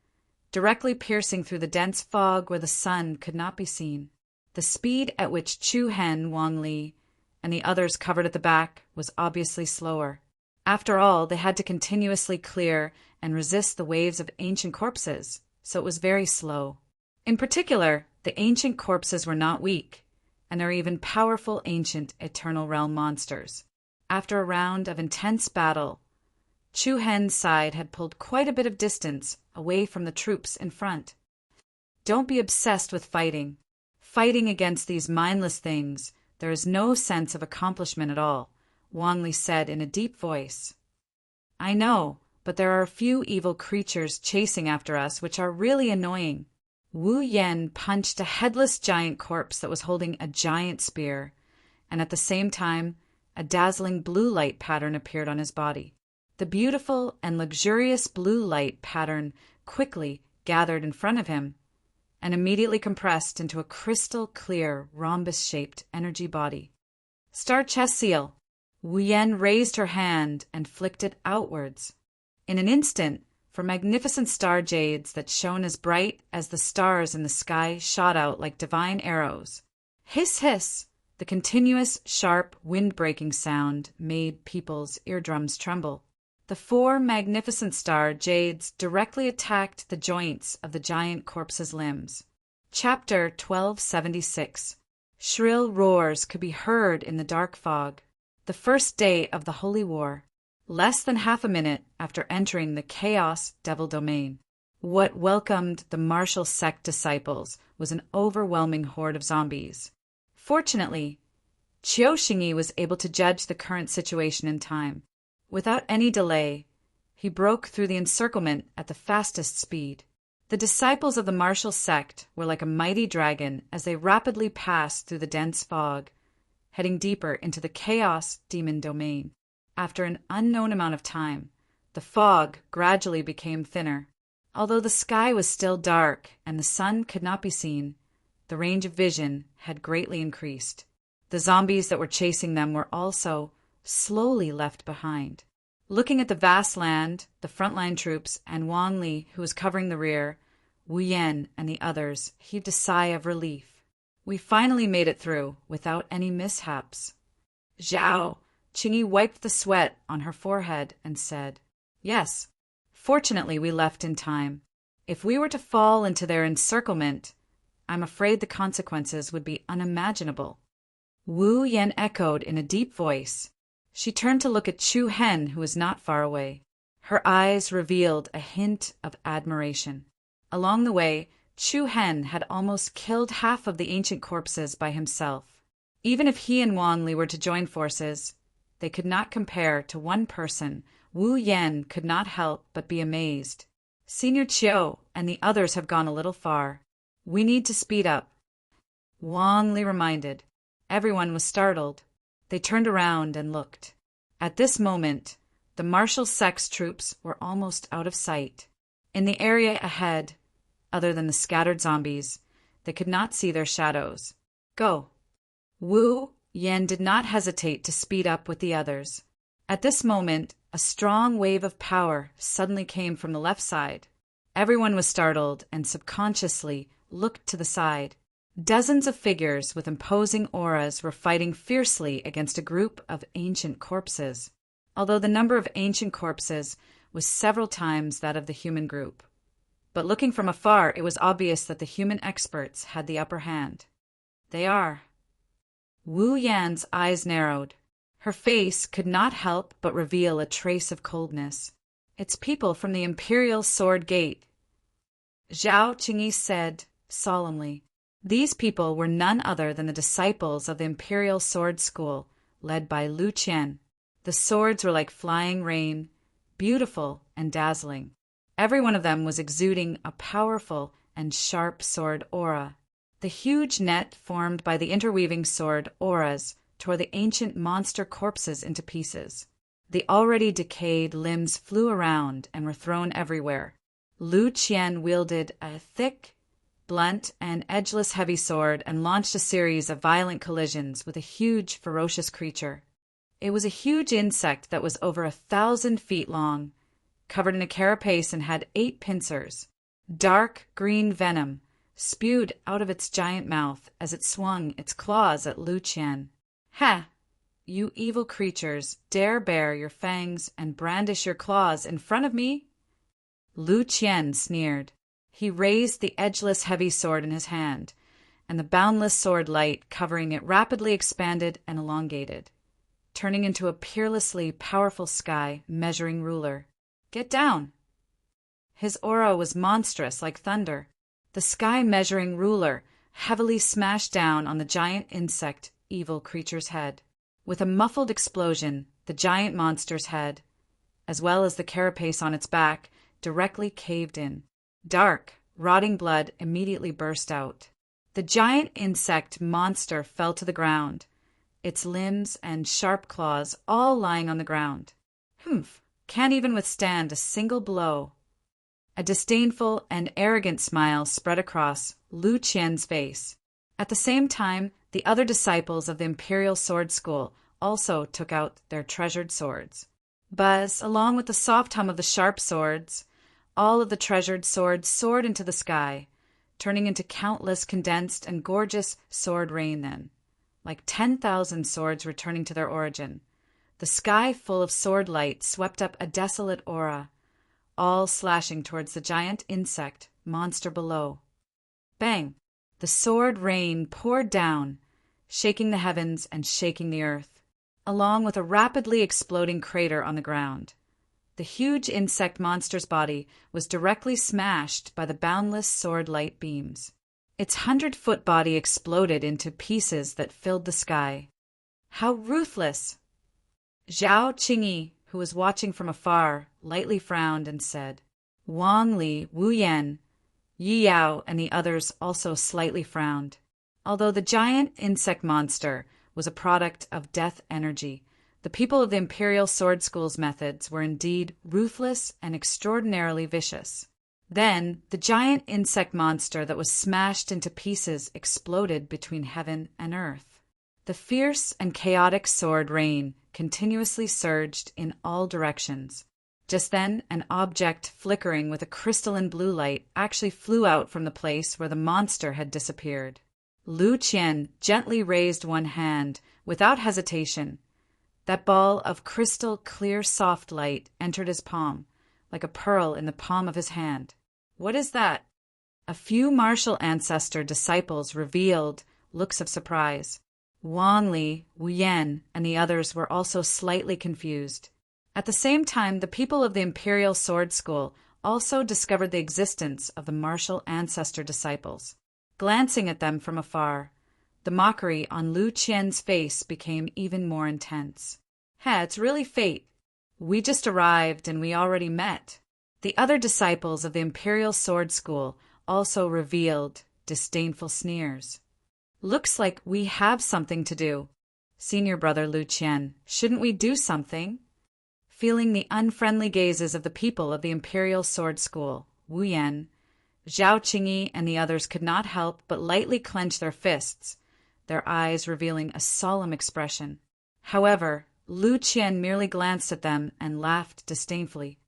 directly piercing through the dense fog where the sun could not be seen. The speed at which Chu Hen, Wang Li, and the others covered at the back was obviously slower. After all, they had to continuously clear and resist the waves of ancient corpses, so it was very slow. In particular, the ancient corpses were not weak, and there are even powerful ancient eternal realm monsters. After a round of intense battle, Chu Hen's side had pulled quite a bit of distance away from the troops in front. Don't be obsessed with fighting. Fighting against these mindless things, there is no sense of accomplishment at all, Wang Li said in a deep voice. I know, but there are a few evil creatures chasing after us which are really annoying. Wu Yan punched a headless giant corpse that was holding a giant spear, and at the same time, a dazzling blue light pattern appeared on his body. The beautiful and luxurious blue light pattern quickly gathered in front of him and immediately compressed into a crystal-clear, rhombus-shaped energy body. Star chest seal. Wu Yan raised her hand and flicked it outwards. In an instant, for magnificent star jades that shone as bright as the stars in the sky shot out like divine arrows. Hiss, hiss! The continuous, sharp, wind-breaking sound made people's eardrums tremble. The 4 magnificent star jades directly attacked the joints of the giant corpse's limbs. Chapter 1276. Shrill roars could be heard in the dark fog. The first day of the Holy War. Less than half a minute after entering the Chaos Devil domain. What welcomed the martial sect disciples was an overwhelming horde of zombies. Fortunately, Qiu Xingyi was able to judge the current situation in time. Without any delay, he broke through the encirclement at the fastest speed. The disciples of the martial sect were like a mighty dragon as they rapidly passed through the dense fog, heading deeper into the chaos demon domain. After an unknown amount of time, the fog gradually became thinner. Although the sky was still dark and the sun could not be seen, the range of vision had greatly increased. The zombies that were chasing them were also slowly left behind. Looking at the vast land, the frontline troops, and Wang Li, who was covering the rear, Wu Yan and the others heaved a sigh of relief. We finally made it through without any mishaps. Zhao, Qingyi wiped the sweat on her forehead and said, "Yes, fortunately we left in time. If we were to fall into their encirclement, I'm afraid the consequences would be unimaginable." Wu Yan echoed in a deep voice. She turned to look at Chu Hen, who was not far away. Her eyes revealed a hint of admiration. Along the way, Chu Hen had almost killed half of the ancient corpses by himself. Even if he and Wang Li were to join forces, they could not compare to one person. Wu Yan could not help but be amazed. "Senior Chiu and the others have gone a little far. We need to speed up," Wang Li reminded. Everyone was startled. They turned around and looked. At this moment, the martial sex troops were almost out of sight. In the area ahead, other than the scattered zombies, they could not see their shadows. "Go." Wu Yan did not hesitate to speed up with the others. At this moment, a strong wave of power suddenly came from the left side. Everyone was startled and subconsciously looked to the side. Dozens of figures with imposing auras were fighting fiercely against a group of ancient corpses, although the number of ancient corpses was several times that of the human group. But looking from afar, it was obvious that the human experts had the upper hand. "They are." Wu Yan's eyes narrowed. Her face could not help but reveal a trace of coldness. "It's people from the Imperial Sword Gate," Zhao Qingyi said solemnly. These people were none other than the disciples of the Imperial Sword School, led by Lu Qian. The swords were like flying rain, beautiful and dazzling. Every one of them was exuding a powerful and sharp sword aura. The huge net formed by the interweaving sword auras tore the ancient monster corpses into pieces. The already decayed limbs flew around and were thrown everywhere. Lu Qian wielded a thick, blunt, and edgeless heavy sword and launched a series of violent collisions with a huge, ferocious creature. It was a huge insect that was over 1,000 feet long, covered in a carapace and had 8 pincers. Dark green venom spewed out of its giant mouth as it swung its claws at Lu Qian. "Ha! You evil creatures, dare bare your fangs and brandish your claws in front of me?" Lu Qian sneered. He raised the edgeless heavy sword in his hand, and the boundless sword light covering it rapidly expanded and elongated, turning into a peerlessly powerful sky measuring ruler. "Get down!" His aura was monstrous like thunder. The sky measuring ruler heavily smashed down on the giant insect evil creature's head. With a muffled explosion, the giant monster's head, as well as the carapace on its back, directly caved in. Dark, rotting blood immediately burst out. The giant insect monster fell to the ground, its limbs and sharp claws all lying on the ground. "Humph, can't even withstand a single blow." A disdainful and arrogant smile spread across Lu Qian's face. At the same time, the other disciples of the Imperial Sword School also took out their treasured swords. Buzz, along with the soft hum of the sharp swords, all of the treasured swords soared into the sky, turning into countless condensed and gorgeous sword rain then, like 10,000 swords returning to their origin. The sky full of sword light swept up a desolate aura, all slashing towards the giant insect monster below. Bang! The sword rain poured down, shaking the heavens and shaking the earth, along with a rapidly exploding crater on the ground. The huge insect monster's body was directly smashed by the boundless sword light beams. Its 100-foot body exploded into pieces that filled the sky. "How ruthless!" Zhao Qingyi, who was watching from afar, lightly frowned and said. Wang Li, Wu Yan, Yi Yao, and the others also slightly frowned. Although the giant insect monster was a product of death energy. The people of the Imperial Sword School's methods were indeed ruthless and extraordinarily vicious. Then, the giant insect monster that was smashed into pieces exploded between heaven and earth. The fierce and chaotic sword rain continuously surged in all directions. Just then, an object flickering with a crystalline blue light actually flew out from the place where the monster had disappeared. Lu Qian gently raised one hand, without hesitation. That ball of crystal clear soft light entered his palm, like a pearl in the palm of his hand. What is that? A few martial ancestor disciples revealed looks of surprise. Wang Li, Wu Yan, and the others were also slightly confused. At the same time, the people of the Imperial Sword School also discovered the existence of the martial ancestor disciples. Glancing at them from afar, the mockery on Lu Qian's face became even more intense. It's really fate. We just arrived and we already met. The other disciples of the Imperial Sword School also revealed disdainful sneers. Looks like we have something to do. Senior brother Lu Qian, shouldn't we do something? Feeling the unfriendly gazes of the people of the Imperial Sword School, Wu Yan, Zhao Qingyi, and the others could not help but lightly clench their fists, their eyes revealing a solemn expression. However, Lu Qian merely glanced at them and laughed disdainfully.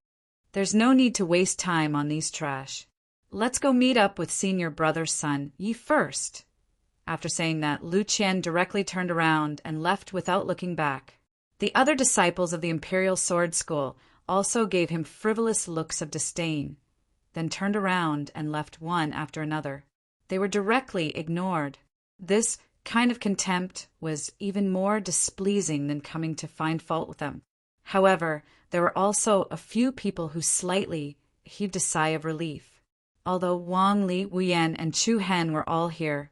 There's no need to waste time on these trash. Let's go meet up with senior brother's son, Yi first. After saying that, Lu Qian directly turned around and left without looking back. The other disciples of the Imperial Sword School also gave him frivolous looks of disdain, then turned around and left one after another. They were directly ignored. This kind of contempt was even more displeasing than coming to find fault with them. However, there were also a few people who slightly heaved a sigh of relief. Although Wang Li, Wu Yan, and Chu Hen were all here,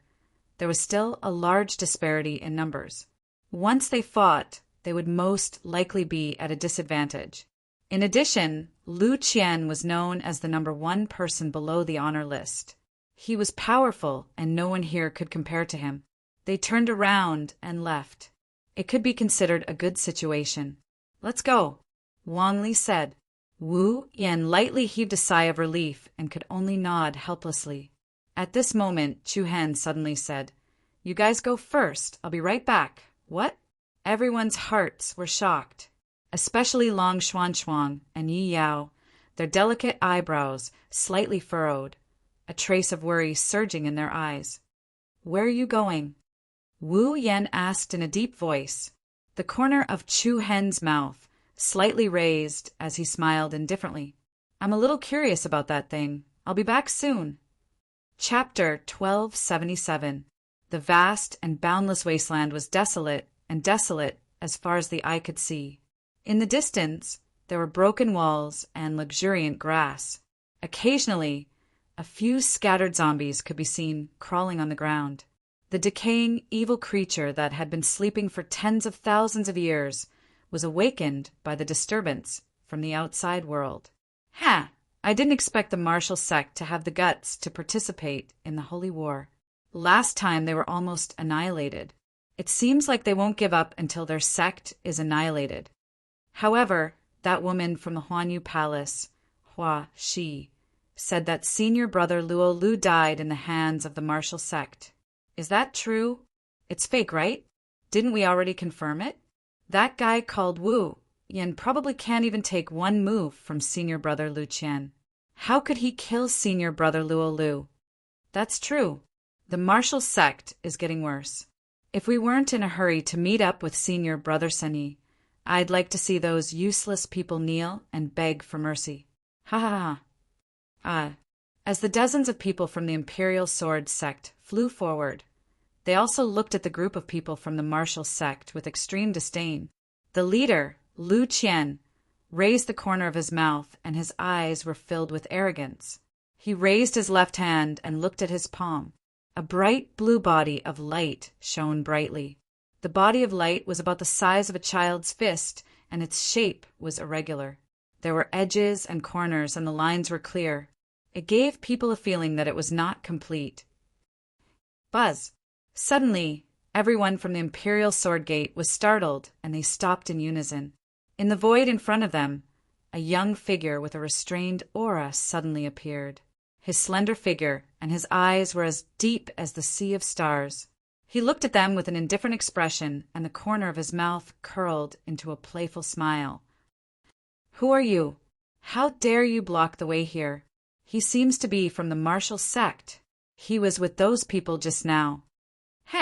there was still a large disparity in numbers. Once they fought, they would most likely be at a disadvantage. In addition, Lu Qian was known as the #1 person below the honor list. He was powerful, and no one here could compare to him. They turned around and left. It could be considered a good situation. Let's go, Wang Li said. Wu Yan lightly heaved a sigh of relief and could only nod helplessly. At this moment, Chu Hen suddenly said, "You guys go first. I'll be right back." What? Everyone's hearts were shocked, especially Long Xuanxuang and Yi Yao, their delicate eyebrows slightly furrowed, a trace of worry surging in their eyes. "Where are you going?" Wu Yan asked in a deep voice, the corner of Chu Hen's mouth slightly raised as he smiled indifferently. "I'm a little curious about that thing. I'll be back soon." Chapter 1277. The vast and boundless wasteland was desolate as far as the eye could see. In the distance, there were broken walls and luxuriant grass. Occasionally, a few scattered zombies could be seen crawling on the ground. The decaying, evil creature that had been sleeping for tens of thousands of years was awakened by the disturbance from the outside world. I didn't expect the martial sect to have the guts to participate in the holy war. Last time they were almost annihilated. It seems like they won't give up until their sect is annihilated. However, that woman from the Huanyu Palace, Hua Shi, said that senior brother Luo Lu died in the hands of the martial sect. Is that true? It's fake, right? Didn't we already confirm it? That guy called Wu Yan probably can't even take one move from senior brother Lu Qian. How could he kill senior brother Luo Lu? That's true. The martial sect is getting worse. If we weren't in a hurry to meet up with senior brother Sunny, I'd like to see those useless people kneel and beg for mercy. Ha ha ha. As the dozens of people from the Imperial Sword sect flew forward, they also looked at the group of people from the martial sect with extreme disdain. The leader, Lu Qian, raised the corner of his mouth and his eyes were filled with arrogance. He raised his left hand and looked at his palm. A bright blue body of light shone brightly. The body of light was about the size of a child's fist, and its shape was irregular. There were edges and corners, and the lines were clear. It gave people a feeling that it was not complete. Buzz! Suddenly, Everyone from the Imperial Sword Gate was startled, and they stopped in unison. In the void in front of them, a young figure with a restrained aura suddenly appeared. His slender figure and his eyes were as deep as the sea of stars. He looked at them with an indifferent expression, and the corner of his mouth curled into a playful smile. "Who are you? How dare you block the way here? He seems to be from the martial sect. He was with those people just now."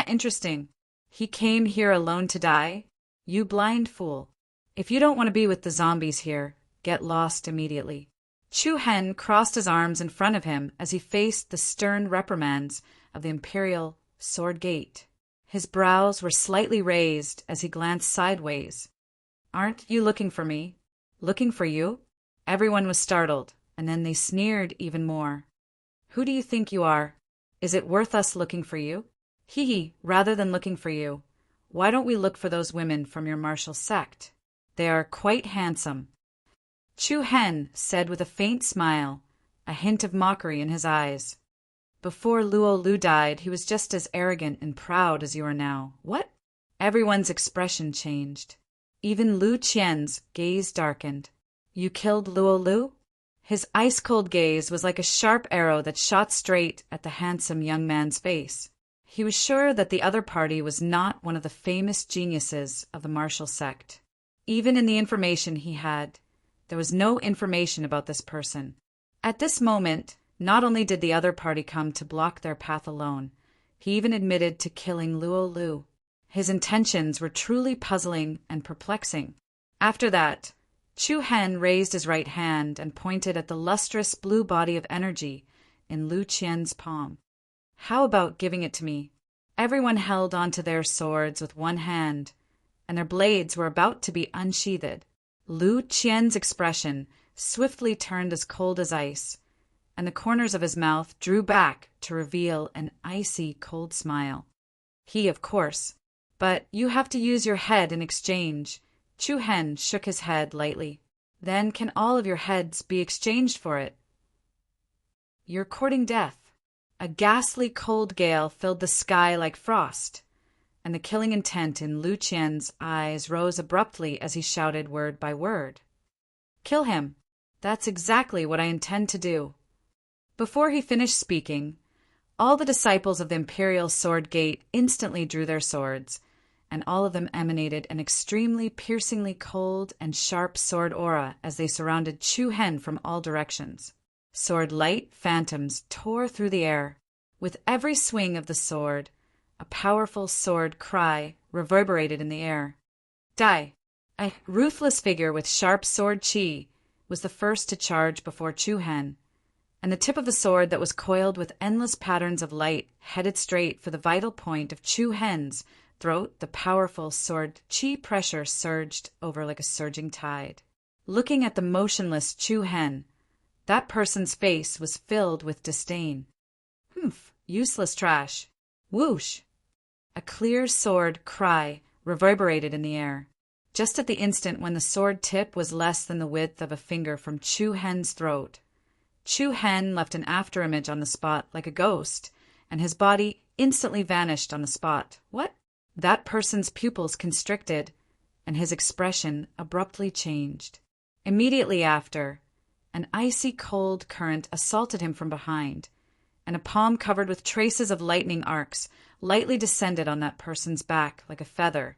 Interesting. He came here alone to die? You blind fool. If you don't want to be with the zombies here, get lost immediately." Chu Hen crossed his arms in front of him as he faced the stern reprimands of the Imperial Sword Gate. His brows were slightly raised as he glanced sideways. "Aren't you looking for me? Looking for you?" Everyone was startled, and then they sneered even more. "Who do you think you are? Is it worth us looking for you?" "Hee, rather than looking for you, why don't we look for those women from your martial sect? They are quite handsome." Chu Hen said with a faint smile, a hint of mockery in his eyes. "Before Luo Lu died, he was just as arrogant and proud as you are now." "What?" Everyone's expression changed. Even Lu Qian's gaze darkened. "You killed Luo Lu?" His ice-cold gaze was like a sharp arrow that shot straight at the handsome young man's face. He was sure that the other party was not one of the famous geniuses of the martial sect. Even in the information he had, there was no information about this person. At this moment, not only did the other party come to block their path alone, he even admitted to killing Luo Lu. His intentions were truly puzzling and perplexing. After that, Chu Hen raised his right hand and pointed at the lustrous blue body of energy in Lu Qian's palm. "How about giving it to me?" Everyone held onto their swords with one hand, and their blades were about to be unsheathed. Lu Qian's expression swiftly turned as cold as ice, and the corners of his mouth drew back to reveal an icy cold smile. "He, of course. But you have to use your head in exchange." Chu Hen shook his head lightly. "Then can all of your heads be exchanged for it?" "You're courting death." A ghastly cold gale filled the sky like frost, and the killing intent in Lu Qian's eyes rose abruptly as he shouted word by word. "Kill him. That's exactly what I intend to do." Before he finished speaking, all the disciples of the Imperial Sword Gate instantly drew their swords, and all of them emanated an extremely piercingly cold and sharp sword aura as they surrounded Chu Hen from all directions. Sword-light phantoms tore through the air. With every swing of the sword, a powerful sword cry reverberated in the air. "Die!" A ruthless figure with sharp sword chi was the first to charge before Chu Hen, and the tip of the sword that was coiled with endless patterns of light headed straight for the vital point of Chu Hen's throat. The powerful sword chi pressure surged over like a surging tide. Looking at the motionless Chu Hen, that person's face was filled with disdain. "Humph, useless trash." Whoosh! A clear sword cry reverberated in the air. Just at the instant when the sword tip was less than the width of a finger from Chu Hen's throat, Chu Hen left an afterimage on the spot like a ghost, and his body instantly vanished on the spot. "What?" That person's pupils constricted, and his expression abruptly changed. Immediately after, an icy cold current assaulted him from behind, and a palm covered with traces of lightning arcs lightly descended on that person's back like a feather.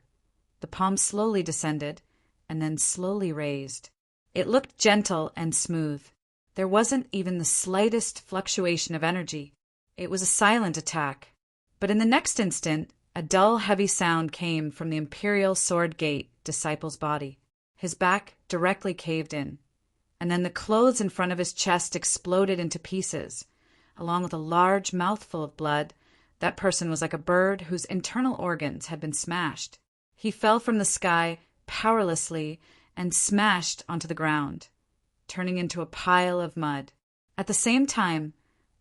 The palm slowly descended, and then slowly raised. It looked gentle and smooth. There wasn't even the slightest fluctuation of energy. It was a silent attack. But in the next instant, a dull, heavy sound came from the Imperial Sword Gate disciple's body. His back directly caved in, and then the clothes in front of his chest exploded into pieces. Along with a large mouthful of blood, that person was like a bird whose internal organs had been smashed. He fell from the sky powerlessly and smashed onto the ground, turning into a pile of mud. At the same time,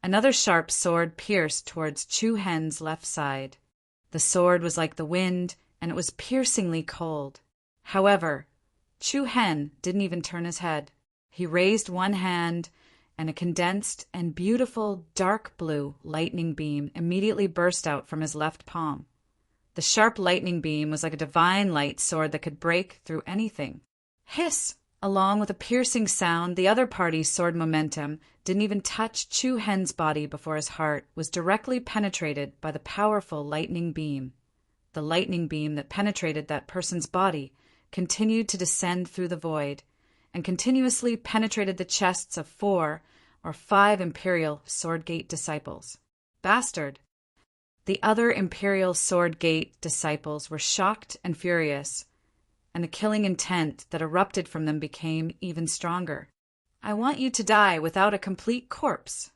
another sharp sword pierced towards Chu Hen's left side. The sword was like the wind, and it was piercingly cold. However, Chu Hen didn't even turn his head. He raised one hand, and a condensed and beautiful dark blue lightning beam immediately burst out from his left palm. The sharp lightning beam was like a divine light sword that could break through anything. Hiss! Along with a piercing sound, the other party's sword momentum didn't even touch Chu Hen's body before his heart was directly penetrated by the powerful lightning beam. The lightning beam that penetrated that person's body continued to descend through the void and continuously penetrated the chests of 4 or 5 Imperial Sword Gate disciples. Bastard! The other Imperial Sword Gate disciples were shocked and furious, and the killing intent that erupted from them became even stronger. I want you to die without a complete corpse.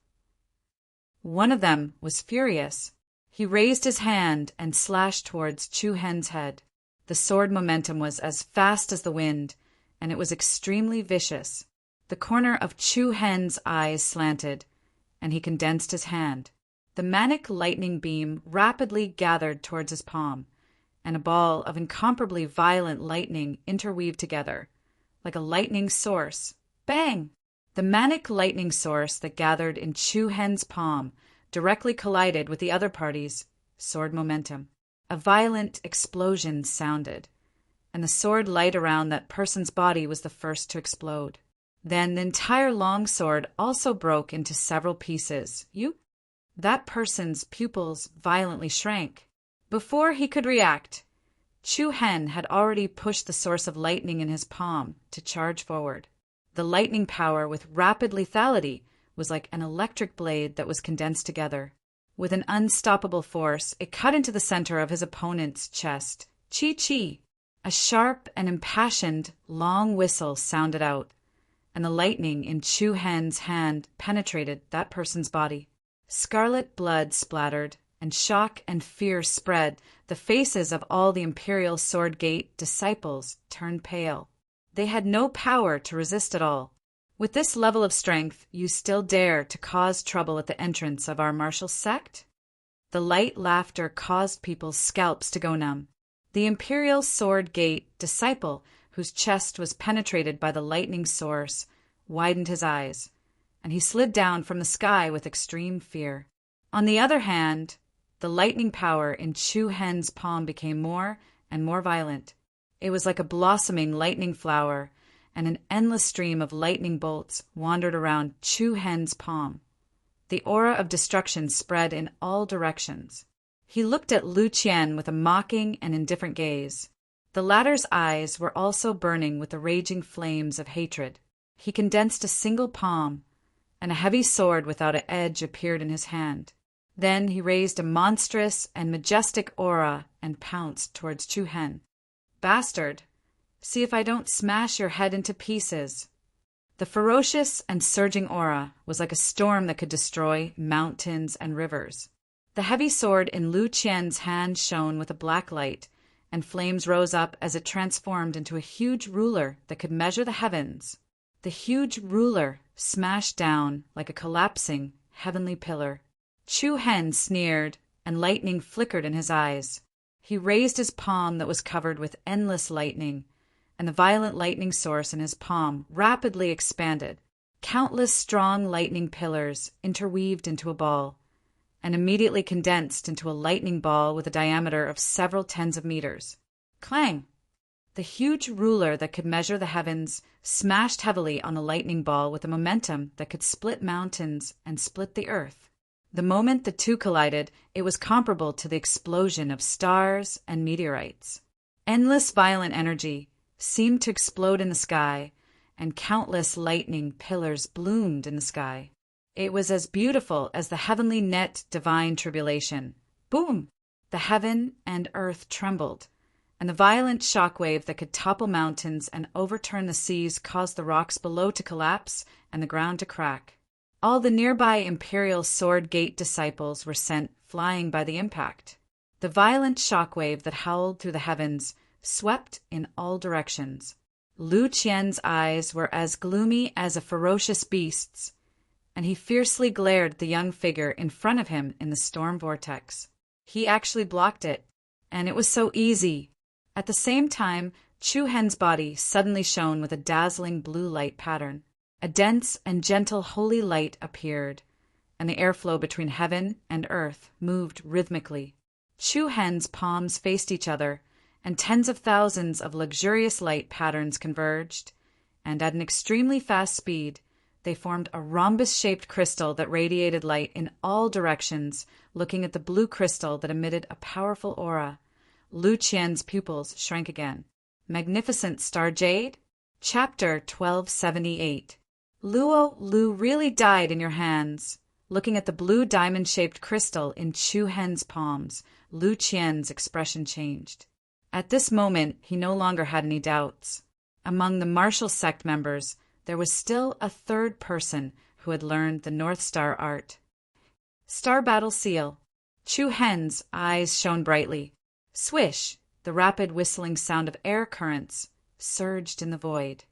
One of them was furious. He raised his hand and slashed towards Chu Hen's head. The sword momentum was as fast as the wind, and it was extremely vicious. The corner of Chu Hen's eyes slanted, and he condensed his hand. The manic lightning beam rapidly gathered towards his palm, and a ball of incomparably violent lightning interweaved together, like a lightning source. Bang! The manic lightning source that gathered in Chu Hen's palm directly collided with the other party's sword momentum. A violent explosion sounded, and the sword light around that person's body was the first to explode. Then the entire long sword also broke into several pieces. That person's pupils violently shrank. Before he could react, Chu Hen had already pushed the source of lightning in his palm to charge forward. The lightning power with rapid lethality was like an electric blade that was condensed together. With an unstoppable force, it cut into the center of his opponent's chest. Chi-chi! A sharp and impassioned long whistle sounded out, and the lightning in Chu Hen's hand penetrated that person's body. Scarlet blood splattered, and shock and fear spread. The faces of all the Imperial Sword Gate disciples turned pale. They had no power to resist at all. With this level of strength, you still dare to cause trouble at the entrance of our martial sect? The light laughter caused people's scalps to go numb. The Imperial Sword Gate disciple, whose chest was penetrated by the lightning source, widened his eyes, and he slid down from the sky with extreme fear. On the other hand, the lightning power in Chu Hen's palm became more and more violent. It was like a blossoming lightning flower, and an endless stream of lightning bolts wandered around Chu Hen's palm. The aura of destruction spread in all directions. He looked at Lu Qian with a mocking and indifferent gaze. The latter's eyes were also burning with the raging flames of hatred. He condensed a single palm, and a heavy sword without an edge appeared in his hand. Then he raised a monstrous and majestic aura and pounced towards Chu Hen. Bastard! See if I don't smash your head into pieces. The ferocious and surging aura was like a storm that could destroy mountains and rivers. The heavy sword in Lu Qian's hand shone with a black light, and flames rose up as it transformed into a huge ruler that could measure the heavens. The huge ruler smashed down like a collapsing heavenly pillar. Chu Hen sneered, and lightning flickered in his eyes. He raised his palm that was covered with endless lightning, and the violent lightning source in his palm rapidly expanded. Countless strong lightning pillars interweaved into a ball, and immediately condensed into a lightning ball with a diameter of several tens of meters. Clang! The huge ruler that could measure the heavens smashed heavily on a lightning ball with a momentum that could split mountains and split the earth. The moment the two collided, it was comparable to the explosion of stars and meteorites. Endless violent energy seemed to explode in the sky, and countless lightning pillars bloomed in the sky. It was as beautiful as the heavenly net divine tribulation. Boom! The heaven and earth trembled, and the violent shockwave that could topple mountains and overturn the seas caused the rocks below to collapse and the ground to crack. All the nearby Imperial Sword Gate disciples were sent flying by the impact. The violent shockwave that howled through the heavens swept in all directions. Lu Qian's eyes were as gloomy as a ferocious beast's, and he fiercely glared at the young figure in front of him in the storm vortex. He actually blocked it, and it was so easy. At the same time, Chu Hen's body suddenly shone with a dazzling blue light pattern. A dense and gentle holy light appeared, and the airflow between heaven and earth moved rhythmically. Chu Hen's palms faced each other, and tens of thousands of luxurious light patterns converged, and at an extremely fast speed, they formed a rhombus-shaped crystal that radiated light in all directions, looking at the blue crystal that emitted a powerful aura. Lu Qian's pupils shrank again. Magnificent Star Jade? Chapter 1278. Luo, Lu really died in your hands. Looking at the blue diamond-shaped crystal in Chu Hen's palms, Lu Qian's expression changed. At this moment, he no longer had any doubts. Among the martial sect members, there was still a third person who had learned the North Star art. Star Battle Seal. Chu Hen's eyes shone brightly. Swish, the rapid whistling sound of air currents, surged in the void.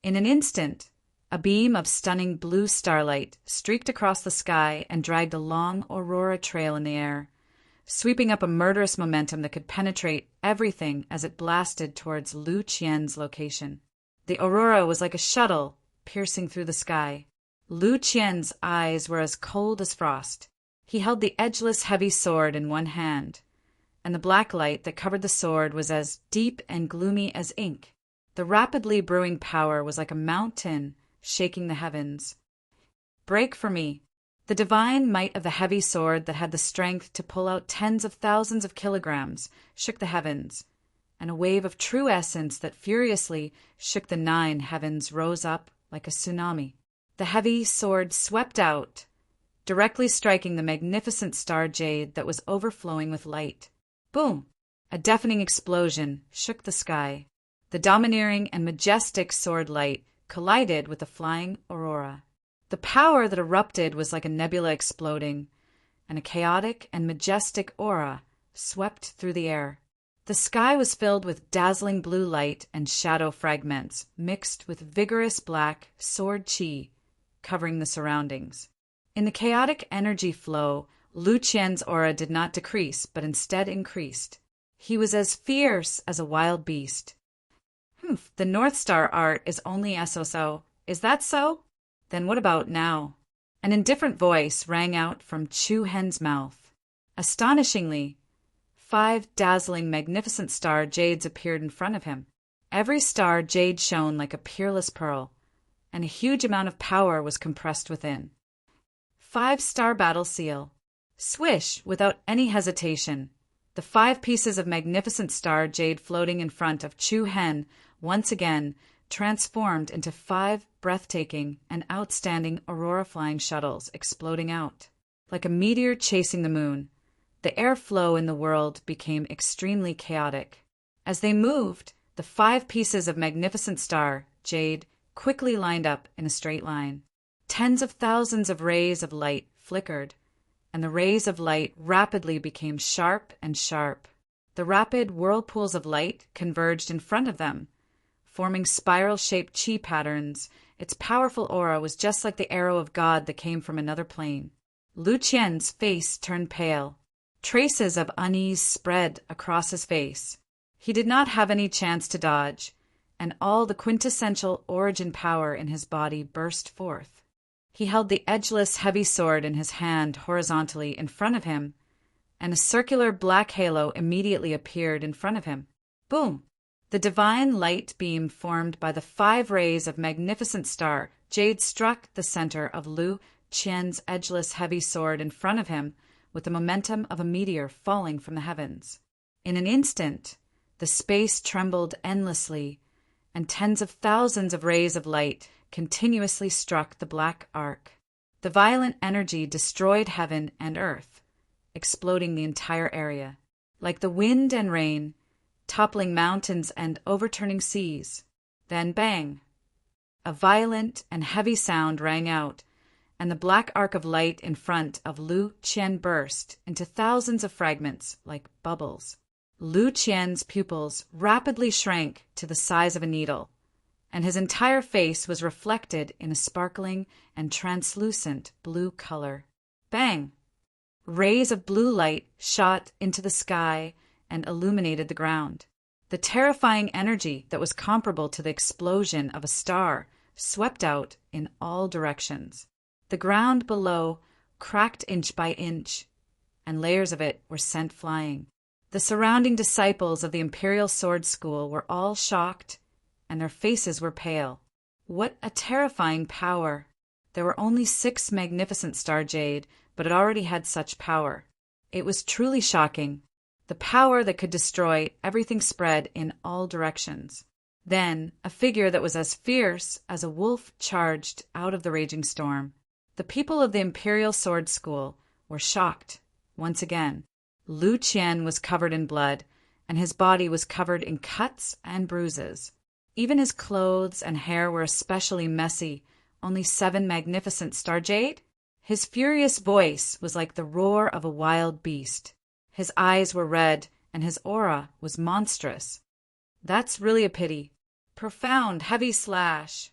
In an instant, a beam of stunning blue starlight streaked across the sky and dragged a long aurora trail in the air, sweeping up a murderous momentum that could penetrate everything as it blasted towards Lu Qian's location. The aurora was like a shuttle piercing through the sky. Lu Qian's eyes were as cold as frost. He held the edgeless heavy sword in one hand, and the black light that covered the sword was as deep and gloomy as ink. The rapidly brewing power was like a mountain shaking the heavens. Break for me. The divine might of the heavy sword that had the strength to pull out tens of thousands of kilograms shook the heavens, and a wave of true essence that furiously shook the 9 heavens rose up like a tsunami. The heavy sword swept out, directly striking the magnificent star jade that was overflowing with light. Boom! A deafening explosion shook the sky. The domineering and majestic sword light collided with the flying aurora. The power that erupted was like a nebula exploding, and a chaotic and majestic aura swept through the air. The sky was filled with dazzling blue light and shadow fragments mixed with vigorous black sword chi covering the surroundings. In the chaotic energy flow, Lu Qian's aura did not decrease but instead increased. He was as fierce as a wild beast. The North Star art is only SOSO. Is that so? Then what about now? An indifferent voice rang out from Chu Hen's mouth. Astonishingly, 5 dazzling, magnificent star jades appeared in front of him. Every star jade shone like a peerless pearl, and a huge amount of power was compressed within. 5-star battle seal. Swish, without any hesitation. The 5 pieces of magnificent star jade floating in front of Chu Hen once again transformed into 5 breathtaking and outstanding aurora-flying shuttles exploding out. Like a meteor chasing the moon, the airflow in the world became extremely chaotic. As they moved, the 5 pieces of magnificent star jade quickly lined up in a straight line. Tens of thousands of rays of light flickered, and the rays of light rapidly became sharp and sharp. The rapid whirlpools of light converged in front of them, forming spiral-shaped chi patterns. Its powerful aura was just like the arrow of God that came from another plane. Lu Qian's face turned pale. Traces of unease spread across his face. He did not have any chance to dodge, and all the quintessential origin power in his body burst forth. He held the edgeless heavy sword in his hand horizontally in front of him, and a circular black halo immediately appeared in front of him. Boom! The divine light beam formed by the 5 rays of magnificent star jade struck the center of Lu Qian's edgeless heavy sword in front of him with the momentum of a meteor falling from the heavens. In an instant, the space trembled endlessly, and tens of thousands of rays of light continuously struck the black arc. The violent energy destroyed heaven and earth, exploding the entire area. Like the wind and rain, toppling mountains and overturning seas. Then bang! A violent and heavy sound rang out, and the black arc of light in front of Lu Qian burst into thousands of fragments like bubbles. Lu Qian's pupils rapidly shrank to the size of a needle, and his entire face was reflected in a sparkling and translucent blue color. Bang! Rays of blue light shot into the sky and illuminated the ground. The terrifying energy that was comparable to the explosion of a star swept out in all directions. The ground below cracked inch by inch, and layers of it were sent flying. The surrounding disciples of the Imperial Sword School were all shocked, and their faces were pale. What a terrifying power! There were only 6 magnificent star jade, but it already had such power. It was truly shocking. The power that could destroy everything spread in all directions. Then, a figure that was as fierce as a wolf charged out of the raging storm. The people of the Imperial Sword School were shocked once again. Lu Qian was covered in blood, and his body was covered in cuts and bruises. Even his clothes and hair were especially messy. Only 7 magnificent star jade? His furious voice was like the roar of a wild beast. His eyes were red, and his aura was monstrous. That's really a pity. Profound, heavy slash.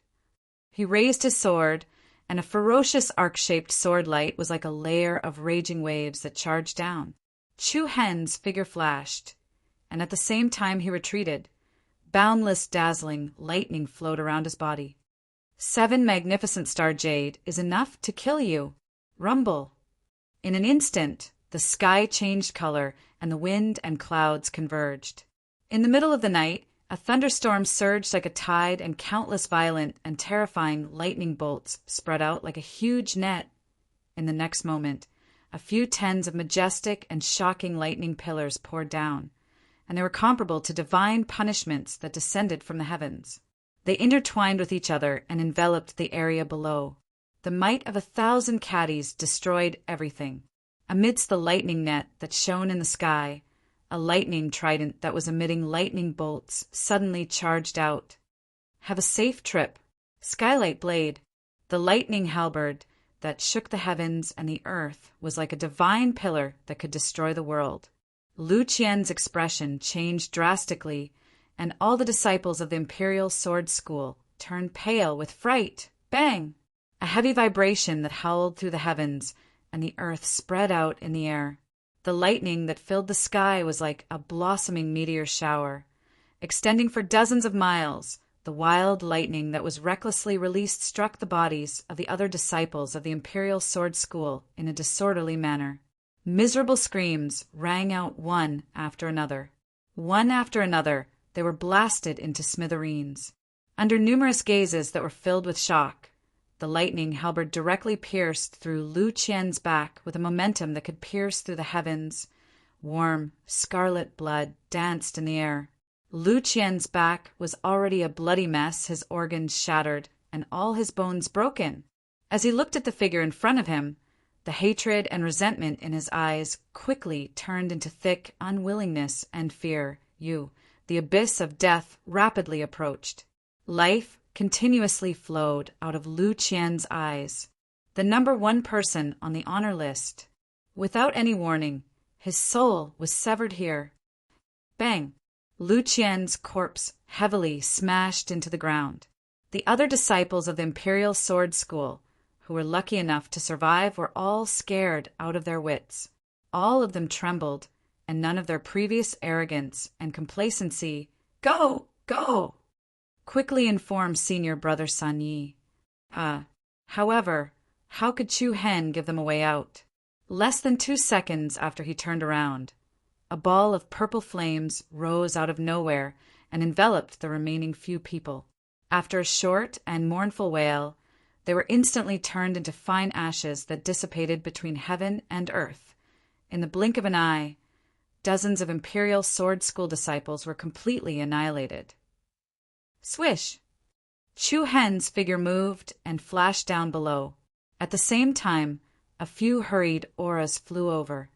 He raised his sword, and a ferocious arc-shaped sword light was like a layer of raging waves that charged down. Chu Hen's figure flashed, and at the same time he retreated. Boundless, dazzling lightning flowed around his body. 7 magnificent star jade is enough to kill you. Rumble. In an instant, the sky changed color, and the wind and clouds converged. In the middle of the night, a thunderstorm surged like a tide, and countless violent and terrifying lightning bolts spread out like a huge net. In the next moment, a few tens of majestic and shocking lightning pillars poured down, and they were comparable to divine punishments that descended from the heavens. They intertwined with each other and enveloped the area below. The might of 1,000 caddies destroyed everything. Amidst the lightning net that shone in the sky, a lightning trident that was emitting lightning bolts suddenly charged out. Have a safe trip. Skylight blade. The lightning halberd that shook the heavens and the earth was like a divine pillar that could destroy the world. Lu Qian's expression changed drastically, and all the disciples of the Imperial Sword School turned pale with fright. Bang! A heavy vibration that howled through the heavens, and the earth spread out in the air. The lightning that filled the sky was like a blossoming meteor shower. Extending for dozens of miles, the wild lightning that was recklessly released struck the bodies of the other disciples of the Imperial Sword School in a disorderly manner. Miserable screams rang out one after another. One after another, they were blasted into smithereens. Under numerous gazes that were filled with shock, the lightning halberd directly pierced through Lu Qian's back with a momentum that could pierce through the heavens. Warm, scarlet blood danced in the air. Lu Qian's back was already a bloody mess, his organs shattered, and all his bones broken. As he looked at the figure in front of him, the hatred and resentment in his eyes quickly turned into thick unwillingness and fear. The abyss of death rapidly approached. Life continuously flowed out of Lu Qian's eyes. The number 1 person on the honor list. Without any warning, his soul was severed here. Bang! Lu Qian's corpse heavily smashed into the ground. The other disciples of the Imperial Sword School, who were lucky enough to survive, were all scared out of their wits. All of them trembled, and none of their previous arrogance and complacency, "Go! Go!" quickly informed senior brother San Yi. However, how could Chu Hen give them a way out? Less than 2 seconds after he turned around, a ball of purple flames rose out of nowhere and enveloped the remaining few people. After a short and mournful wail, they were instantly turned into fine ashes that dissipated between heaven and earth. In the blink of an eye, dozens of Imperial Sword School disciples were completely annihilated. Swish! Chu Hen's figure moved and flashed down below. At the same time, a few hurried auras flew over.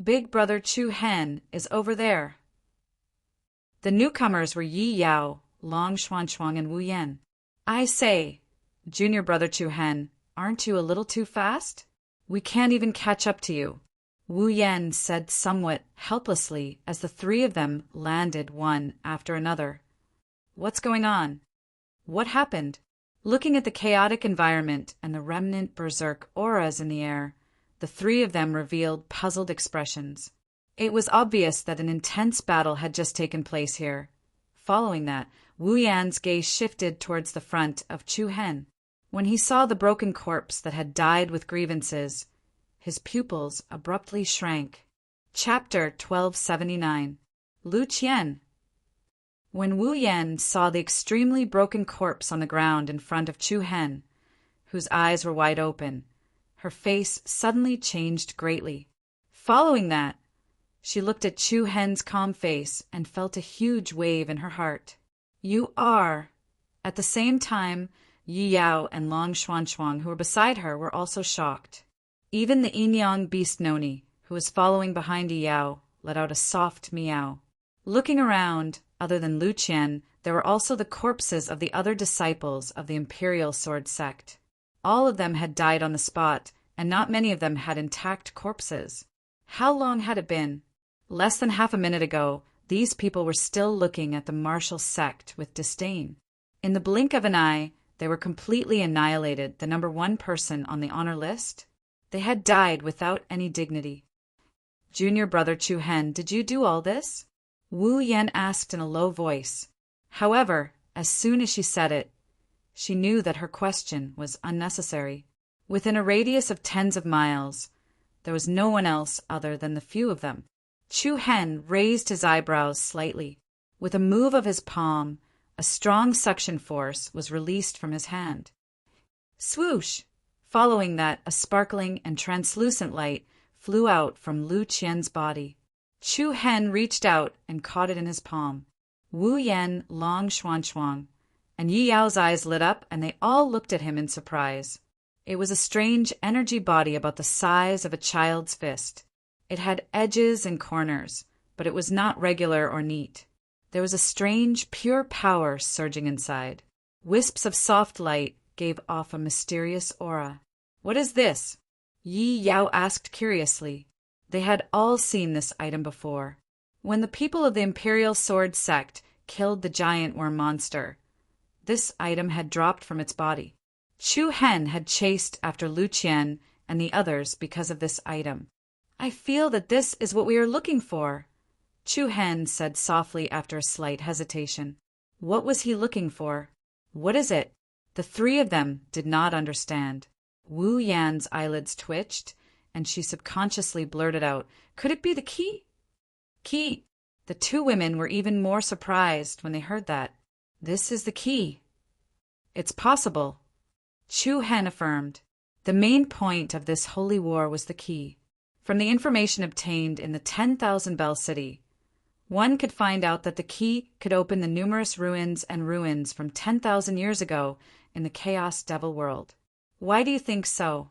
Big brother Chu Hen is over there. The newcomers were Yi Yao, Long Xuanchuang, and Wu Yan. I say, junior brother Chu Hen, aren't you a little too fast? We can't even catch up to you, Wu Yan said somewhat helplessly as the 3 of them landed one after another. What's going on? What happened? Looking at the chaotic environment and the remnant berserk auras in the air, the 3 of them revealed puzzled expressions. It was obvious that an intense battle had just taken place here. Following that, Wu Yan's gaze shifted towards the front of Chu Hen. When he saw the broken corpse that had died with grievances, his pupils abruptly shrank. Chapter 1279. Lu Qian. When Wu Yan saw the extremely broken corpse on the ground in front of Chu Hen, whose eyes were wide open, her face suddenly changed greatly. Following that, she looked at Chu Hen's calm face and felt a huge wave in her heart. "You are." At the same time, Yi Yao and Long Xuanxuang, who were beside her, were also shocked. Even the Yinyang beast Noni, who was following behind Yi Yao, let out a soft meow. Looking around, other than Lu Qian, there were also the corpses of the other disciples of the Imperial Sword Sect. All of them had died on the spot, and not many of them had intact corpses. How long had it been? Less than half a minute ago, these people were still looking at the martial sect with disdain. In the blink of an eye, they were completely annihilated, the number one person on the honor list. They had died without any dignity. "Junior brother Chu Hen, did you do all this?" Wu Yan asked in a low voice. However, as soon as she said it, she knew that her question was unnecessary. Within a radius of tens of miles, there was no one else other than the few of them. Chu Hen raised his eyebrows slightly. With a move of his palm, a strong suction force was released from his hand. Swoosh! Following that, a sparkling and translucent light flew out from Lu Qian's body. Chu Hen reached out and caught it in his palm. Wu Yan, Long Xuanxuang, and Yi Yao's eyes lit up, and they all looked at him in surprise. It was a strange energy body about the size of a child's fist. It had edges and corners, but it was not regular or neat. There was a strange, pure power surging inside. Wisps of soft light gave off a mysterious aura. "What is this?" Yi Yao asked curiously. They had all seen this item before. When the people of the Imperial Sword Sect killed the giant worm monster, this item had dropped from its body. Chu Hen had chased after Lu Qian and the others because of this item. "I feel that this is what we are looking for," Chu Hen said softly after a slight hesitation. What was he looking for? What is it? The three of them did not understand. Wu Yan's eyelids twitched, and she subconsciously blurted out, "Could it be the key?" "Key!" The two women were even more surprised when they heard that. "This is the key." "It's possible," Chu Hen affirmed. The main point of this holy war was the key. From the information obtained in the 10,000 Bell City, one could find out that the key could open the numerous ruins from 10,000 years ago in the Chaos Devil world. "Why do you think so?"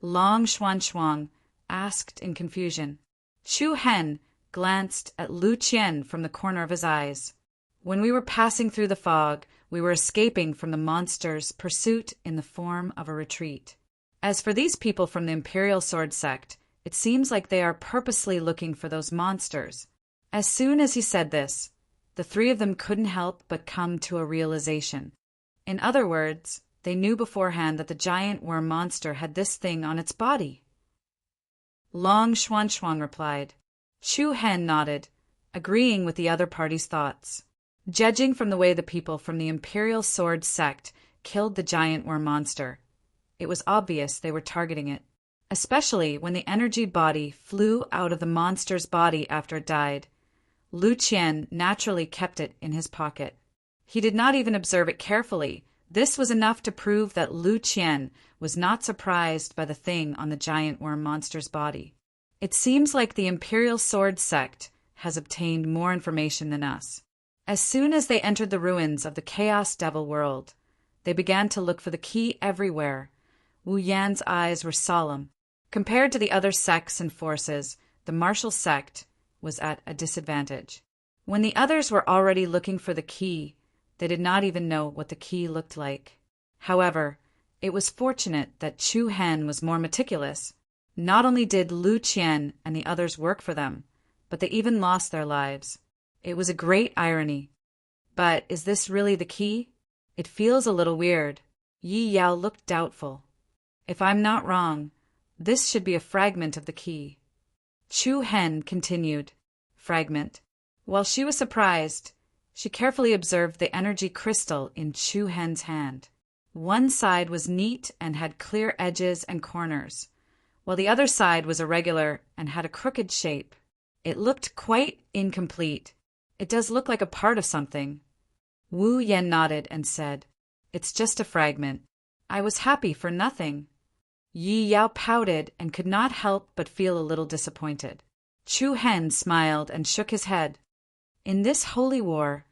Long Xuanxuang asked in confusion. Chu Hen glanced at Lu Qian from the corner of his eyes. "When we were passing through the fog, we were escaping from the monster's pursuit in the form of a retreat. As for these people from the Imperial Sword Sect, it seems like they are purposely looking for those monsters." As soon as he said this, the three of them couldn't help but come to a realization. In other words, they knew beforehand that the giant worm monster had this thing on its body. Long Xuanxuang replied. Chu Hen nodded, agreeing with the other party's thoughts. Judging from the way the people from the Imperial Sword Sect killed the giant worm monster, it was obvious they were targeting it, especially when the energy body flew out of the monster's body after it died. Lu Qian naturally kept it in his pocket. He did not even observe it carefully. This was enough to prove that Lu Qian was not surprised by the thing on the giant worm monster's body. It seems like the Imperial Sword Sect has obtained more information than us. As soon as they entered the ruins of the Chaos Devil world, they began to look for the key everywhere. Wu Yan's eyes were solemn. Compared to the other sects and forces, the martial sect was at a disadvantage. When the others were already looking for the key, they did not even know what the key looked like. However, it was fortunate that Chu Hen was more meticulous. Not only did Lu Qian and the others work for them, but they even lost their lives. It was a great irony. But is this really the key? It feels a little weird. Yi Yao looked doubtful. If I'm not wrong, this should be a fragment of the key. Chu Hen continued. Fragment. While she was surprised, she carefully observed the energy crystal in Chu Hen's hand. One side was neat and had clear edges and corners, while the other side was irregular and had a crooked shape. It looked quite incomplete. It does look like a part of something. Wu Yan nodded and said, "It's just a fragment. I was happy for nothing." Yi Yao pouted and could not help but feel a little disappointed. Chu Hen smiled and shook his head. In this holy war,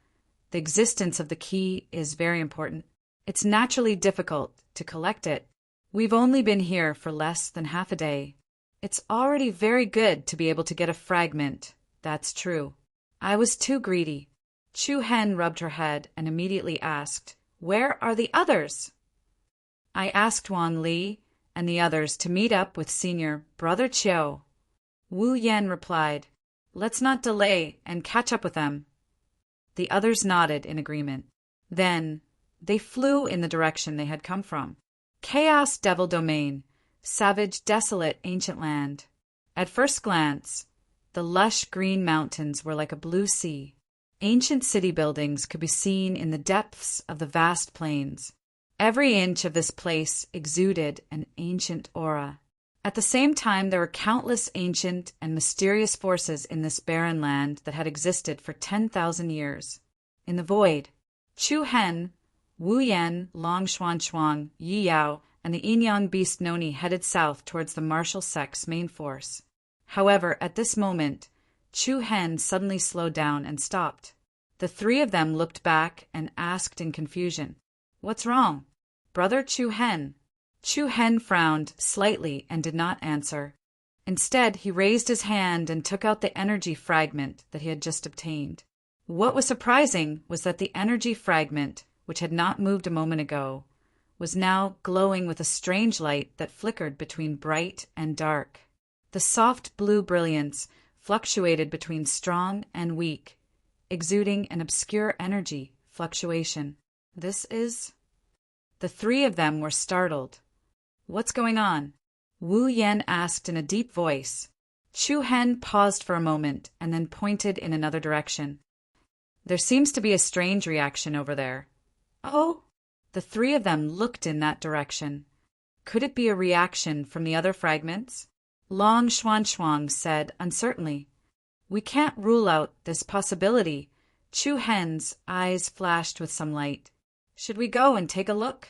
the existence of the key is very important. It's naturally difficult to collect it. We've only been here for less than half a day. It's already very good to be able to get a fragment, that's true. I was too greedy. Chu Hen rubbed her head and immediately asked, "Where are the others?" "I asked Wan Li and the others to meet up with Senior Brother Chiu." Wu Yan replied, "Let's not delay and catch up with them." The others nodded in agreement. Then they flew in the direction they had come from. Chaos Devil Domain, savage, desolate, ancient land. At first glance, the lush green mountains were like a blue sea. Ancient city buildings could be seen in the depths of the vast plains. Every inch of this place exuded an ancient aura. At the same time, there were countless ancient and mysterious forces in this barren land that had existed for 10,000 years. In the void, Chu Hen, Wu Yan, Long Xuan, Yi Yao, and the Yin-Yang beast Noni headed south towards the martial sect's main force. However, at this moment, Chu Hen suddenly slowed down and stopped. The three of them looked back and asked in confusion, "What's wrong, Brother Chu Hen?" Chu Hen frowned slightly and did not answer. Instead, he raised his hand and took out the energy fragment that he had just obtained. What was surprising was that the energy fragment, which had not moved a moment ago, was now glowing with a strange light that flickered between bright and dark. The soft blue brilliance fluctuated between strong and weak, exuding an obscure energy fluctuation. This is... The three of them were startled. "What's going on?" Wu Yan asked in a deep voice. Chu Hen paused for a moment and then pointed in another direction. "There seems to be a strange reaction over there." "Oh?" The three of them looked in that direction. Could it be a reaction from the other fragments? Long Xuan said uncertainly, "We can't rule out this possibility." Chu Hen's eyes flashed with some light. "Should we go and take a look?"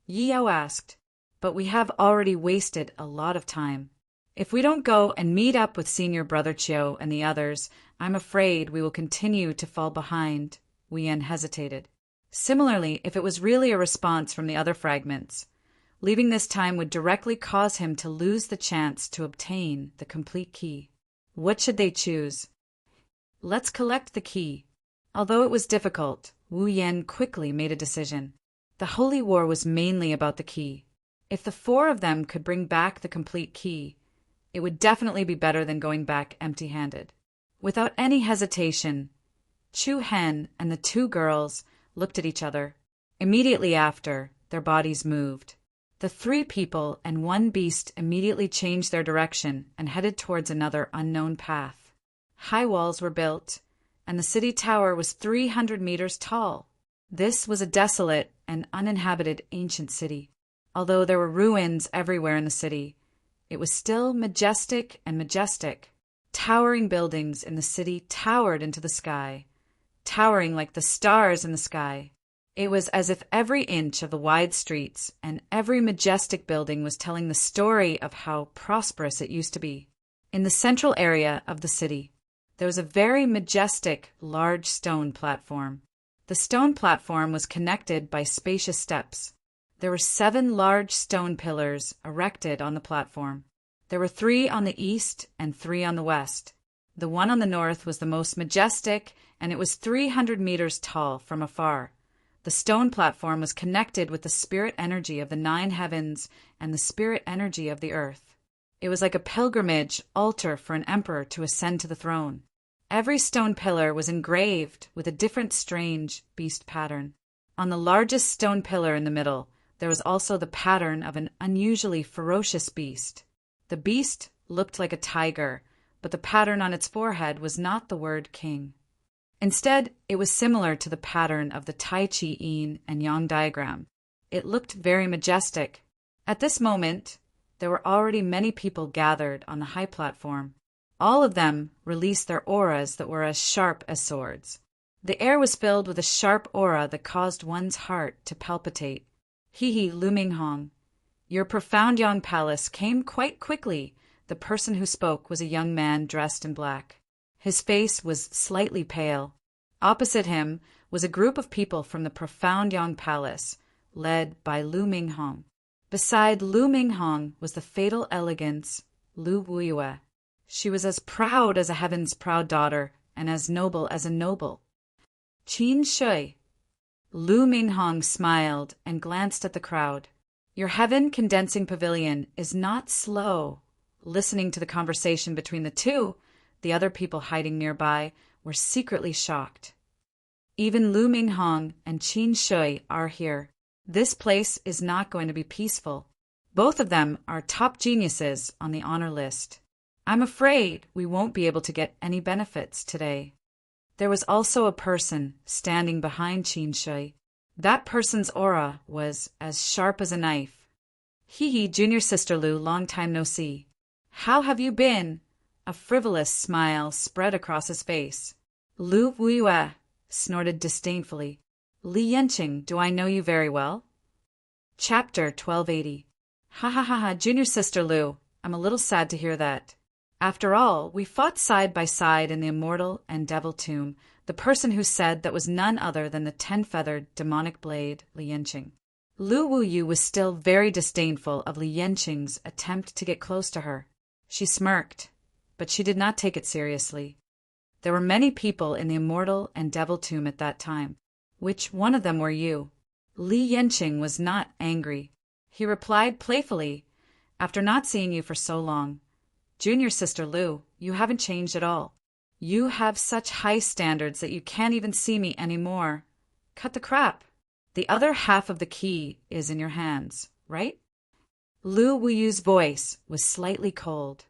Yi Yao asked, "But we have already wasted a lot of time. If we don't go and meet up with Senior Brother Chiu and the others, I'm afraid we will continue to fall behind." Wu Yan hesitated. Similarly, if it was really a response from the other fragments, leaving this time would directly cause him to lose the chance to obtain the complete key. What should they choose? "Let's collect the key." Although it was difficult, Wu Yan quickly made a decision. The holy war was mainly about the key. If the four of them could bring back the complete key, it would definitely be better than going back empty-handed. Without any hesitation, Chu Hen and the two girls looked at each other. Immediately after, their bodies moved. The three people and one beast immediately changed their direction and headed towards another unknown path. High walls were built, and the city tower was 300 meters tall. This was a desolate and uninhabited ancient city. Although there were ruins everywhere in the city, it was still majestic and majestic. Towering buildings in the city towered into the sky, towering like the stars in the sky. It was as if every inch of the wide streets and every majestic building was telling the story of how prosperous it used to be. In the central area of the city, there was a very majestic, large stone platform. The stone platform was connected by spacious steps. There were 7 large stone pillars erected on the platform. There were 3 on the east and 3 on the west. The one on the north was the most majestic, and it was 300 meters tall from afar. The stone platform was connected with the spirit energy of the 9 heavens and the spirit energy of the earth. It was like a pilgrimage altar for an emperor to ascend to the throne. Every stone pillar was engraved with a different strange beast pattern. On the largest stone pillar in the middle, there was also the pattern of an unusually ferocious beast. The beast looked like a tiger, but the pattern on its forehead was not the word king. Instead, it was similar to the pattern of the Tai Chi Yin and Yang diagram. It looked very majestic. At this moment, there were already many people gathered on the high platform. All of them released their auras that were as sharp as swords. The air was filled with a sharp aura that caused one's heart to palpitate. He, Lu Minghong, your profound young palace came quite quickly. The person who spoke was a young man dressed in black. His face was slightly pale. Opposite him was a group of people from the profound young palace, led by Lu Minghong. Beside Lu Minghong was the fatal elegance, Lu Wuyue. She was as proud as a heaven's proud daughter, and as noble as a noble. Qin Shui. Lu Minghong smiled and glanced at the crowd. Your heaven-condensing pavilion is not slow. Listening to the conversation between the two, the other people hiding nearby were secretly shocked. Even Lu Minghong and Qin Shui are here. This place is not going to be peaceful. Both of them are top geniuses on the honor list. I'm afraid we won't be able to get any benefits today. There was also a person standing behind Qin Shui. That person's aura was as sharp as a knife. Junior sister Lu, long time no see. How have you been? A frivolous smile spread across his face. Lu Wuyue snorted disdainfully. Li Yanqing, do I know you very well? Chapter 1280. Ha ha ha ha, junior sister Lu, I'm a little sad to hear that. After all, we fought side by side in the immortal and devil tomb. The person who said that was none other than the 10-feathered demonic blade, Li Yanqing. Lu Wuyu was still very disdainful of Li Yanqing's attempt to get close to her. She smirked, but she did not take it seriously. There were many people in the immortal and devil tomb at that time. Which one of them were you? Li Yanqing was not angry. He replied playfully, after not seeing you for so long. Junior sister Lu, you haven't changed at all. You have such high standards that you can't even see me anymore. Cut the crap. The other half of the key is in your hands, right? Lu Wuyu's voice was slightly cold.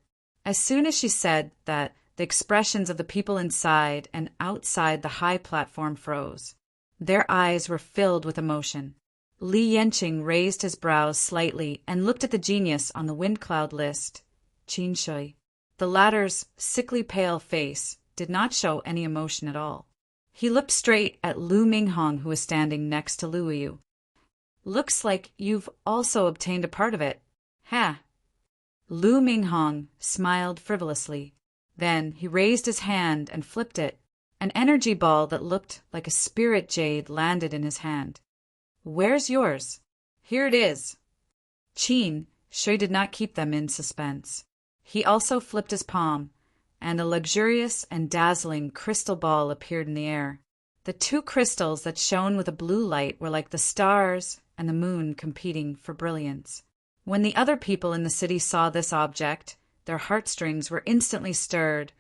As soon as she said that, the expressions of the people inside and outside the high platform froze. Their eyes were filled with emotion. Li Yanqing raised his brows slightly and looked at the genius on the wind cloud list, Qin Shui. The latter's sickly pale face did not show any emotion at all. He looked straight at Lu Minghong, who was standing next to Lu Wuyu. Looks like you've also obtained a part of it. Ha! Lu Minghong smiled frivolously. Then he raised his hand and flipped it. An energy ball that looked like a spirit jade landed in his hand. Where's yours? Here it is. Qin Shui did not keep them in suspense. He also flipped his palm, and a luxurious and dazzling crystal ball appeared in the air. The two crystals that shone with a blue light were like the stars and the moon competing for brilliance. When the other people in the city saw this object, their heartstrings were instantly stirred,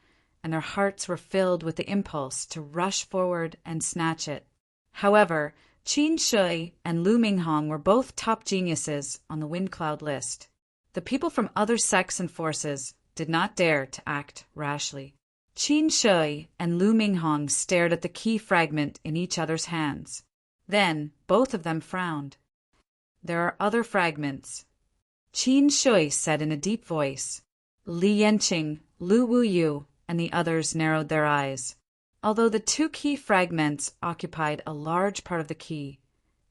and their hearts were filled with the impulse to rush forward and snatch it. However, Qin Shui and Lu Minghong were both top geniuses on the wind cloud list. The people from other sects and forces did not dare to act rashly. Qin Shui and Lu Minghong stared at the key fragment in each other's hands. Then both of them frowned. There are other fragments, Qin Shui said in a deep voice. Li Yanqing, Lu Wuyu, and the others narrowed their eyes. Although the two key fragments occupied a large part of the key,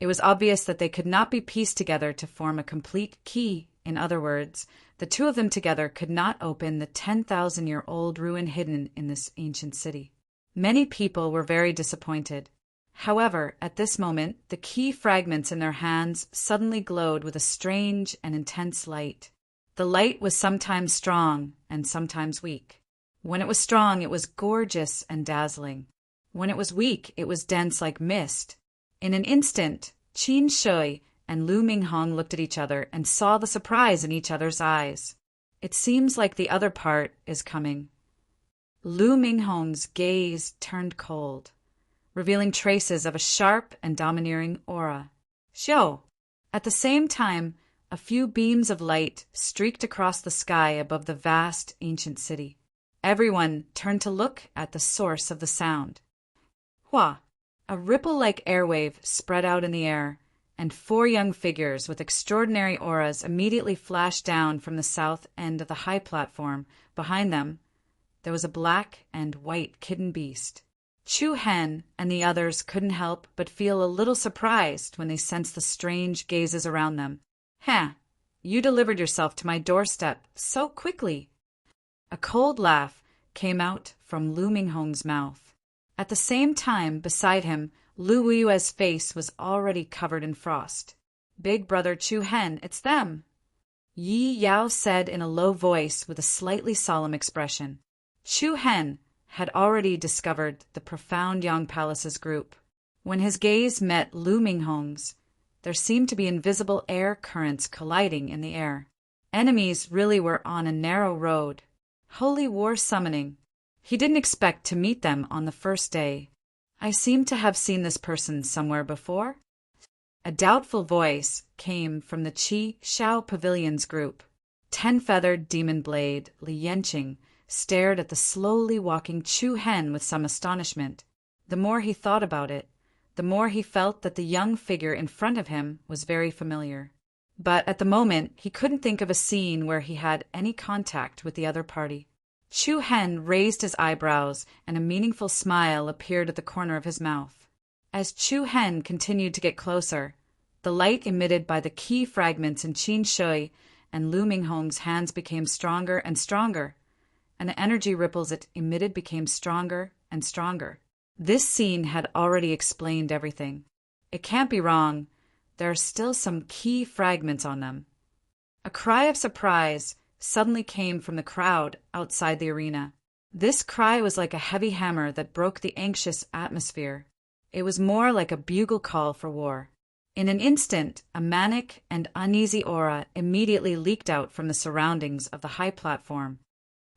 it was obvious that they could not be pieced together to form a complete key. In other words, the two of them together could not open the 10,000-year-old ruin hidden in this ancient city. Many people were very disappointed. However, at this moment, the key fragments in their hands suddenly glowed with a strange and intense light. The light was sometimes strong and sometimes weak. When it was strong, it was gorgeous and dazzling. When it was weak, it was dense like mist. In an instant, Qin Shui and Lu Minghong looked at each other and saw the surprise in each other's eyes. It seems like the other part is coming. Lu Minghong's gaze turned cold, revealing traces of a sharp and domineering aura. Xiao! At the same time, a few beams of light streaked across the sky above the vast ancient city. Everyone turned to look at the source of the sound. Hua! A ripple-like airwave spread out in the air, and 4 young figures with extraordinary auras immediately flashed down from the south end of the high platform. Behind them, there was a black and white kitten beast. Chu Hen and the others couldn't help but feel a little surprised when they sensed the strange gazes around them. "Huh, you delivered yourself to my doorstep so quickly." A cold laugh came out from Lu Minghong's mouth. At the same time, beside him, Lu Yue's face was already covered in frost. "Big brother Chu Hen, it's them," Yi Yao said in a low voice with a slightly solemn expression. Chu Hen had already discovered the profound Yang Palace's group. When his gaze met Lu Minghong's, there seemed to be invisible air currents colliding in the air. Enemies really were on a narrow road. Holy war summoning. He didn't expect to meet them on the first day. "I seem to have seen this person somewhere before." A doubtful voice came from the Qi Shao Pavilion's group. 10-feathered demon blade Li Yanqing stared at the slowly walking Chu Hen with some astonishment. The more he thought about it, the more he felt that the young figure in front of him was very familiar. But at the moment, he couldn't think of a scene where he had any contact with the other party. Chu Hen raised his eyebrows, and a meaningful smile appeared at the corner of his mouth. As Chu Hen continued to get closer, the light emitted by the key fragments in Qin Shui and Lu Minghong's hands became stronger and stronger, and the energy ripples it emitted became stronger and stronger. This scene had already explained everything. It can't be wrong. There are still some key fragments on them. A cry of surprise suddenly came from the crowd outside the arena. This cry was like a heavy hammer that broke the anxious atmosphere. It was more like a bugle call for war. In an instant, a manic and uneasy aura immediately leaked out from the surroundings of the high platform.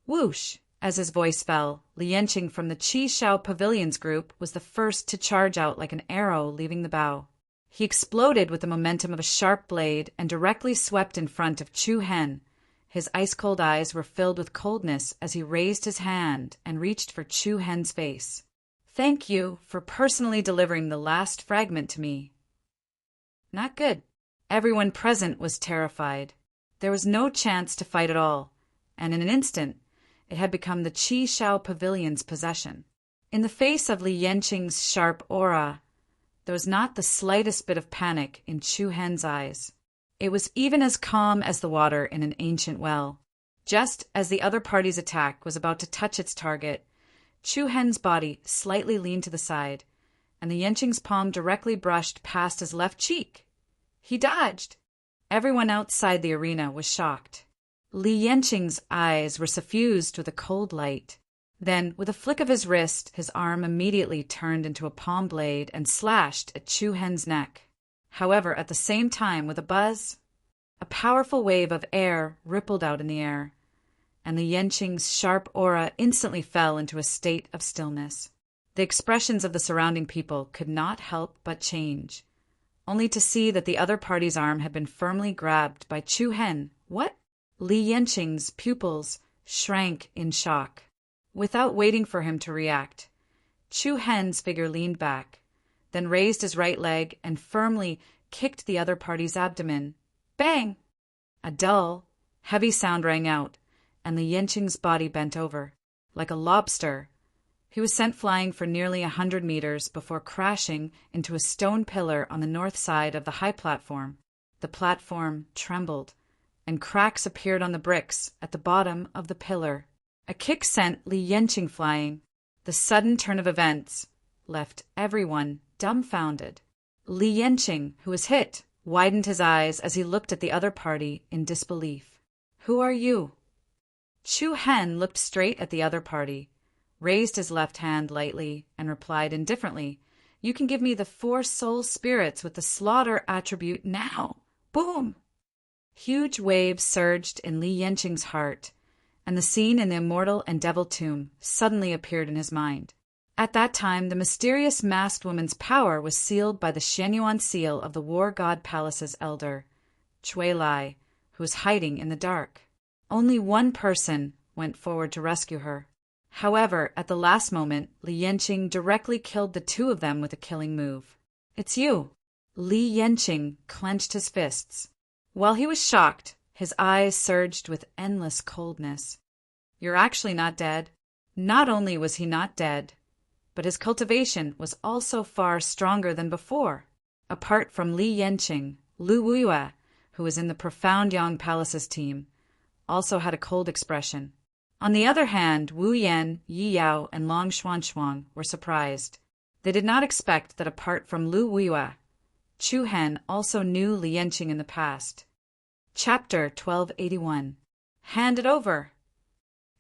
Whoosh! As his voice fell, Li Yanqing from the Qi Shao Pavilion's group was the first to charge out like an arrow leaving the bow. He exploded with the momentum of a sharp blade and directly swept in front of Chu Hen. His ice-cold eyes were filled with coldness as he raised his hand and reached for Chu Hen's face. "Thank you for personally delivering the last fragment to me." Not good. Everyone present was terrified. There was no chance to fight at all, and in an instant, it had become the Qi Shao Pavilion's possession. In the face of Li Yanqing's sharp aura, there was not the slightest bit of panic in Chu Hen's eyes. It was even as calm as the water in an ancient well. Just as the other party's attack was about to touch its target, Chu Hen's body slightly leaned to the side, and the Yanqing's palm directly brushed past his left cheek. He dodged. Everyone outside the arena was shocked. Li Yanqing's eyes were suffused with a cold light. Then, with a flick of his wrist, his arm immediately turned into a palm blade and slashed at Chu Hen's neck. However, at the same time, with a buzz, a powerful wave of air rippled out in the air, and Li Yanqing's sharp aura instantly fell into a state of stillness. The expressions of the surrounding people could not help but change, only to see that the other party's arm had been firmly grabbed by Chu Hen. What? Li Yanqing's pupils shrank in shock. Without waiting for him to react, Chu Hen's figure leaned back, then raised his right leg and firmly kicked the other party's abdomen. Bang! A dull, heavy sound rang out, and Li Yanqing's body bent over. Like a lobster, he was sent flying for nearly 100 meters before crashing into a stone pillar on the north side of the high platform. The platform trembled, and cracks appeared on the bricks at the bottom of the pillar. A kick sent Li Yanqing flying. The sudden turn of events left everyone dumbfounded. Li Yanqing, who was hit, widened his eyes as he looked at the other party in disbelief. "Who are you?" Chu Hen looked straight at the other party, raised his left hand lightly, and replied indifferently, "You can give me the 4 soul spirits with the slaughter attribute now." Boom! Huge waves surged in Li Yanqing's heart, and the scene in the immortal and devil tomb suddenly appeared in his mind. At that time, the mysterious masked woman's power was sealed by the Xianyuan seal of the War God Palace's elder, Cui Lai, who was hiding in the dark. Only one person went forward to rescue her. However, at the last moment, Li Yanqing directly killed the 2 of them with a killing move. "It's you." Li Yanqing clenched his fists. While he was shocked, his eyes surged with endless coldness. "You're actually not dead." Not only was he not dead, but his cultivation was also far stronger than before. Apart from Li Yanqing, Lu Wuiwa, who was in the Profound Yang Palace's team, also had a cold expression. On the other hand, Wu Yan, Yi Yao, and Long Xuanxuang were surprised. They did not expect that apart from Lu Wuiwa, Chu Hen also knew Li Yanqing in the past. Chapter 1281. Hand it over.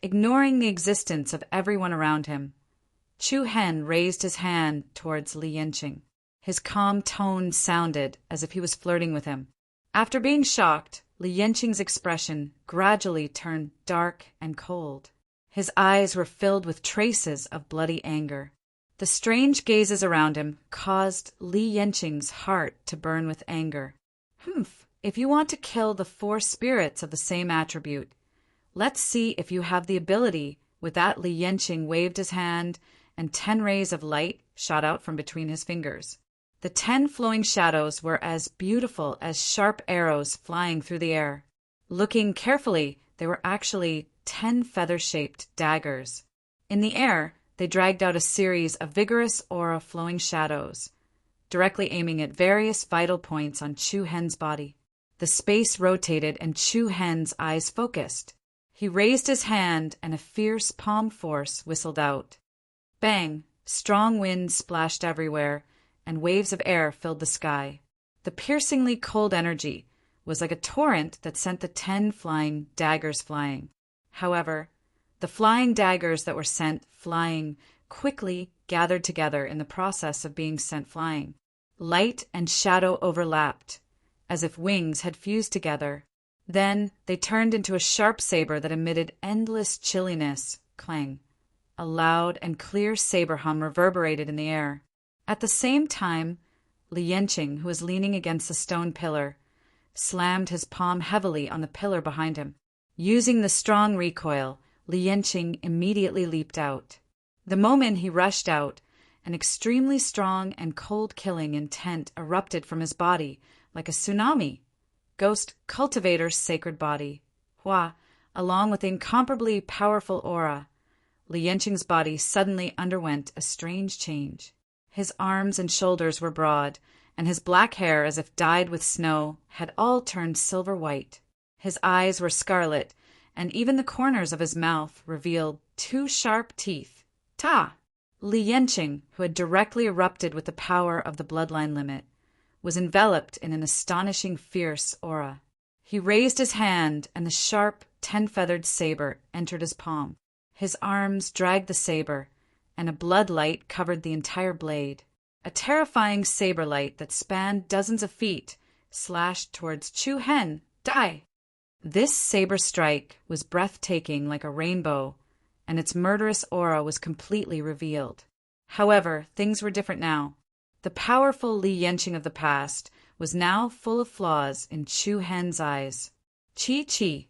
Ignoring the existence of everyone around him, Chu Hen raised his hand towards Li Yanqing. His calm tone sounded as if he was flirting with him. After being shocked, Li Yanqing's expression gradually turned dark and cold. His eyes were filled with traces of bloody anger. The strange gazes around him caused Li Yanqing's heart to burn with anger. If you want to kill the 4 spirits of the same attribute, let's see if you have the ability. With that, Li Yanqing waved his hand, and 10 rays of light shot out from between his fingers. The 10 flowing shadows were as beautiful as sharp arrows flying through the air. Looking carefully, they were actually 10 feather-shaped daggers. In the air, they dragged out a series of vigorous aura-flowing shadows, directly aiming at various vital points on Chu Hen's body. The space rotated and Chu Hen's eyes focused. He raised his hand and a fierce palm force whistled out. Bang! Strong winds splashed everywhere, and waves of air filled the sky. The piercingly cold energy was like a torrent that sent the 10 flying daggers flying. However, the flying daggers that were sent flying quickly gathered together in the process of being sent flying. Light and shadow overlapped, as if wings had fused together. Then they turned into a sharp saber that emitted endless chilliness. Clang! A loud and clear saber hum reverberated in the air. At the same time, Li Yanqing, who was leaning against the stone pillar, slammed his palm heavily on the pillar behind him. Using the strong recoil, Li Yanqing immediately leaped out. The moment he rushed out, an extremely strong and cold-killing intent erupted from his body like a tsunami. Ghost Cultivator's sacred body. Hua, along with incomparably powerful aura, Li Yanqing's body suddenly underwent a strange change. His arms and shoulders were broad, and his black hair, as if dyed with snow, had all turned silver white. His eyes were scarlet, and even the corners of his mouth revealed 2 sharp teeth. Ta! Li Yanqing, who had directly erupted with the power of the bloodline limit, was enveloped in an astonishing fierce aura. He raised his hand, and the sharp, 10-feathered saber entered his palm. His arms dragged the saber, and a blood light covered the entire blade. A terrifying saber light that spanned dozens of feet slashed towards Chu Hen. Die! This saber strike was breathtaking like a rainbow, and its murderous aura was completely revealed. However, things were different now. The powerful Li Yanqing of the past was now full of flaws in Chu Hen's eyes. Chi.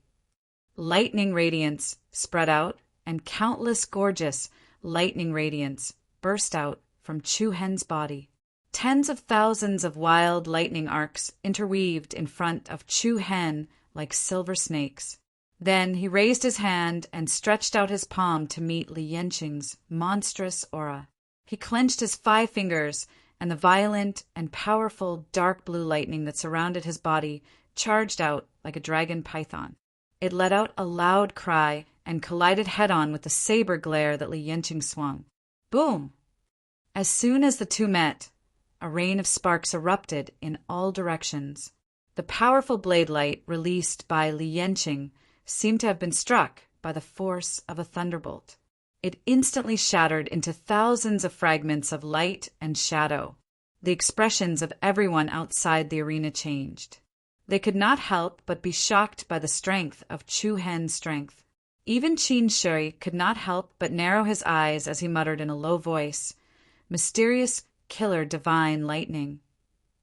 Lightning radiance spread out, and countless gorgeous lightning radiance burst out from Chu Hen's body. Tens of thousands of wild lightning arcs interweaved in front of Chu Hen like silver snakes. Then he raised his hand and stretched out his palm to meet Li Yanqing's monstrous aura. He clenched his 5 fingers, and the violent and powerful dark blue lightning that surrounded his body charged out like a dragon python. It let out a loud cry and collided head-on with the saber glare that Li Yanqing swung. Boom! As soon as the two met, a rain of sparks erupted in all directions. The powerful blade light released by Li Yanqing seemed to have been struck by the force of a thunderbolt. It instantly shattered into thousands of fragments of light and shadow. The expressions of everyone outside the arena changed. They could not help but be shocked by the strength of Chu Hen's strength. Even Qin Shui could not help but narrow his eyes as he muttered in a low voice, "Mysterious killer divine lightning."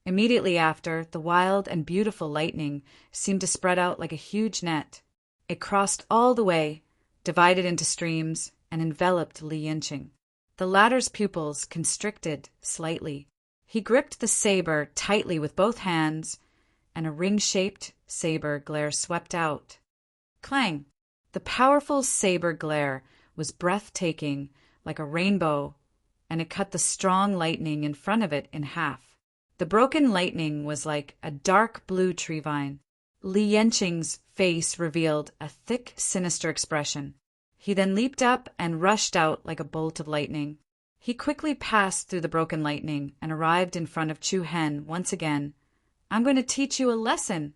Immediately after, the wild and beautiful lightning seemed to spread out like a huge net. It crossed all the way, divided into streams, and enveloped Li Yanqing. The latter's pupils constricted slightly. He gripped the saber tightly with both hands, and a ring-shaped saber glare swept out. Clang! The powerful saber glare was breathtaking, like a rainbow, and it cut the strong lightning in front of it in half. The broken lightning was like a dark blue tree vine. Li Yanqing's face revealed a thick, sinister expression. He then leaped up and rushed out like a bolt of lightning. He quickly passed through the broken lightning and arrived in front of Chu Hen once again. "I'm going to teach you a lesson."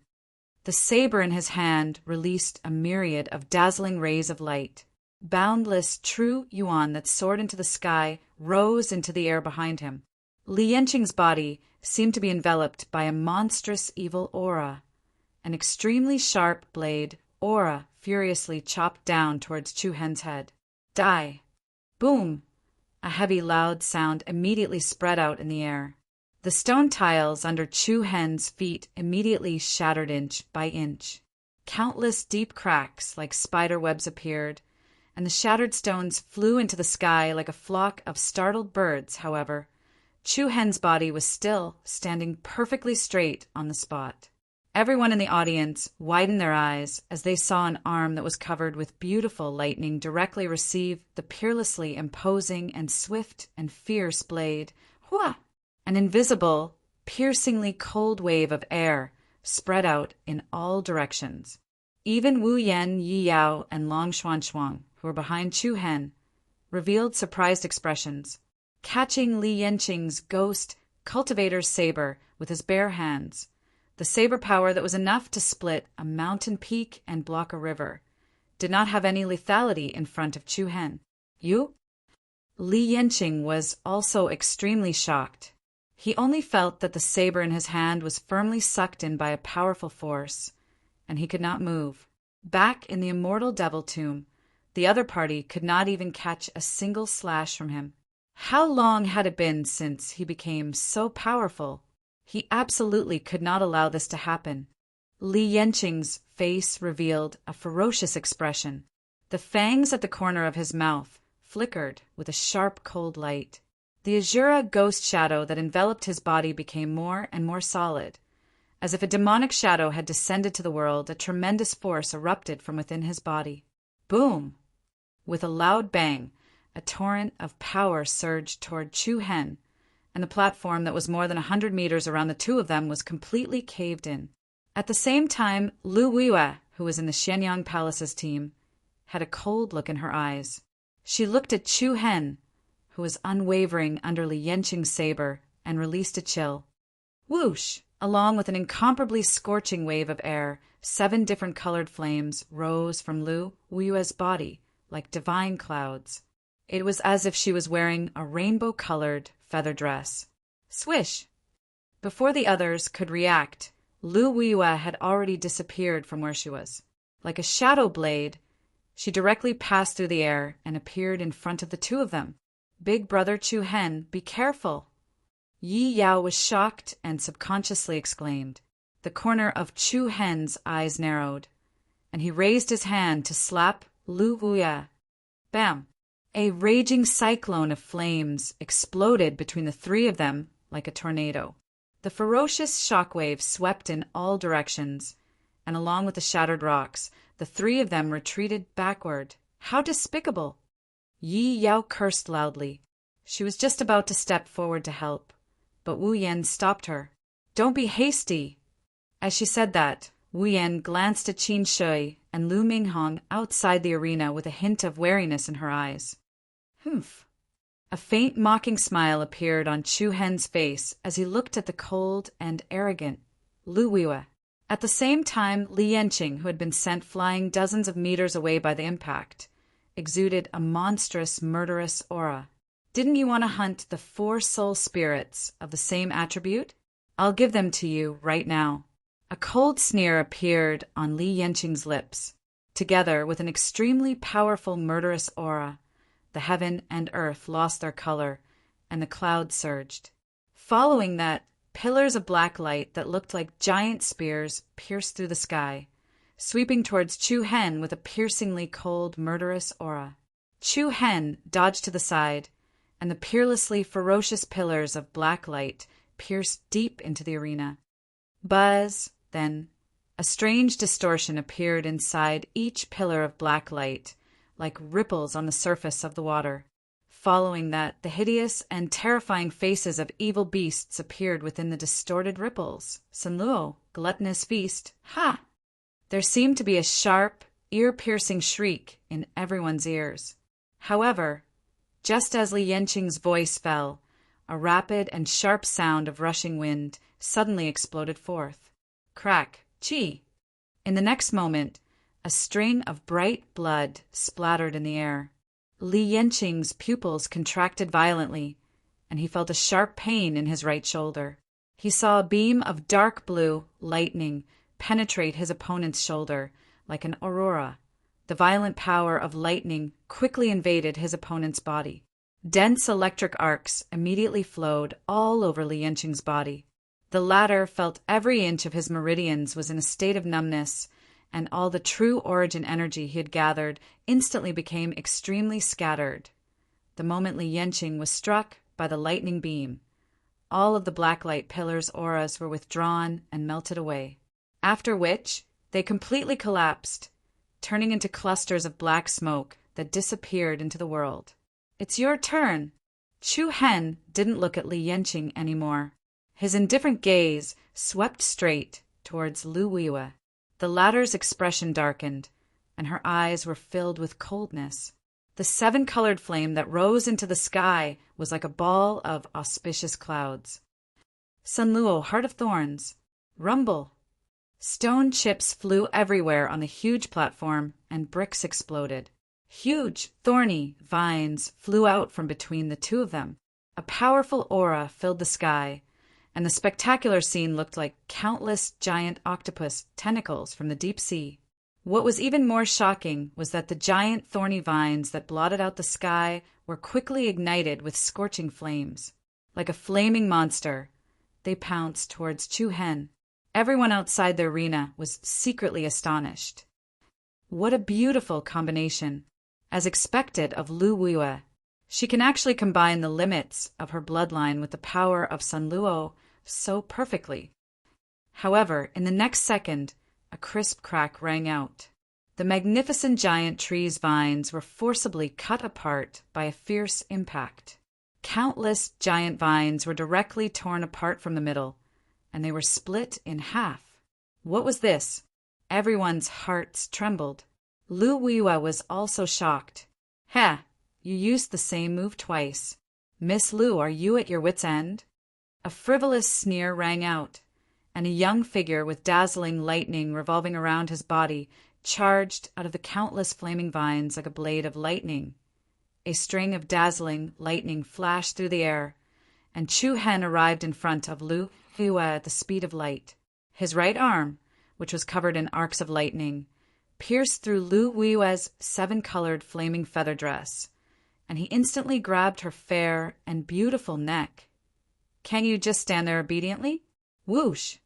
The saber in his hand released a myriad of dazzling rays of light. Boundless true yuan that soared into the sky rose into the air behind him. Li Yanqing's body seemed to be enveloped by a monstrous evil aura. An extremely sharp blade, aura, furiously chopped down towards Chu Hen's head. Die! Boom! A heavy, loud sound immediately spread out in the air. The stone tiles under Chu Hen's feet immediately shattered inch by inch. Countless deep cracks like spider webs appeared, and the shattered stones flew into the sky like a flock of startled birds. However, Chu Hen's body was still standing perfectly straight on the spot. Everyone in the audience widened their eyes as they saw an arm that was covered with beautiful lightning directly receive the peerlessly imposing and swift and fierce blade. Hua! An invisible, piercingly cold wave of air spread out in all directions. Even Wu Yan, Yi Yao, and Long Xuanxuang, who were behind Chu Hen, revealed surprised expressions. Catching Li Yanqing's ghost cultivator's saber with his bare hands, the saber power that was enough to split a mountain peak and block a river, did not have any lethality in front of Chu Hen. You? Li Yanqing was also extremely shocked. He only felt that the saber in his hand was firmly sucked in by a powerful force, and he could not move. Back in the immortal devil tomb, the other party could not even catch a single slash from him. How long had it been since he became so powerful? He absolutely could not allow this to happen. Li Yanqing's face revealed a ferocious expression. The fangs at the corner of his mouth flickered with a sharp, cold light. The Azura ghost shadow that enveloped his body became more and more solid. As if a demonic shadow had descended to the world, a tremendous force erupted from within his body. Boom! With a loud bang, a torrent of power surged toward Chu Hen, and the platform that was more than 100 meters around the two of them was completely caved in. At the same time, Lu Weiwei, who was in the Shenyang Palace's team, had a cold look in her eyes. She looked at Chu Hen, who was unwavering under Li Yanqing's saber, and released a chill. Whoosh! Along with an incomparably scorching wave of air, 7 different colored flames rose from Lu Weiwei's body like divine clouds. It was as if she was wearing a rainbow-colored feather dress. Swish! Before the others could react, Lu Weiwei had already disappeared from where she was. Like a shadow blade, she directly passed through the air and appeared in front of the two of them. Big brother Chu Hen, be careful! Yi Yao was shocked and subconsciously exclaimed. The corner of Chu Hen's eyes narrowed, and he raised his hand to slap Lu Weiwei. Bam! A raging cyclone of flames exploded between the three of them like a tornado. The ferocious shockwave swept in all directions, and along with the shattered rocks, the three of them retreated backward. How despicable! Yi Yao cursed loudly. She was just about to step forward to help, but Wu Yan stopped her. "Don't be hasty." As she said that, Wu Yan glanced at Qin Shui and Lu Minghong outside the arena with a hint of wariness in her eyes. Humph! A faint mocking smile appeared on Chu Hen's face as he looked at the cold and arrogant Lu Weiwei. At the same time, Li Yanqing, who had been sent flying dozens of meters away by the impact, exuded a monstrous, murderous aura. Didn't you want to hunt the 4 soul spirits of the same attribute? I'll give them to you right now. A cold sneer appeared on Li Yanqing's lips. Together with an extremely powerful murderous aura, the heaven and earth lost their color, and the clouds surged. Following that, pillars of black light that looked like giant spears pierced through the sky, sweeping towards Chu Hen with a piercingly cold, murderous aura. Chu Hen dodged to the side, and the peerlessly ferocious pillars of black light pierced deep into the arena. Buzz, then, a strange distortion appeared inside each pillar of black light, like ripples on the surface of the water. Following that, the hideous and terrifying faces of evil beasts appeared within the distorted ripples. Sanluo, gluttonous feast, ha! There seemed to be a sharp, ear-piercing shriek in everyone's ears. However, just as Li Yanqing's voice fell, a rapid and sharp sound of rushing wind suddenly exploded forth. Crack, chi! In the next moment, a string of bright blood splattered in the air. Li Yanqing's pupils contracted violently, and he felt a sharp pain in his right shoulder. He saw a beam of dark blue lightning penetrate his opponent's shoulder like an aurora. The violent power of lightning quickly invaded his opponent's body. Dense electric arcs immediately flowed all over Li Yanqing's body. The latter felt every inch of his meridians was in a state of numbness, and all the true origin energy he had gathered instantly became extremely scattered. The moment Li Yanqing was struck by the lightning beam, all of the blacklight pillars' auras were withdrawn and melted away, after which they completely collapsed, turning into clusters of black smoke that disappeared into the world. "It's your turn." Chu Hen didn't look at Li Yanqing anymore. His indifferent gaze swept straight towards Lu Weiwei. The latter's expression darkened, and her eyes were filled with coldness. The seven-colored flame that rose into the sky was like a ball of auspicious clouds. Sanluo, Heart of Thorns, rumble! Stone chips flew everywhere on the huge platform, and bricks exploded. Huge, thorny vines flew out from between the two of them. A powerful aura filled the sky, and the spectacular scene looked like countless giant octopus tentacles from the deep sea. What was even more shocking was that the giant thorny vines that blotted out the sky were quickly ignited with scorching flames. Like a flaming monster, they pounced towards Chu Hen. Everyone outside the arena was secretly astonished. What a beautiful combination! As expected of Lu Weiwei, she can actually combine the limits of her bloodline with the power of Sanluo so perfectly. However, in the next second, a crisp crack rang out. The magnificent giant tree's vines were forcibly cut apart by a fierce impact. Countless giant vines were directly torn apart from the middle, and they were split in half. What was this? Everyone's hearts trembled. Lu Weiwei was also shocked. "Ha! You used the same move twice. Miss Lu, are you at your wit's end?" A frivolous sneer rang out, and a young figure with dazzling lightning revolving around his body charged out of the countless flaming vines like a blade of lightning. A string of dazzling lightning flashed through the air, and Chu Hen arrived in front of Lu Weiwei at the speed of light. His right arm, which was covered in arcs of lightning, pierced through Lu Weiwei's seven-colored flaming feather dress, and he instantly grabbed her fair and beautiful neck. "Can you just stand there obediently?" Whoosh!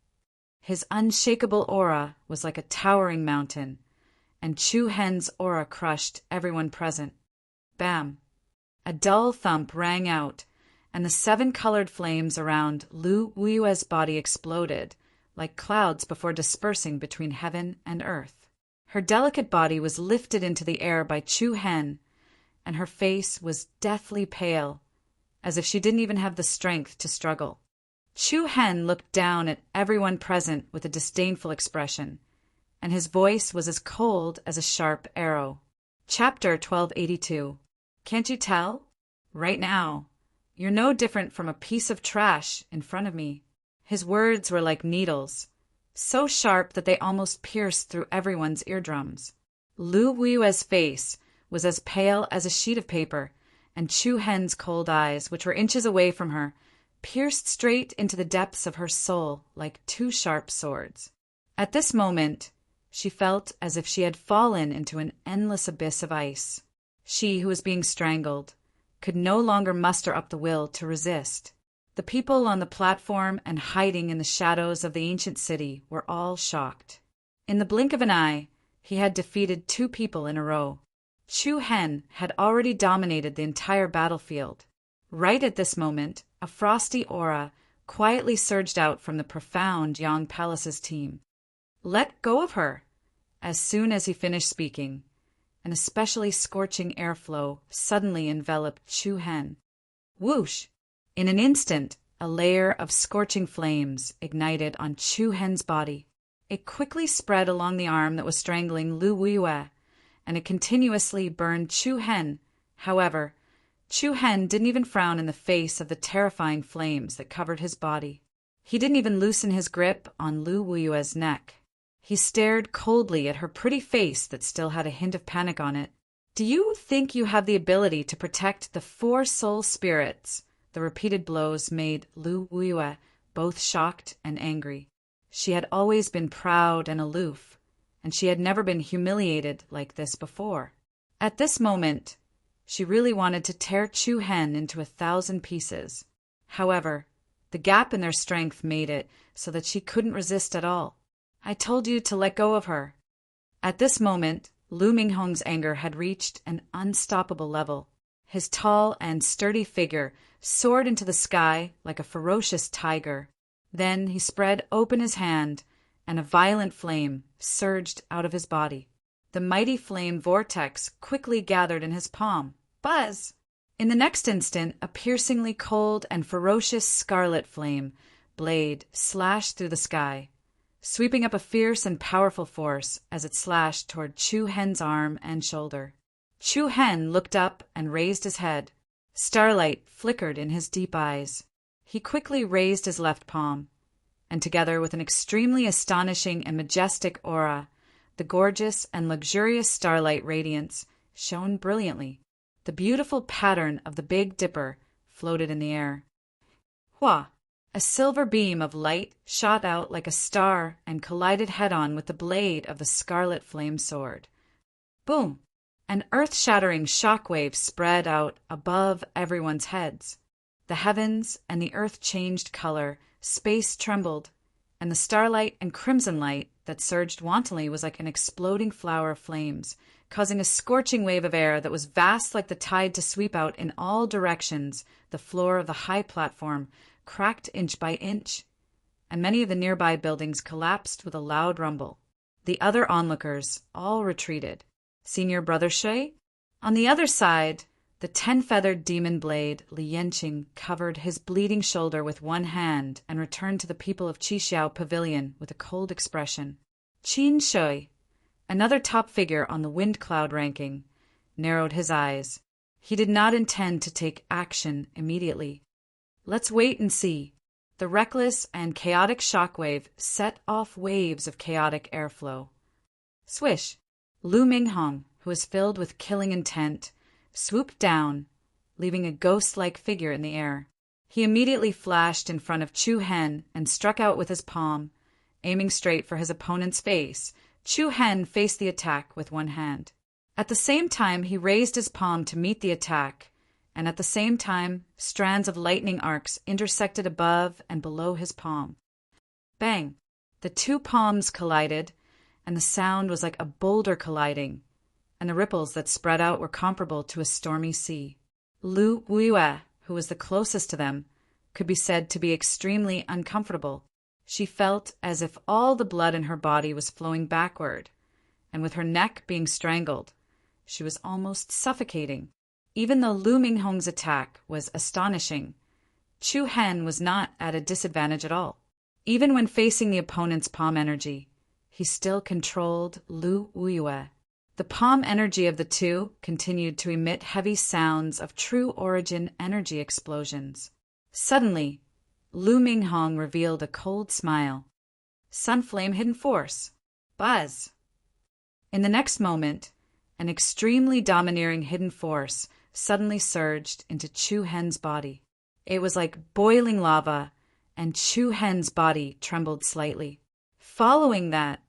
His unshakable aura was like a towering mountain, and Chu Hen's aura crushed everyone present. Bam! A dull thump rang out, and the seven-colored flames around Lu Weiwei's body exploded, like clouds before dispersing between heaven and earth. Her delicate body was lifted into the air by Chu Hen, and her face was deathly pale, as if she didn't even have the strength to struggle. Chu Hen looked down at everyone present with a disdainful expression, and his voice was as cold as a sharp arrow. Chapter 1282. Can't you tell? Right now, you're no different from a piece of trash in front of me. His words were like needles, so sharp that they almost pierced through everyone's eardrums. Lu Weiwei's face was as pale as a sheet of paper, and Chu Hen's cold eyes, which were inches away from her, pierced straight into the depths of her soul like two sharp swords. At this moment, she felt as if she had fallen into an endless abyss of ice. She, who was being strangled, could no longer muster up the will to resist. The people on the platform and hiding in the shadows of the ancient city were all shocked. In the blink of an eye, he had defeated two people in a row. Chu Hen had already dominated the entire battlefield. Right at this moment, a frosty aura quietly surged out from the profound Yang Palace's team. Let go of her! As soon as he finished speaking, an especially scorching airflow suddenly enveloped Chu Hen. Whoosh! In an instant, a layer of scorching flames ignited on Chu Hen's body. It quickly spread along the arm that was strangling Lu Wuiyue, and it continuously burned Chu Hen. However, Chu Hen didn't even frown in the face of the terrifying flames that covered his body. He didn't even loosen his grip on Lu Wuiyue's neck. He stared coldly at her pretty face that still had a hint of panic on it. Do you think you have the ability to protect the 4 soul spirits? The repeated blows made Lu Wuiyue both shocked and angry. She had always been proud and aloof, and she had never been humiliated like this before. At this moment, she really wanted to tear Chu Hen into 1,000 pieces. However, the gap in their strength made it so that she couldn't resist at all. I told you to let go of her. At this moment, Lu Minghong's anger had reached an unstoppable level. His tall and sturdy figure soared into the sky like a ferocious tiger. Then he spread open his hand, and a violent flame surged out of his body. The mighty flame vortex quickly gathered in his palm. Buzz! In the next instant, a piercingly cold and ferocious scarlet flame blade slashed through the sky, sweeping up a fierce and powerful force as it slashed toward Chu Hen's arm and shoulder. Chu Hen looked up and raised his head. Starlight flickered in his deep eyes. He quickly raised his left palm, and together with an extremely astonishing and majestic aura, the gorgeous and luxurious starlight radiance shone brilliantly. The beautiful pattern of the Big Dipper floated in the air. Hua! A silver beam of light shot out like a star and collided head-on with the blade of the scarlet flame sword. Boom! An earth-shattering shockwave spread out above everyone's heads. The heavens and the earth changed color, space trembled, and the starlight and crimson light that surged wantonly was like an exploding flower of flames, causing a scorching wave of air that was vast like the tide to sweep out in all directions. The floor of the high platform cracked inch by inch, and many of the nearby buildings collapsed with a loud rumble. The other onlookers all retreated. Senior Brother Shui? On the other side, the 10-feathered demon blade Li Yanqing covered his bleeding shoulder with one hand and returned to the people of Qixiao Pavilion with a cold expression. Qin Shui, another top figure on the wind cloud ranking, narrowed his eyes. He did not intend to take action immediately. Let's wait and see. The reckless and chaotic shockwave set off waves of chaotic airflow. Swish! Lu Minghong, who was filled with killing intent, swooped down, leaving a ghost-like figure in the air. He immediately flashed in front of Chu Hen and struck out with his palm, aiming straight for his opponent's face. Chu Hen faced the attack with one hand. At the same time, he raised his palm to meet the attack, and at the same time, strands of lightning arcs intersected above and below his palm. Bang! The two palms collided, and the sound was like a boulder colliding, and the ripples that spread out were comparable to a stormy sea. Lu Wuiyue, who was the closest to them, could be said to be extremely uncomfortable. She felt as if all the blood in her body was flowing backward, and with her neck being strangled, she was almost suffocating. Even though Lu Minghong's attack was astonishing, Chu Hen was not at a disadvantage at all. Even when facing the opponent's palm energy, he still controlled Lu Wuiyue. The palm energy of the two continued to emit heavy sounds of true origin energy explosions. Suddenly, Lu Minghong revealed a cold smile. Sunflame Hidden Force. Buzz! In the next moment, an extremely domineering hidden force suddenly surged into Chu Hen's body. It was like boiling lava, and Chu Hen's body trembled slightly. Following that,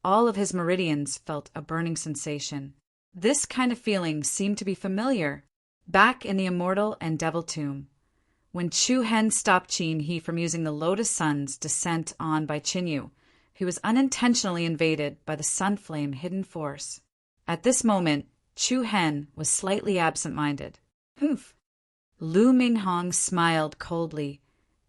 all of his meridians felt a burning sensation. This kind of feeling seemed to be familiar, back in the Immortal and Devil Tomb, when Chu Hen stopped Qin He from using the Lotus Sun's descent on by Qinyu. He was unintentionally invaded by the Sunflame Hidden Force. At this moment, Chu Hen was slightly absent-minded. Humph! Lu Minghong smiled coldly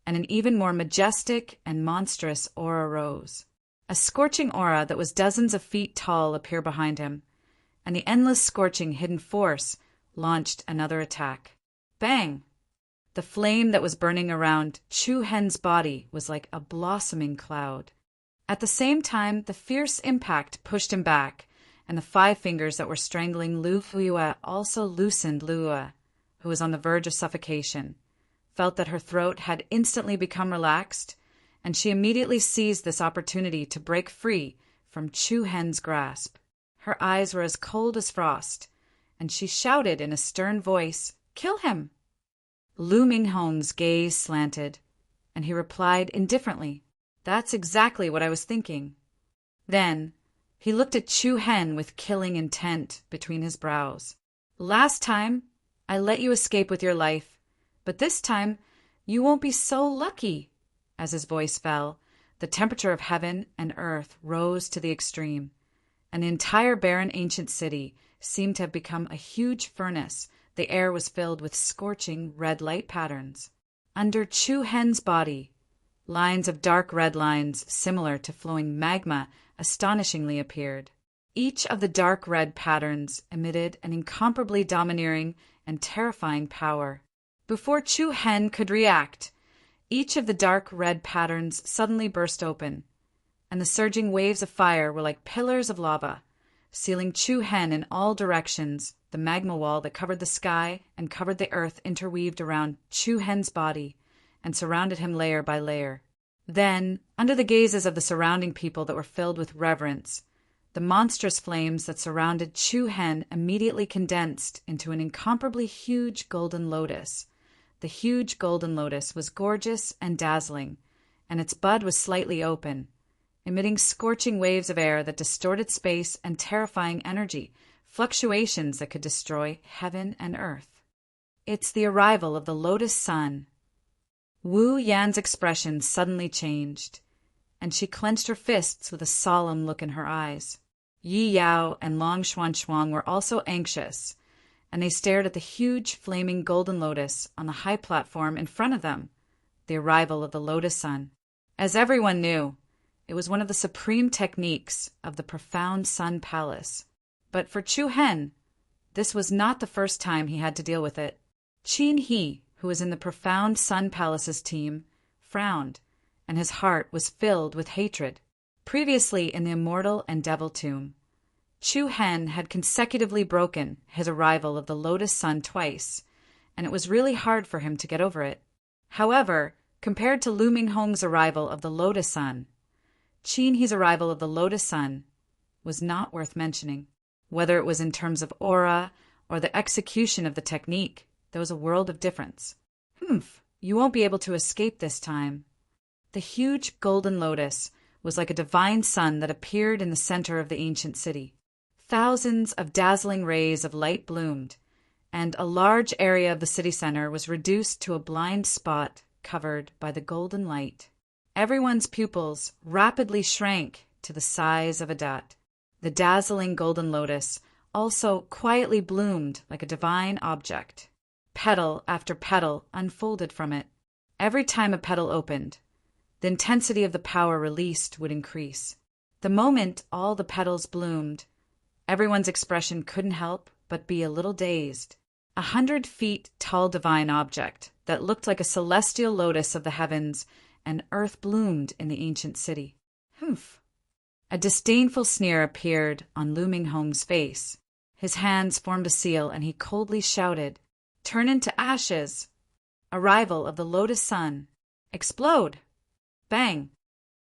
and an even more majestic and monstrous aura rose. A scorching aura that was dozens of feet tall appeared behind him, and the endless scorching hidden force launched another attack. Bang! The flame that was burning around Chu Hen's body was like a blossoming cloud. At the same time, the fierce impact pushed him back, and the 5 fingers that were strangling Lu Yue also loosened Lua, who was on the verge of suffocation, felt that her throat had instantly become relaxed, and she immediately seized this opportunity to break free from Chu Hen's grasp. Her eyes were as cold as frost, and she shouted in a stern voice, "Kill him!" Lu Minghong's gaze slanted, and he replied indifferently, "That's exactly what I was thinking." Then he looked at Chu Hen with killing intent between his brows. "Last time, I let you escape with your life, but this time you won't be so lucky." As his voice fell, the temperature of heaven and earth rose to the extreme, and the entire barren ancient city seemed to have become a huge furnace. The air was filled with scorching red light patterns. Under Chu Hen's body, lines of dark red lines similar to flowing magma astonishingly appeared. Each of the dark red patterns emitted an incomparably domineering and terrifying power. Before Chu Hen could react, each of the dark red patterns suddenly burst open, and the surging waves of fire were like pillars of lava, sealing Chu Hen in all directions. The magma wall that covered the sky and covered the earth interweaved around Chu Hen's body and surrounded him layer by layer. Then, under the gazes of the surrounding people that were filled with reverence, the monstrous flames that surrounded Chu Hen immediately condensed into an incomparably huge golden lotus. The huge golden lotus was gorgeous and dazzling, and its bud was slightly open, emitting scorching waves of air that distorted space and terrifying energy, fluctuations that could destroy heaven and earth. "It's the arrival of the lotus sun." Wu Yan's expression suddenly changed, and she clenched her fists with a solemn look in her eyes. Yi Yao and Long Xuanchuang were also anxious, and they stared at the huge flaming golden lotus on the high platform in front of them, the arrival of the lotus sun. As everyone knew, it was one of the supreme techniques of the profound Sun Palace. But for Chu Hen, this was not the first time he had to deal with it. Qin He, who was in the profound Sun Palace's team, frowned, and his heart was filled with hatred. Previously in the Immortal and Devil Tomb, Chu Hen had consecutively broken his arrival of the Lotus Sun twice, and it was really hard for him to get over it. However, compared to Lu Minghong's arrival of the Lotus Sun, Qin He's arrival of the Lotus Sun was not worth mentioning. Whether it was in terms of aura or the execution of the technique, there was a world of difference. You won't be able to escape this time." The huge golden lotus was like a divine sun that appeared in the center of the ancient city. Thousands of dazzling rays of light bloomed, and a large area of the city center was reduced to a blind spot covered by the golden light. Everyone's pupils rapidly shrank to the size of a dot. The dazzling golden lotus also quietly bloomed like a divine object. Petal after petal unfolded from it. Every time a petal opened, the intensity of the power released would increase. The moment all the petals bloomed, everyone's expression couldn't help but be a little dazed. 100 feet tall divine object that looked like a celestial lotus of the heavens and earth bloomed in the ancient city. A disdainful sneer appeared on Lu Minghong's face. His hands formed a seal, and he coldly shouted, "Turn into ashes! Arrival of the Lotus Sun! Explode!" Bang!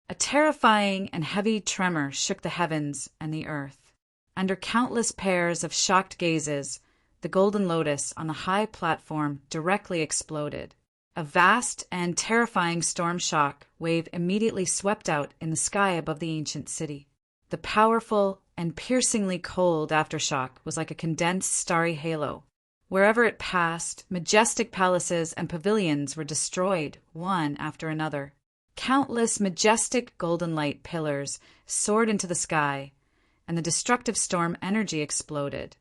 A terrifying and heavy tremor shook the heavens and the earth. Under countless pairs of shocked gazes, the golden lotus on the high platform directly exploded. A vast and terrifying storm shock wave immediately swept out in the sky above the ancient city. The powerful and piercingly cold aftershock was like a condensed starry halo. Wherever it passed, majestic palaces and pavilions were destroyed, one after another. Countless majestic golden light pillars soared into the sky, and the destructive storm energy exploded,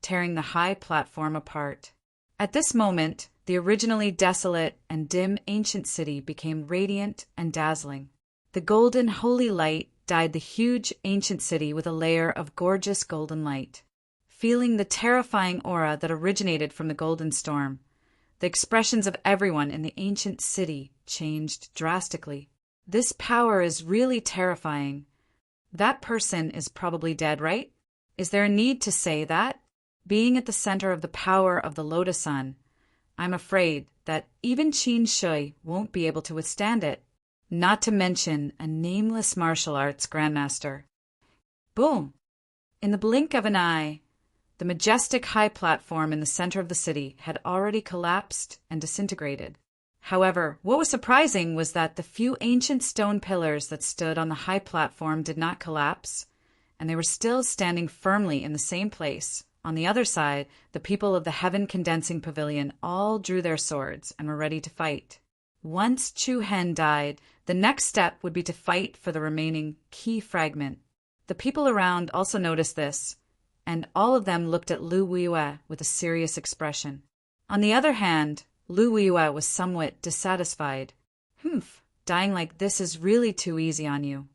tearing the high platform apart. At this moment, The originally desolate and dim ancient city became radiant and dazzling. The golden holy light dyed the huge ancient city with a layer of gorgeous golden light. Feeling the terrifying aura that originated from the golden storm, the expressions of everyone in the ancient city changed drastically. This power is really terrifying. That person is probably dead, right? Is there a need to say that? Being at the center of the power of the Lotus Sun, I'm afraid that even Qin Shui won't be able to withstand it, not to mention a nameless martial arts grandmaster. Boom! In the blink of an eye, the majestic high platform in the center of the city had already collapsed and disintegrated. However, what was surprising was that the few ancient stone pillars that stood on the high platform did not collapse, and they were still standing firmly in the same place. On the other side, the people of the heaven-condensing pavilion all drew their swords and were ready to fight. Once Chu Hen died, the next step would be to fight for the remaining key fragment. The people around also noticed this, and all of them looked at Lu Weiyue with a serious expression. On the other hand, Lu Weiyue was somewhat dissatisfied. Dying like this is really too easy on you.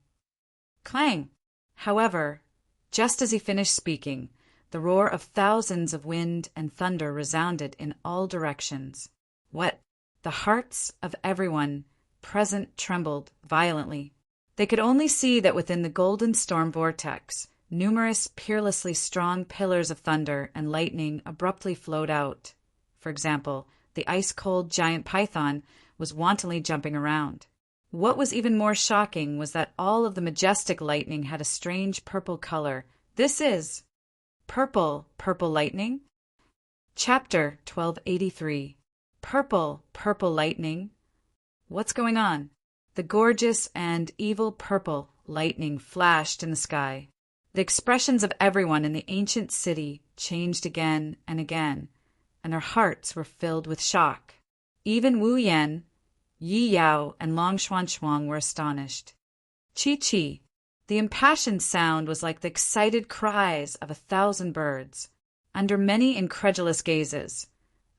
Clang! However, just as he finished speaking, the roar of thousands of wind and thunder resounded in all directions. What? The hearts of everyone present trembled violently. They could only see that within the golden storm vortex, numerous peerlessly strong pillars of thunder and lightning abruptly flowed out. For example, the ice-cold giant python was wantonly jumping around. What was even more shocking was that all of the majestic lightning had a strange purple color. This is purple lightning? Chapter 1283. Purple lightning. What's going on? The gorgeous and evil purple lightning flashed in the sky. The expressions of everyone in the ancient city changed again and again, and their hearts were filled with shock. Even Wu Yan, Yi Yao, and Long Xuanchuang were astonished. Chi, the impassioned sound was like the excited cries of 1,000 birds. Under many incredulous gazes,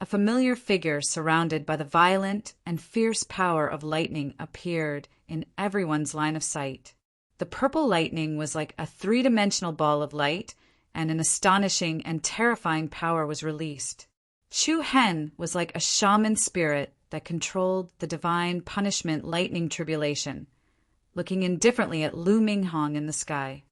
a familiar figure surrounded by the violent and fierce power of lightning appeared in everyone's line of sight. The purple lightning was like a three-dimensional ball of light, and an astonishing and terrifying power was released. Chu Hen was like a shaman spirit that controlled the divine punishment lightning tribulation, looking indifferently at Lu Minghong in the sky.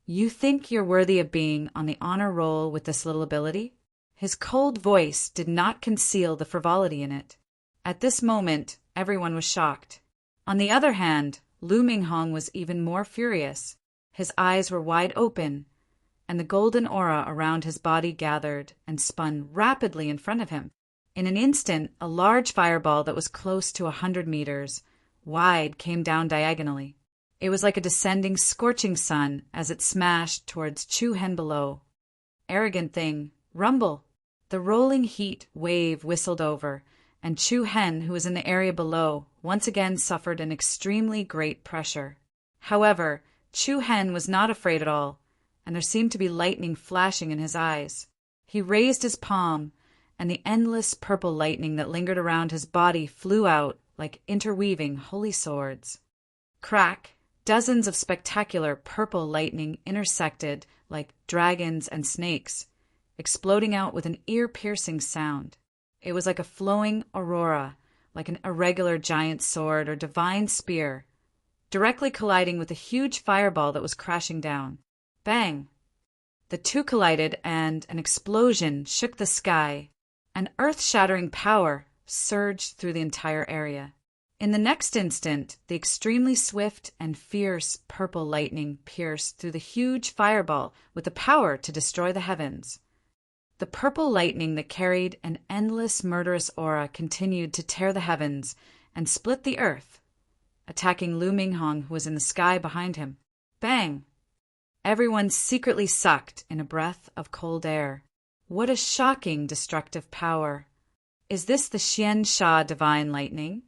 You think you're worthy of being on the honor roll with this little ability? His cold voice did not conceal the frivolity in it. At this moment, everyone was shocked. On the other hand, Lu Minghong was even more furious. His eyes were wide open, and the golden aura around his body gathered and spun rapidly in front of him. In an instant, a large fireball that was close to 100 meters wide came down diagonally. It was like a descending scorching sun as it smashed towards Chu Hen below. Arrogant thing, rumble! The rolling heat wave whistled over, and Chu Hen, who was in the area below, once again suffered an extremely great pressure. However, Chu Hen was not afraid at all, and there seemed to be lightning flashing in his eyes. He raised his palm, and the endless purple lightning that lingered around his body flew out like interweaving holy swords. Crack! Dozens of spectacular purple lightning intersected like dragons and snakes, exploding out with an ear-piercing sound. It was like a flowing aurora, like an irregular giant sword or divine spear, directly colliding with a huge fireball that was crashing down. Bang! The two collided, and an explosion shook the sky. An earth-shattering power surged through the entire area. In the next instant, the extremely swift and fierce purple lightning pierced through the huge fireball with the power to destroy the heavens. The purple lightning that carried an endless murderous aura continued to tear the heavens and split the earth, attacking Lu Minghong, who was in the sky behind him. Bang! Everyone secretly sucked in a breath of cold air. What a shocking destructive power! Is this the Xian Sha divine lightning?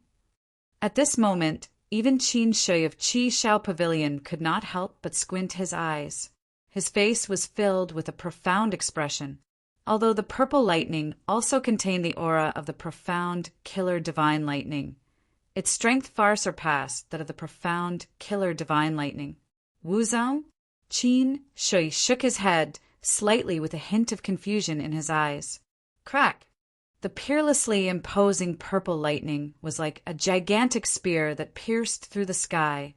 At this moment, even Qin Shui of Qi Shao Pavilion could not help but squint his eyes. His face was filled with a profound expression. although the purple lightning also contained the aura of the profound, killer divine lightning. Its strength far surpassed that of the profound, killer divine lightning. Wu Zhao? Qin Shui shook his head, slightly with a hint of confusion in his eyes. Crack! The peerlessly imposing purple lightning was like a gigantic spear that pierced through the sky,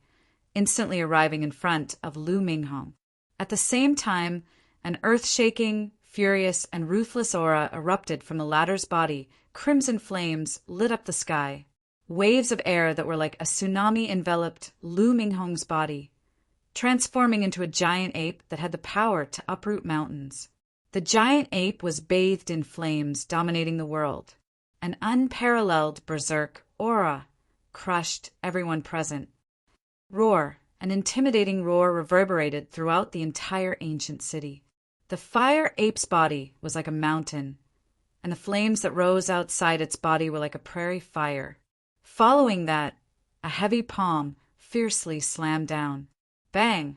instantly arriving in front of Lu Minghong. At the same time, an earth-shaking, furious, and ruthless aura erupted from the latter's body. Crimson flames lit up the sky. Waves of air that were like a tsunami enveloped Lu Minghong's body, transforming into a giant ape that had the power to uproot mountains. The giant ape was bathed in flames, dominating the world. An unparalleled berserk aura crushed everyone present. Roar, an intimidating roar reverberated throughout the entire ancient city. The fire ape's body was like a mountain, and the flames that rose outside its body were like a prairie fire. Following that, a heavy palm fiercely slammed down. Bang!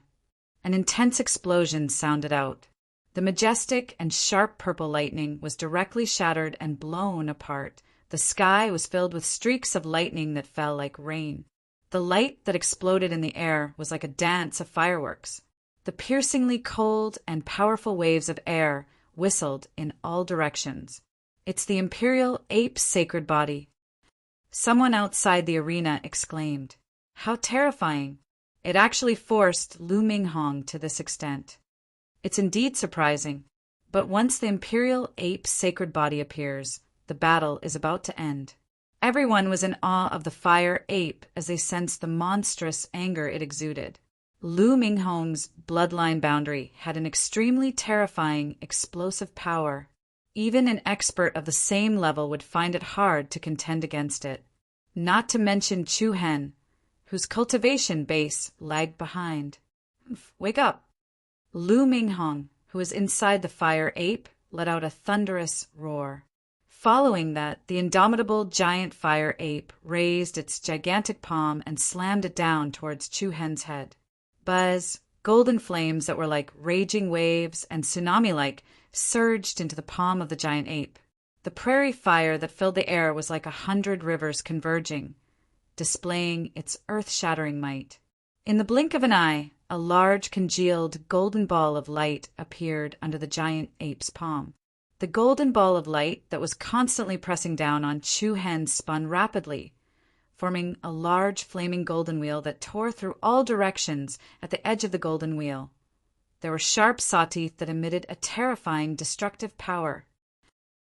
An intense explosion sounded out. The majestic and sharp purple lightning was directly shattered and blown apart. The sky was filled with streaks of lightning that fell like rain. The light that exploded in the air was like a dance of fireworks. The piercingly cold and powerful waves of air whistled in all directions. It's the imperial ape's sacred body. Someone outside the arena exclaimed. How terrifying! It actually forced Lu Minghong to this extent. It's indeed surprising, but once the imperial ape's sacred body appears, the battle is about to end. Everyone was in awe of the fire ape as they sensed the monstrous anger it exuded. Lu Minghong's bloodline boundary had an extremely terrifying, explosive power. Even an expert of the same level would find it hard to contend against it. Not to mention Chu Hen, whose cultivation base lagged behind. Wake up! Lu Minghong, who was inside the fire ape, let out a thunderous roar. Following that, the indomitable giant fire ape raised its gigantic palm and slammed it down towards Chu Hen's head. Buzz, golden flames that were like raging waves and tsunami-like surged into the palm of the giant ape. The prairie fire that filled the air was like 100 rivers converging, displaying its earth-shattering might. In the blink of an eye, a large congealed golden ball of light appeared under the giant ape's palm. The golden ball of light that was constantly pressing down on Chu Hen spun rapidly, forming a large flaming golden wheel that tore through all directions at the edge of the golden wheel. There were sharp saw teeth that emitted a terrifying destructive power.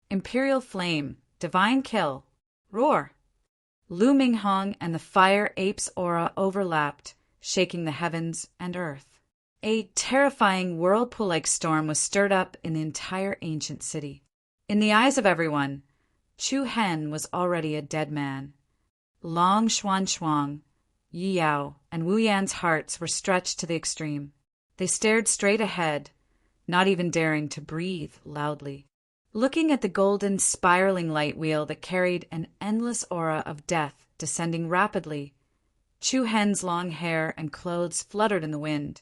Imperial flame, divine kill, roar! Lu Minghong and the fire ape's aura overlapped, shaking the heavens and earth. A terrifying whirlpool-like storm was stirred up in the entire ancient city. In the eyes of everyone, Chu Hen was already a dead man. Long Xuan, Yi Yao, and Wu Yan's hearts were stretched to the extreme. They stared straight ahead, not even daring to breathe loudly. Looking at the golden spiraling light wheel that carried an endless aura of death descending rapidly, Chu Hen's long hair and clothes fluttered in the wind,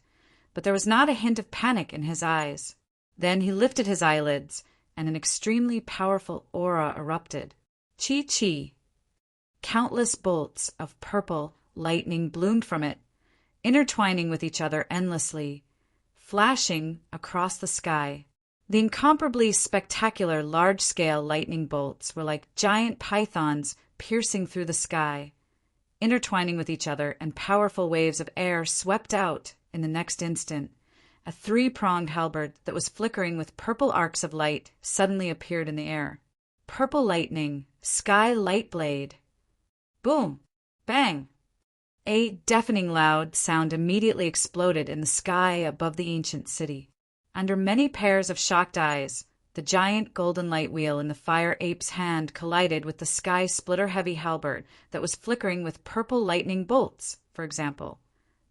but there was not a hint of panic in his eyes. Then he lifted his eyelids, and an extremely powerful aura erupted. Chi. Countless bolts of purple lightning bloomed from it, intertwining with each other endlessly, flashing across the sky. The incomparably spectacular large-scale lightning bolts were like giant pythons piercing through the sky, intertwining with each other, and powerful waves of air swept out in the next instant. A three-pronged halberd that was flickering with purple arcs of light suddenly appeared in the air. Purple lightning, sky light blade. Boom! Bang! A deafening loud sound immediately exploded in the sky above the ancient city. Under many pairs of shocked eyes, the giant golden light wheel in the fire ape's hand collided with the sky splitter-heavy halberd that was flickering with purple lightning bolts, for example.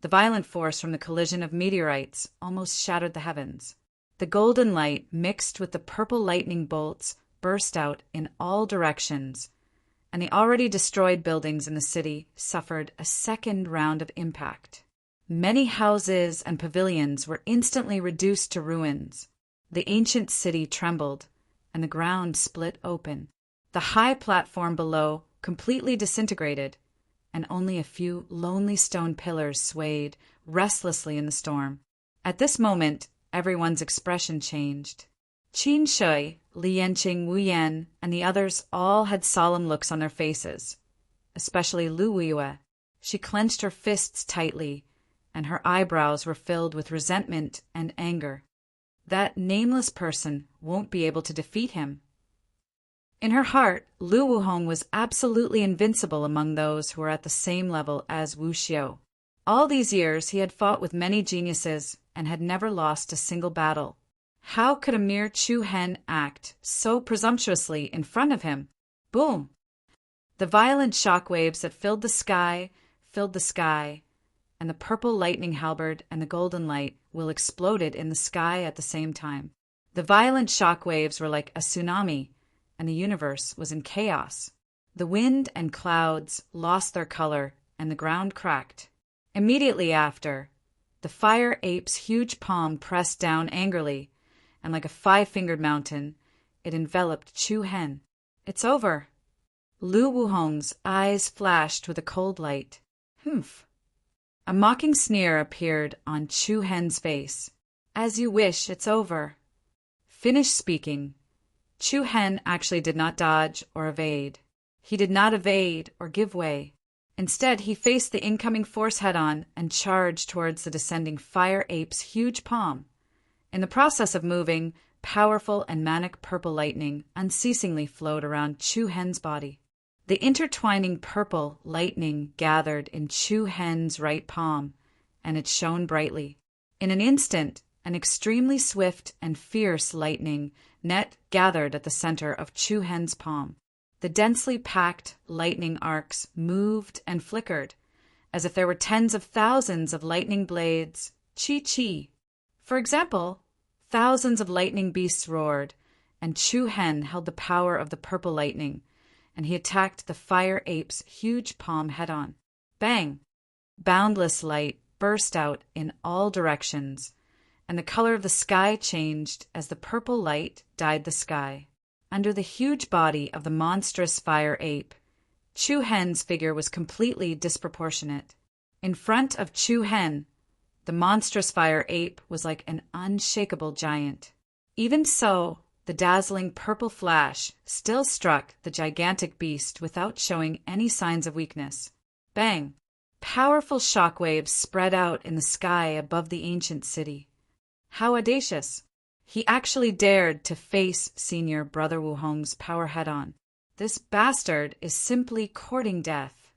The violent force from the collision of meteorites almost shattered the heavens. The golden light mixed with the purple lightning bolts burst out in all directions, and the already destroyed buildings in the city suffered a second round of impact. Many houses and pavilions were instantly reduced to ruins. The ancient city trembled, and the ground split open. The high platform below completely disintegrated, and only a few lonely stone pillars swayed restlessly in the storm. At this moment, everyone's expression changed. Qin Shui, Li Yanqing, Wu Yan, and the others all had solemn looks on their faces, especially Lu Yue. She clenched her fists tightly, and her eyebrows were filled with resentment and anger. That nameless person won't be able to defeat him. In her heart, Lu Wuhong was absolutely invincible among those who were at the same level as Wu Xiu. All these years he had fought with many geniuses and had never lost a single battle. How could a mere Chu Hen act so presumptuously in front of him? Boom! The violent shock waves that filled the sky, and the purple lightning halberd and the golden light will exploded in the sky at the same time. The violent shock waves were like a tsunami, and the universe was in chaos. The wind and clouds lost their color, and the ground cracked. Immediately after, the fire ape's huge palm pressed down angrily, and like a five-fingered mountain, it enveloped Chu Hen. It's over. Lu Wuhong's eyes flashed with a cold light. Humph. A mocking sneer appeared on Chu Hen's face. As you wish, it's over. Finished speaking. Chu Hen actually did not dodge or evade. He did not evade or give way. Instead, he faced the incoming force head-on and charged towards the descending fire ape's huge palm. In the process of moving, powerful and manic purple lightning unceasingly flowed around Chu Hen's body. The intertwining purple lightning gathered in Chu Hen's right palm, and it shone brightly. In an instant, an extremely swift and fierce lightning net gathered at the center of Chu Hen's palm. The densely packed lightning arcs moved and flickered, as if there were tens of thousands of lightning blades. Chi-chi. For example, thousands of lightning beasts roared, and Chu Hen held the power of the purple lightning, and he attacked the fire ape's huge palm head-on. Bang! Boundless light burst out in all directions, and the color of the sky changed as the purple light dyed the sky. Under the huge body of the monstrous fire ape, Chu Hen's figure was completely disproportionate. In front of Chu Hen, the monstrous fire ape was like an unshakable giant. Even so, the dazzling purple flash still struck the gigantic beast without showing any signs of weakness. Bang! Powerful shock waves spread out in the sky above the ancient city. How audacious! He actually dared to face senior Brother Wuhong's power head-on. This bastard is simply courting death.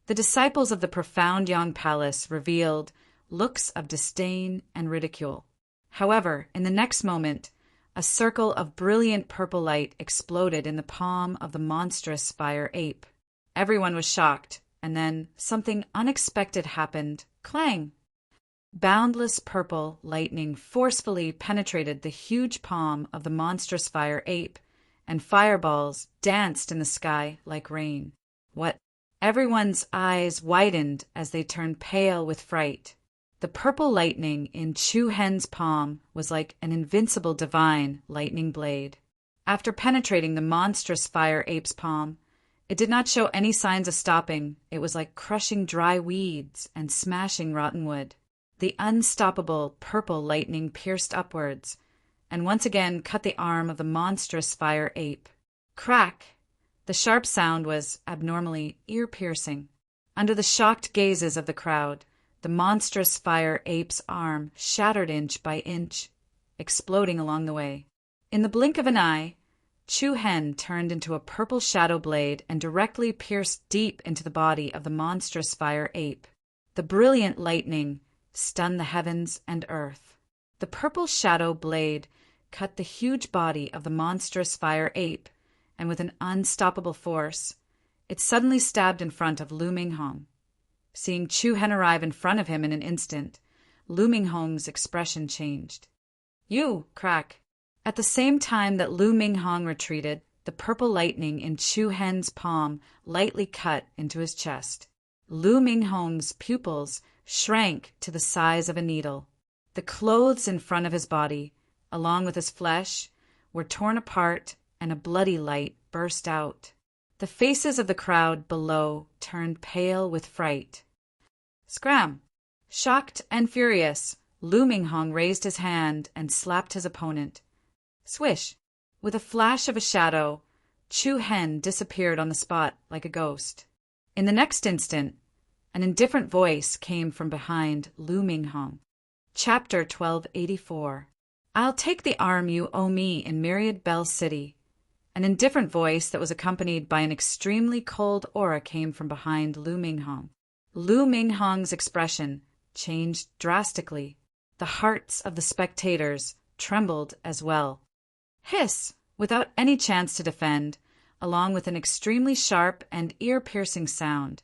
The disciples of the profound Yang Palace revealed looks of disdain and ridicule. However, in the next moment, a circle of brilliant purple light exploded in the palm of the monstrous fire ape. Everyone was shocked, and then something unexpected happened. Clang! Boundless purple lightning forcefully penetrated the huge palm of the monstrous fire ape, and fireballs danced in the sky like rain. What? Everyone's eyes widened as they turned pale with fright. The purple lightning in Chu Hen's palm was like an invincible divine lightning blade. After penetrating the monstrous fire ape's palm, it did not show any signs of stopping. It was like crushing dry weeds and smashing rotten wood. The unstoppable purple lightning pierced upwards, and once again cut the arm of the monstrous fire ape. Crack! The sharp sound was abnormally ear-piercing. Under the shocked gazes of the crowd, the monstrous fire ape's arm shattered inch by inch, exploding along the way. In the blink of an eye, Chu Hen turned into a purple shadow blade and directly pierced deep into the body of the monstrous fire ape. The brilliant lightning stunned the heavens and earth. The purple shadow blade cut the huge body of the monstrous fire ape, and with an unstoppable force, it suddenly stabbed in front of Lu Minghong. Seeing Chu Hen arrive in front of him in an instant, Lu Minghong's expression changed. You! Crack! At the same time that Lu Minghong retreated, the purple lightning in Chu Hen's palm lightly cut into his chest. Lu Minghong's pupils shrank to the size of a needle. The clothes in front of his body, along with his flesh, were torn apart and a bloody light burst out. The faces of the crowd below turned pale with fright. Scram! Shocked and furious, Lu Minghong raised his hand and slapped his opponent. Swish! With a flash of a shadow, Chu Hen disappeared on the spot like a ghost. In the next instant, an indifferent voice came from behind Lu Minghong. Chapter 1284. I'll take the arm you owe me in Myriad Bell City. An indifferent voice that was accompanied by an extremely cold aura came from behind Lu Minghong. Lu Minghong's expression changed drastically. The hearts of the spectators trembled as well. Hiss! Without any chance to defend, along with an extremely sharp and ear-piercing sound,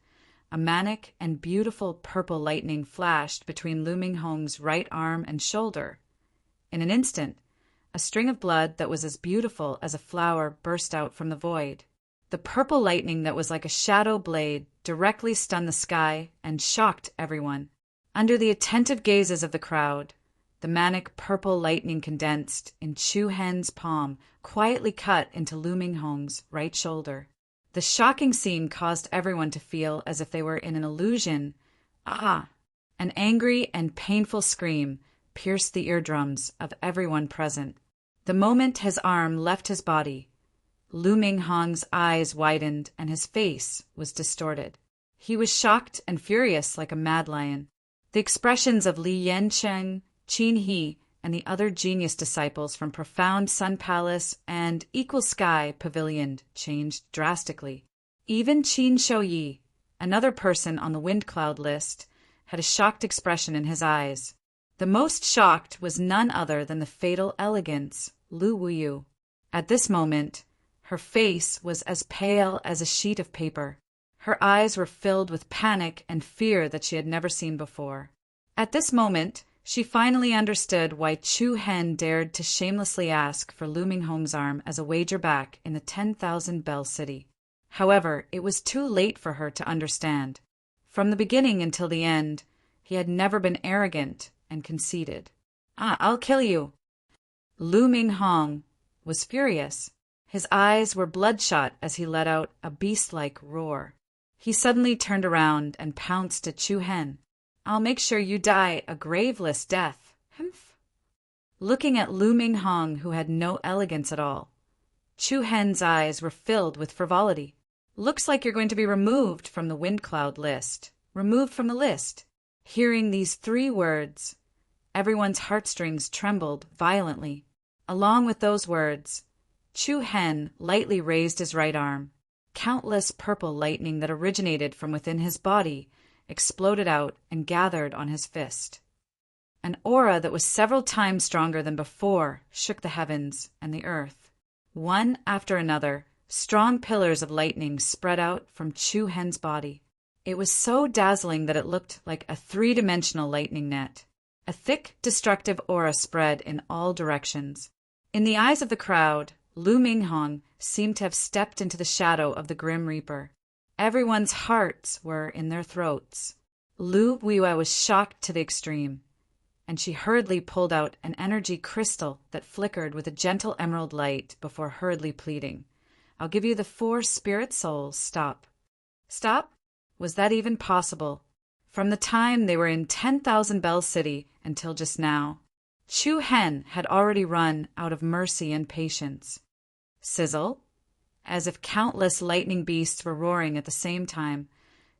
a manic and beautiful purple lightning flashed between Lu Minghong's right arm and shoulder. In an instant, a string of blood that was as beautiful as a flower burst out from the void. The purple lightning that was like a shadow blade directly stunned the sky and shocked everyone. Under the attentive gazes of the crowd, the manic purple lightning condensed in Chu Hen's palm, quietly cut into Lu Minghong's right shoulder. The shocking scene caused everyone to feel as if they were in an illusion. Ah! An angry and painful scream pierced the eardrums of everyone present. The moment his arm left his body, Lu Minghong's eyes widened and his face was distorted. He was shocked and furious like a mad lion. The expressions of Li Yancheng, Qin He, and the other genius disciples from Profound Sun Palace and Equal Sky Pavilion changed drastically. Even Qin Shouyi, another person on the wind cloud list, had a shocked expression in his eyes. The most shocked was none other than the fatal elegance, Lu Wuyu. At this moment, her face was as pale as a sheet of paper. Her eyes were filled with panic and fear that she had never seen before. At this moment, she finally understood why Chu Hen dared to shamelessly ask for Lu Minghong's arm as a wager back in the 10,000 Bell City. However, it was too late for her to understand. From the beginning until the end, he had never been arrogant and conceited. I'll kill you. Lu Minghong was furious. His eyes were bloodshot as he let out a beast-like roar. He suddenly turned around and pounced at Chu Hen. I'll make sure you die a graveless death. Humph. Looking at Lu Minghong, who had no elegance at all, Chu Hen's eyes were filled with frivolity. Looks like you're going to be removed from the wind cloud list. Removed from the list. Hearing these 3 words, everyone's heartstrings trembled violently. Along with those words, Chu Hen lightly raised his right arm. Countless purple lightning that originated from within his body exploded out and gathered on his fist. An aura that was several times stronger than before shook the heavens and the earth. One after another, strong pillars of lightning spread out from Chu Hen's body. It was so dazzling that it looked like a 3-dimensional lightning net. A thick, destructive aura spread in all directions. In the eyes of the crowd, Lu Minghong seemed to have stepped into the shadow of the Grim Reaper. Everyone's hearts were in their throats. Lu Wuyu was shocked to the extreme, and she hurriedly pulled out an energy crystal that flickered with a gentle emerald light before hurriedly pleading, I'll give you the 4 spirit souls. Stop. Stop? Was that even possible? From the time they were in 10,000 Bell City until just now, Chu Hen had already run out of mercy and patience. Sizzle. As if countless lightning beasts were roaring at the same time,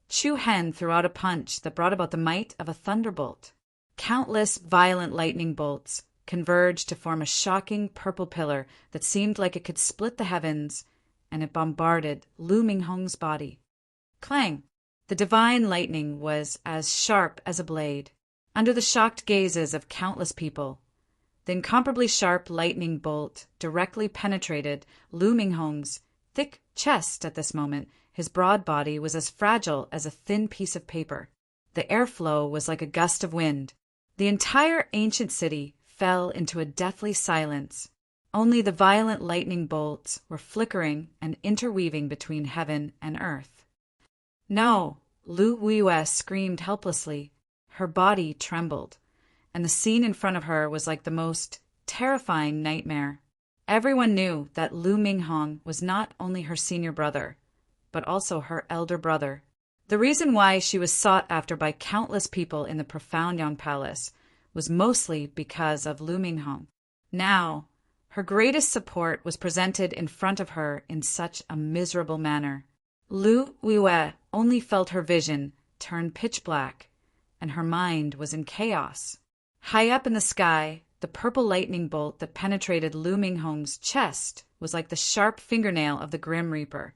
Chu Hen threw out a punch that brought about the might of a thunderbolt. Countless violent lightning bolts converged to form a shocking purple pillar that seemed like it could split the heavens, and it bombarded Lu Minghong's body. Clang! The divine lightning was as sharp as a blade. Under the shocked gazes of countless people, the incomparably sharp lightning bolt directly penetrated Lu Minghong's thick chest. At this moment, his broad body was as fragile as a thin piece of paper. The airflow was like a gust of wind. The entire ancient city fell into a deathly silence. Only the violent lightning bolts were flickering and interweaving between heaven and earth. No! Lu Wuyu screamed helplessly. Her body trembled, and the scene in front of her was like the most terrifying nightmare. Everyone knew that Lu Minghong was not only her senior brother, but also her elder brother. The reason why she was sought after by countless people in the profound Yang Palace was mostly because of Lu Minghong. Now, her greatest support was presented in front of her in such a miserable manner. Lu Yue only felt her vision turn pitch black, and her mind was in chaos. High up in the sky, the purple lightning bolt that penetrated Lu Minghong's chest was like the sharp fingernail of the Grim Reaper,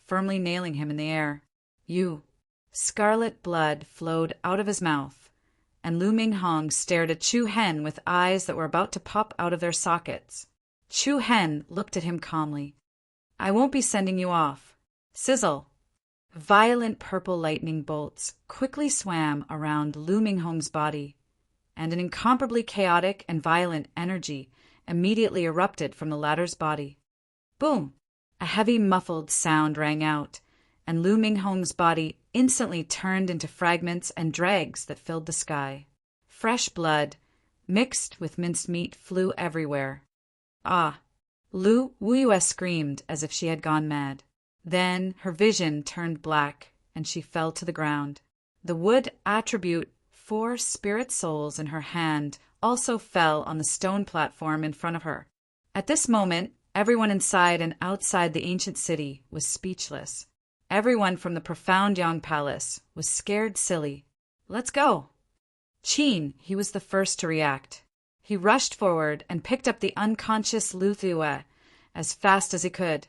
firmly nailing him in the air. Scarlet blood flowed out of his mouth, and Lu Minghong stared at Chu Hen with eyes that were about to pop out of their sockets. Chu Hen looked at him calmly. I won't be sending you off. Sizzle! Violent purple lightning bolts quickly swam around Lu Minghong's body, and an incomparably chaotic and violent energy immediately erupted from the latter's body. Boom! A heavy muffled sound rang out, and Lu Minghong's body instantly turned into fragments and dregs that filled the sky. Fresh blood, mixed with minced meat, flew everywhere. Ah! Lu Yue screamed as if she had gone mad. Then her vision turned black, and she fell to the ground. The wood attribute 4 spirit souls in her hand also fell on the stone platform in front of her. At this moment, everyone inside and outside the ancient city was speechless. Everyone from the profound Yang Palace was scared silly. Let's go! Qin, he was the first to react. He rushed forward and picked up the unconscious Lu Yue as fast as he could,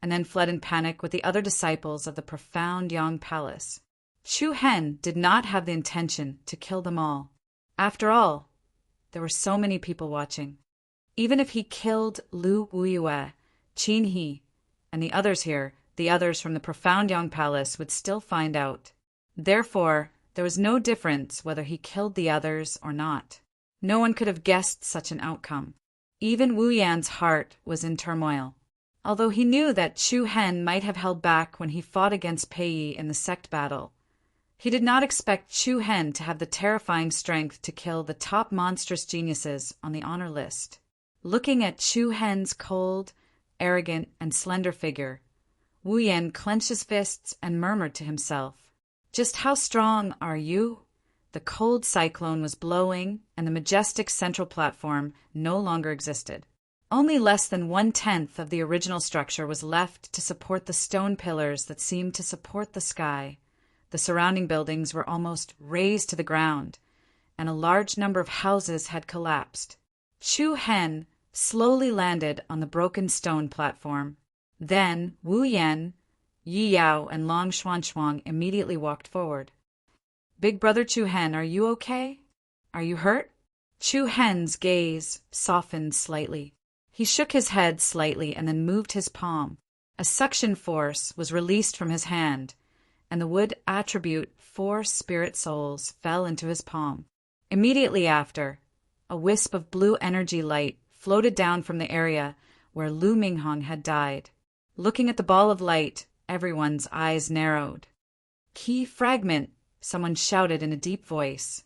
and then fled in panic with the other disciples of the profound Yang Palace. Chu Hen did not have the intention to kill them all. After all, there were so many people watching. Even if he killed Lu Yue, Qin He, and the others here, the others from the profound Yang Palace would still find out. Therefore, there was no difference whether he killed the others or not. No one could have guessed such an outcome. Even Wu Yan's heart was in turmoil. Although he knew that Chu Hen might have held back when he fought against Pei Yi in the sect battle, he did not expect Chu Hen to have the terrifying strength to kill the top monstrous geniuses on the honor list. Looking at Chu Hen's cold, arrogant, and slender figure, Wu Yan clenched his fists and murmured to himself, "Just how strong are you?" The cold cyclone was blowing, and the majestic central platform no longer existed. Only less than 1/10 of the original structure was left to support the stone pillars that seemed to support the sky. The surrounding buildings were almost razed to the ground, and a large number of houses had collapsed. Chu Hen slowly landed on the broken stone platform. Then Wu Yan, Yi Yao, and Long Xuanxuang immediately walked forward. "Big brother Chu Hen, are you okay? Are you hurt?" Chu Hen's gaze softened slightly. He shook his head slightly and then moved his palm. A suction force was released from his hand, and the wood attribute 4 spirit souls fell into his palm. Immediately after, a wisp of blue energy light floated down from the area where Lu Minghong had died. Looking at the ball of light, everyone's eyes narrowed. "Key fragment," someone shouted in a deep voice.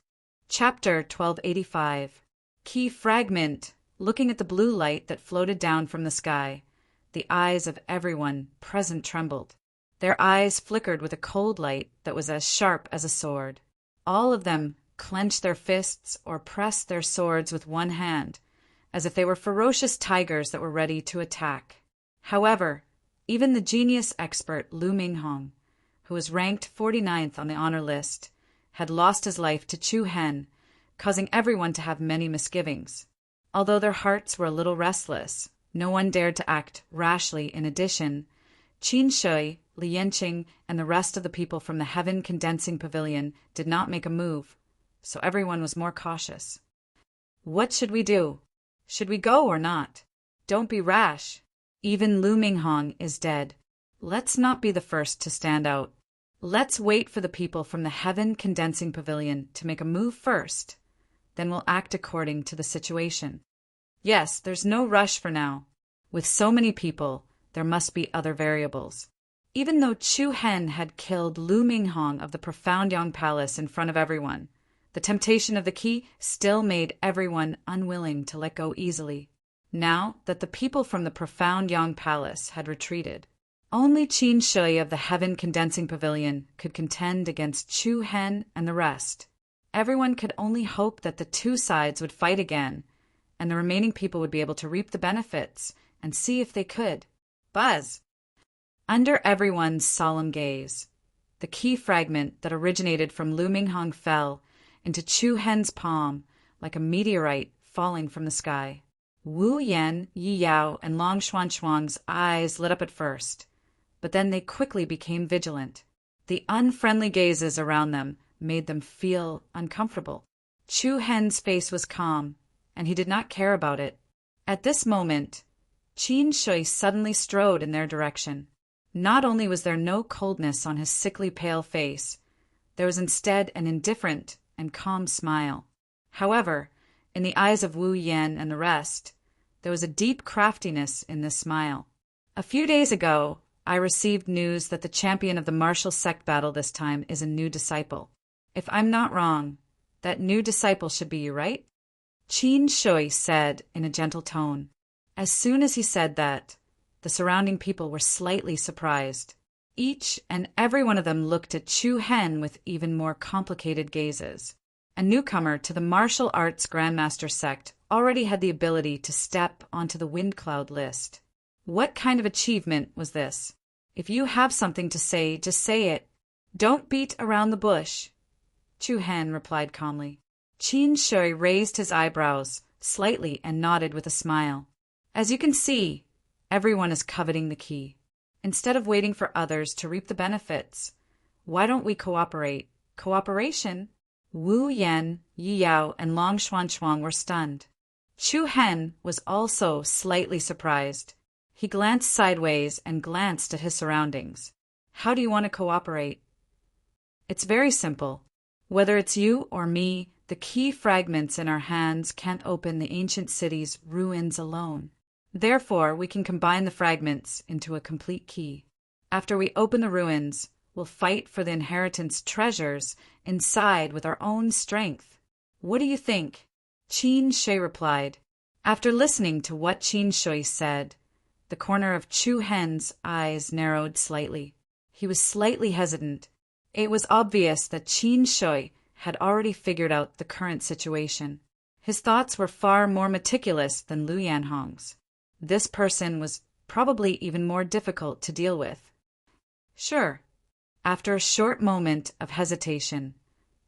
Chapter 1285. Key fragment. Looking at the blue light that floated down from the sky, the eyes of everyone present trembled. Their eyes flickered with a cold light that was as sharp as a sword. All of them clenched their fists or pressed their swords with one hand, as if they were ferocious tigers that were ready to attack. However, even the genius expert Lu Minghong, who was ranked 49th on the honor list, had lost his life to Chu Hen, causing everyone to have many misgivings. Although their hearts were a little restless, no one dared to act rashly. In addition, Qin Shui, Li Yanqing, and the rest of the people from the Heaven Condensing Pavilion did not make a move, so everyone was more cautious. "What should we do? Should we go or not? Don't be rash. Even Lu Minghong is dead. Let's not be the first to stand out. Let's wait for the people from the Heaven Condensing Pavilion to make a move first. Then we'll act according to the situation. Yes, there's no rush for now. With so many people, there must be other variables." Even though Chu Hen had killed Lu Minghong of the profound Yang Palace in front of everyone, the temptation of the key still made everyone unwilling to let go easily. Now that the people from the profound Yang Palace had retreated, only Qin Shi of the Heaven Condensing Pavilion could contend against Chu Hen and the rest. Everyone could only hope that the two sides would fight again, and the remaining people would be able to reap the benefits and see if they could. Buzz! Under everyone's solemn gaze, the key fragment that originated from Lu Minghong fell into Chu Hen's palm like a meteorite falling from the sky. Wu Yan, Yi Yao, and Long Xuanchuang's eyes lit up at first, but then they quickly became vigilant. The unfriendly gazes around them made them feel uncomfortable. Chu Hen's face was calm, and he did not care about it. At this moment, Qin Shi suddenly strode in their direction. Not only was there no coldness on his sickly pale face, there was instead an indifferent and calm smile. However, in the eyes of Wu Yan and the rest, there was a deep craftiness in this smile. A few days ago, I received news that the champion of the martial sect battle this time is a new disciple. If I'm not wrong, that new disciple should be you, right? Qin Shi said in a gentle tone. As soon as he said that, the surrounding people were slightly surprised. Each and every one of them looked at Chu Hen with even more complicated gazes. A newcomer to the martial arts Grandmaster sect already had the ability to step onto the wind cloud list. What kind of achievement was this? If you have something to say, just say it. Don't beat around the bush. Chu Hen replied calmly. Qin Shi raised his eyebrows slightly and nodded with a smile. As you can see, everyone is coveting the key. Instead of waiting for others to reap the benefits, why don't we cooperate? Cooperation? Wu Yan, Yi Yao, and Long Xuanchuang were stunned. Chu Hen was also slightly surprised. He glanced sideways and glanced at his surroundings. How do you want to cooperate? It's very simple. Whether it's you or me, the key fragments in our hands can't open the ancient city's ruins alone. Therefore, we can combine the fragments into a complete key. After we open the ruins, we'll fight for the inheritance treasures inside with our own strength. What do you think? Qin Shi replied. After listening to what Qin Shi said, the corner of Chu Hen's eyes narrowed slightly. He was slightly hesitant. It was obvious that Qin Shi had already figured out the current situation. His thoughts were far more meticulous than Lu Yanhong's. This person was probably even more difficult to deal with. Sure. After a short moment of hesitation,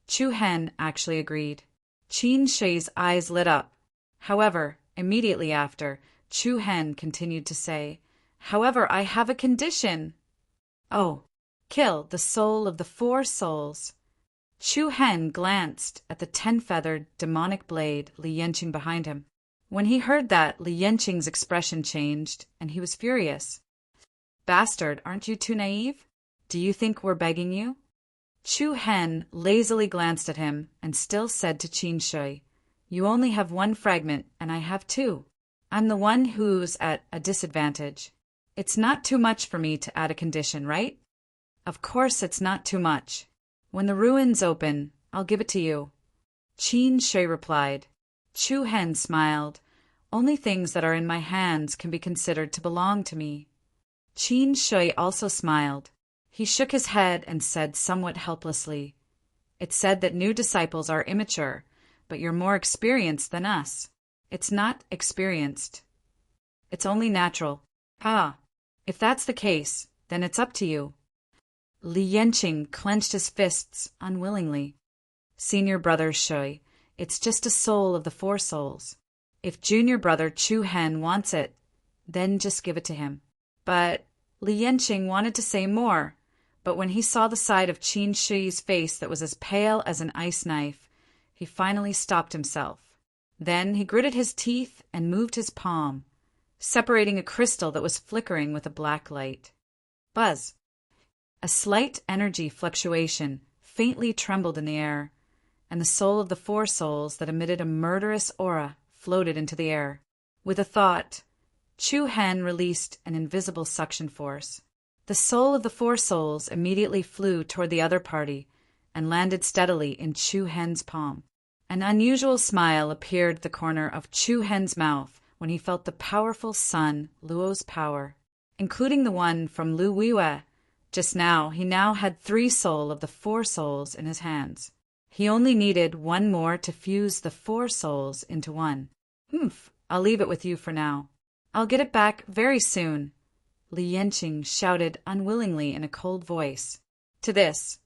Chu Hen actually agreed. Qin Shi's eyes lit up. However, immediately after, Chu Hen continued to say, However, I have a condition. Oh, kill the soul of the 4 souls. Chu Hen glanced at the 10-feathered demonic blade Li Yanqing behind him. When he heard that, Li Yanqing's expression changed, and he was furious. Bastard, aren't you too naive? Do you think we're begging you? Chu Hen lazily glanced at him and still said to Qin Shi, You only have 1 fragment, and I have 2. I'm the one who's at a disadvantage. It's not too much for me to add a condition, right? Of course it's not too much. When the ruins open, I'll give it to you. Qin Shi replied. Chu Hen smiled. Only things that are in my hands can be considered to belong to me. Qin Shi also smiled. He shook his head and said somewhat helplessly, It's said that new disciples are immature, but you're more experienced than us. It's not experienced. It's only natural. Ah, if that's the case, then it's up to you. Li Yanqing clenched his fists unwillingly. Senior brother Shi, it's just a soul of the 4 souls. If junior brother Chu Hen wants it, then just give it to him. But Li Yanqing wanted to say more, but when he saw the side of Qin Shi's face that was as pale as an ice knife, he finally stopped himself. Then he gritted his teeth and moved his palm, separating a crystal that was flickering with a black light. Buzz! A slight energy fluctuation faintly trembled in the air, and the soul of the 4 souls that emitted a murderous aura floated into the air. With a thought, Chu Hen released an invisible suction force. The soul of the 4 souls immediately flew toward the other party and landed steadily in Chu Hen's palm. An unusual smile appeared at the corner of Chu Hen's mouth when he felt the powerful sun, Luo's power, including the one from Lu Weiwei. Just now, he now had 3 souls of the 4 souls in his hands. He only needed 1 more to fuse the 4 souls into 1. I'll leave it with you for now. I'll get it back very soon, Li Yanqing shouted unwillingly in a cold voice. To this,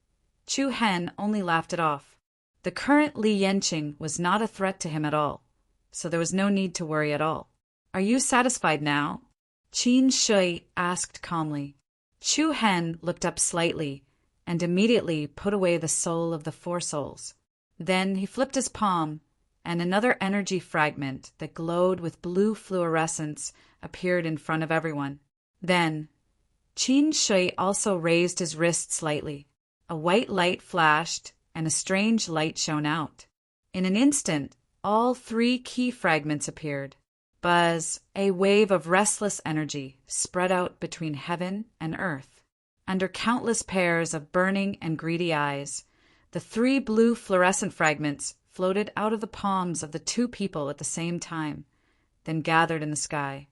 Chu Hen only laughed it off. The current Li Yanqing was not a threat to him at all, so there was no need to worry at all. Are you satisfied now? Qin Shui asked calmly. Chu Hen looked up slightly and immediately put away the soul of the 4 souls. Then he flipped his palm, and another energy fragment that glowed with blue fluorescence appeared in front of everyone. Then, Qin Shui also raised his wrist slightly. A white light flashed, and a strange light shone out. In an instant, all 3 key fragments appeared. Buzz, a wave of restless energy spread out between heaven and earth. Under countless pairs of burning and greedy eyes, the 3 blue fluorescent fragments floated out of the palms of the 2 people at the same time, then gathered in the sky.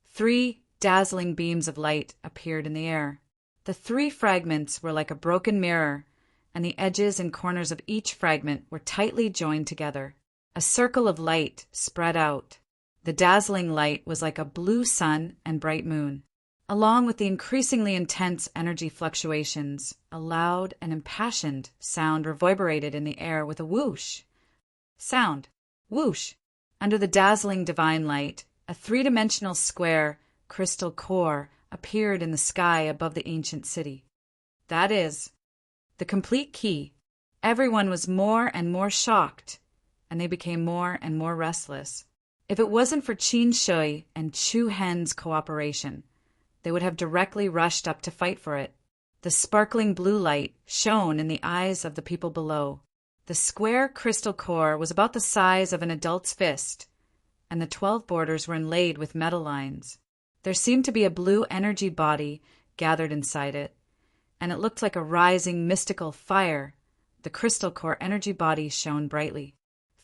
3 dazzling beams of light appeared in the air. The 3 fragments were like a broken mirror, and the edges and corners of each fragment were tightly joined together. A circle of light spread out. The dazzling light was like a blue sun and bright moon. Along with the increasingly intense energy fluctuations, a loud and impassioned sound reverberated in the air with a whoosh. Sound. Whoosh. Under the dazzling divine light, a 3-dimensional square crystal core appeared in the sky above the ancient city. That is, the complete key. Everyone was more and more shocked, and they became more and more restless. If it wasn't for Qin Shui and Chu Hen's cooperation, they would have directly rushed up to fight for it. The sparkling blue light shone in the eyes of the people below. The square crystal core was about the size of an adult's fist, and the 12 borders were inlaid with metal lines. There seemed to be a blue energy body gathered inside it, and it looked like a rising mystical fire. The crystal core energy body shone brightly.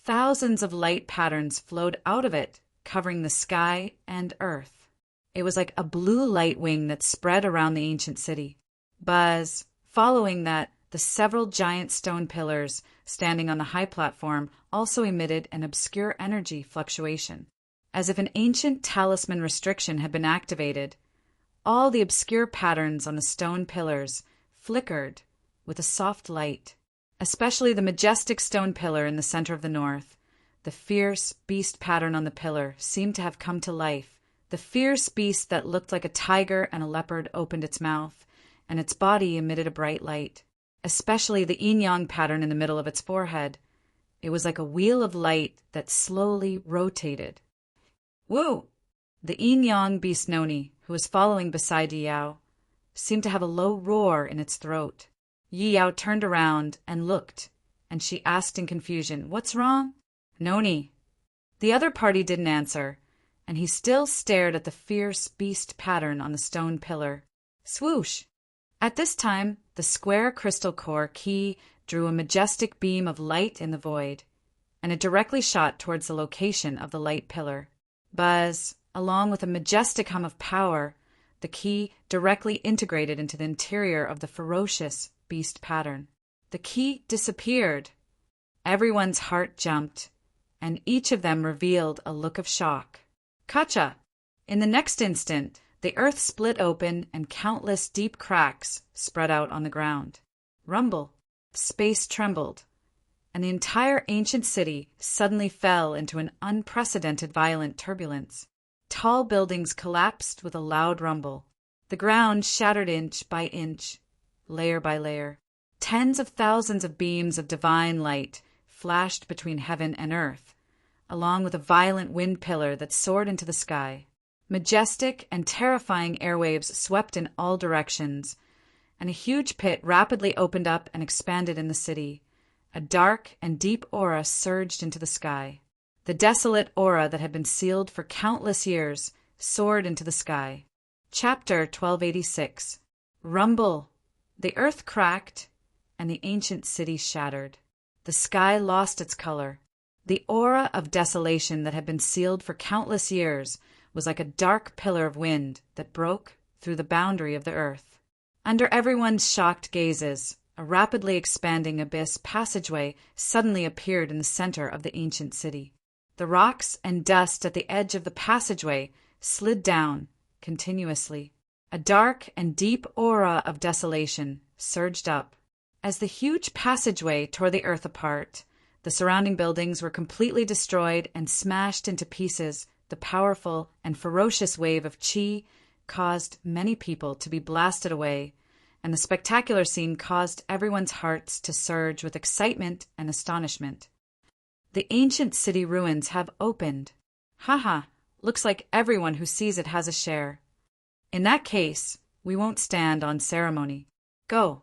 Thousands of light patterns flowed out of it, covering the sky and earth. It was like a blue light wing that spread around the ancient city. Buzz, following that, the several giant stone pillars standing on the high platform also emitted an obscure energy fluctuation. As if an ancient talisman restriction had been activated, all the obscure patterns on the stone pillars flickered with a soft light, especially the majestic stone pillar in the center of the north. The fierce beast pattern on the pillar seemed to have come to life. The fierce beast that looked like a tiger and a leopard opened its mouth, and its body emitted a bright light, especially the yin-yang pattern in the middle of its forehead. It was like a wheel of light that slowly rotated. Woo! The yin-yang beast Noni, who was following beside Yi Yao, seemed to have a low roar in its throat. Yi Yao turned around and looked, and she asked in confusion, "What's wrong?" "Noni." The other party didn't answer, and he still stared at the fierce beast pattern on the stone pillar. Swoosh! At this time, the square crystal core key drew a majestic beam of light in the void, and it directly shot towards the location of the light pillar. Buzz, along with a majestic hum of power, the key directly integrated into the interior of the ferocious beast pattern. The key disappeared. Everyone's heart jumped, and each of them revealed a look of shock. Kacha! In the next instant, the earth split open and countless deep cracks spread out on the ground. Rumble. Space trembled, and the entire ancient city suddenly fell into an unprecedented violent turbulence. Tall buildings collapsed with a loud rumble. The ground shattered inch by inch, layer by layer. Tens of thousands of beams of divine light flashed between heaven and earth, along with a violent wind pillar that soared into the sky. Majestic and terrifying airwaves swept in all directions, and a huge pit rapidly opened up and expanded in the city. A dark and deep aura surged into the sky. The desolate aura that had been sealed for countless years soared into the sky. Chapter 1286. Rumble. The earth cracked, and the ancient city shattered. The sky lost its color. The aura of desolation that had been sealed for countless years was like a dark pillar of wind that broke through the boundary of the earth. Under everyone's shocked gazes, a rapidly expanding abyss passageway suddenly appeared in the center of the ancient city. The rocks and dust at the edge of the passageway slid down continuously. A dark and deep aura of desolation surged up. As the huge passageway tore the earth apart, the surrounding buildings were completely destroyed and smashed into pieces. The powerful and ferocious wave of chi caused many people to be blasted away, and the spectacular scene caused everyone's hearts to surge with excitement and astonishment. The ancient city ruins have opened. Haha, looks like everyone who sees it has a share. In that case, we won't stand on ceremony. Go.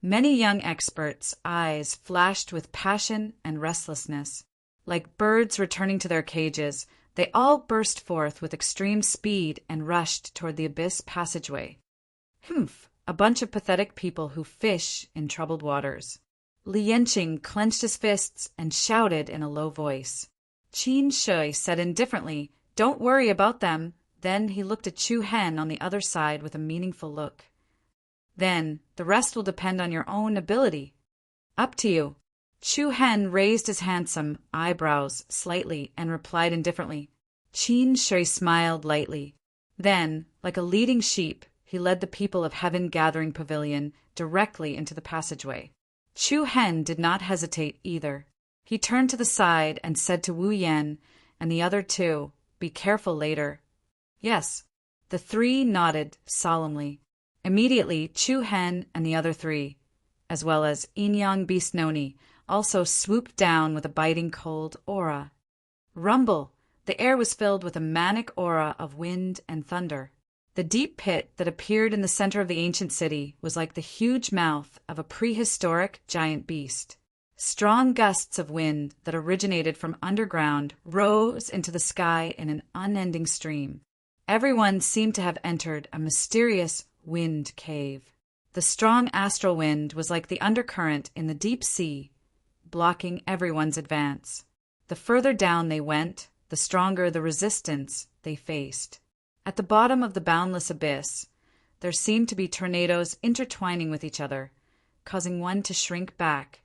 Many young experts' eyes flashed with passion and restlessness. Like birds returning to their cages, they all burst forth with extreme speed and rushed toward the abyss passageway. Humph, a bunch of pathetic people who fish in troubled waters. Li Yanqing clenched his fists and shouted in a low voice. Qin Shui said indifferently, "Don't worry about them." Then he looked at Chu Hen on the other side with a meaningful look. Then, the rest will depend on your own ability. Up to you. Chu Hen raised his handsome eyebrows slightly and replied indifferently. Qin Shui smiled lightly. Then, like a leading sheep, he led the people of Heaven Gathering Pavilion directly into the passageway. Chu Hen did not hesitate either. He turned to the side and said to Wu Yan and the other two, "Be careful later." Yes. The three nodded solemnly. Immediately, Chu Hen and the other three, as well as Yin Beast Noni, also swooped down with a biting cold aura. Rumble! The air was filled with a manic aura of wind and thunder. The deep pit that appeared in the center of the ancient city was like the huge mouth of a prehistoric giant beast. Strong gusts of wind that originated from underground rose into the sky in an unending stream. Everyone seemed to have entered a mysterious wind cave. The strong astral wind was like the undercurrent in the deep sea, blocking everyone's advance. The further down they went, the stronger the resistance they faced. At the bottom of the boundless abyss, there seemed to be tornadoes intertwining with each other, causing one to shrink back,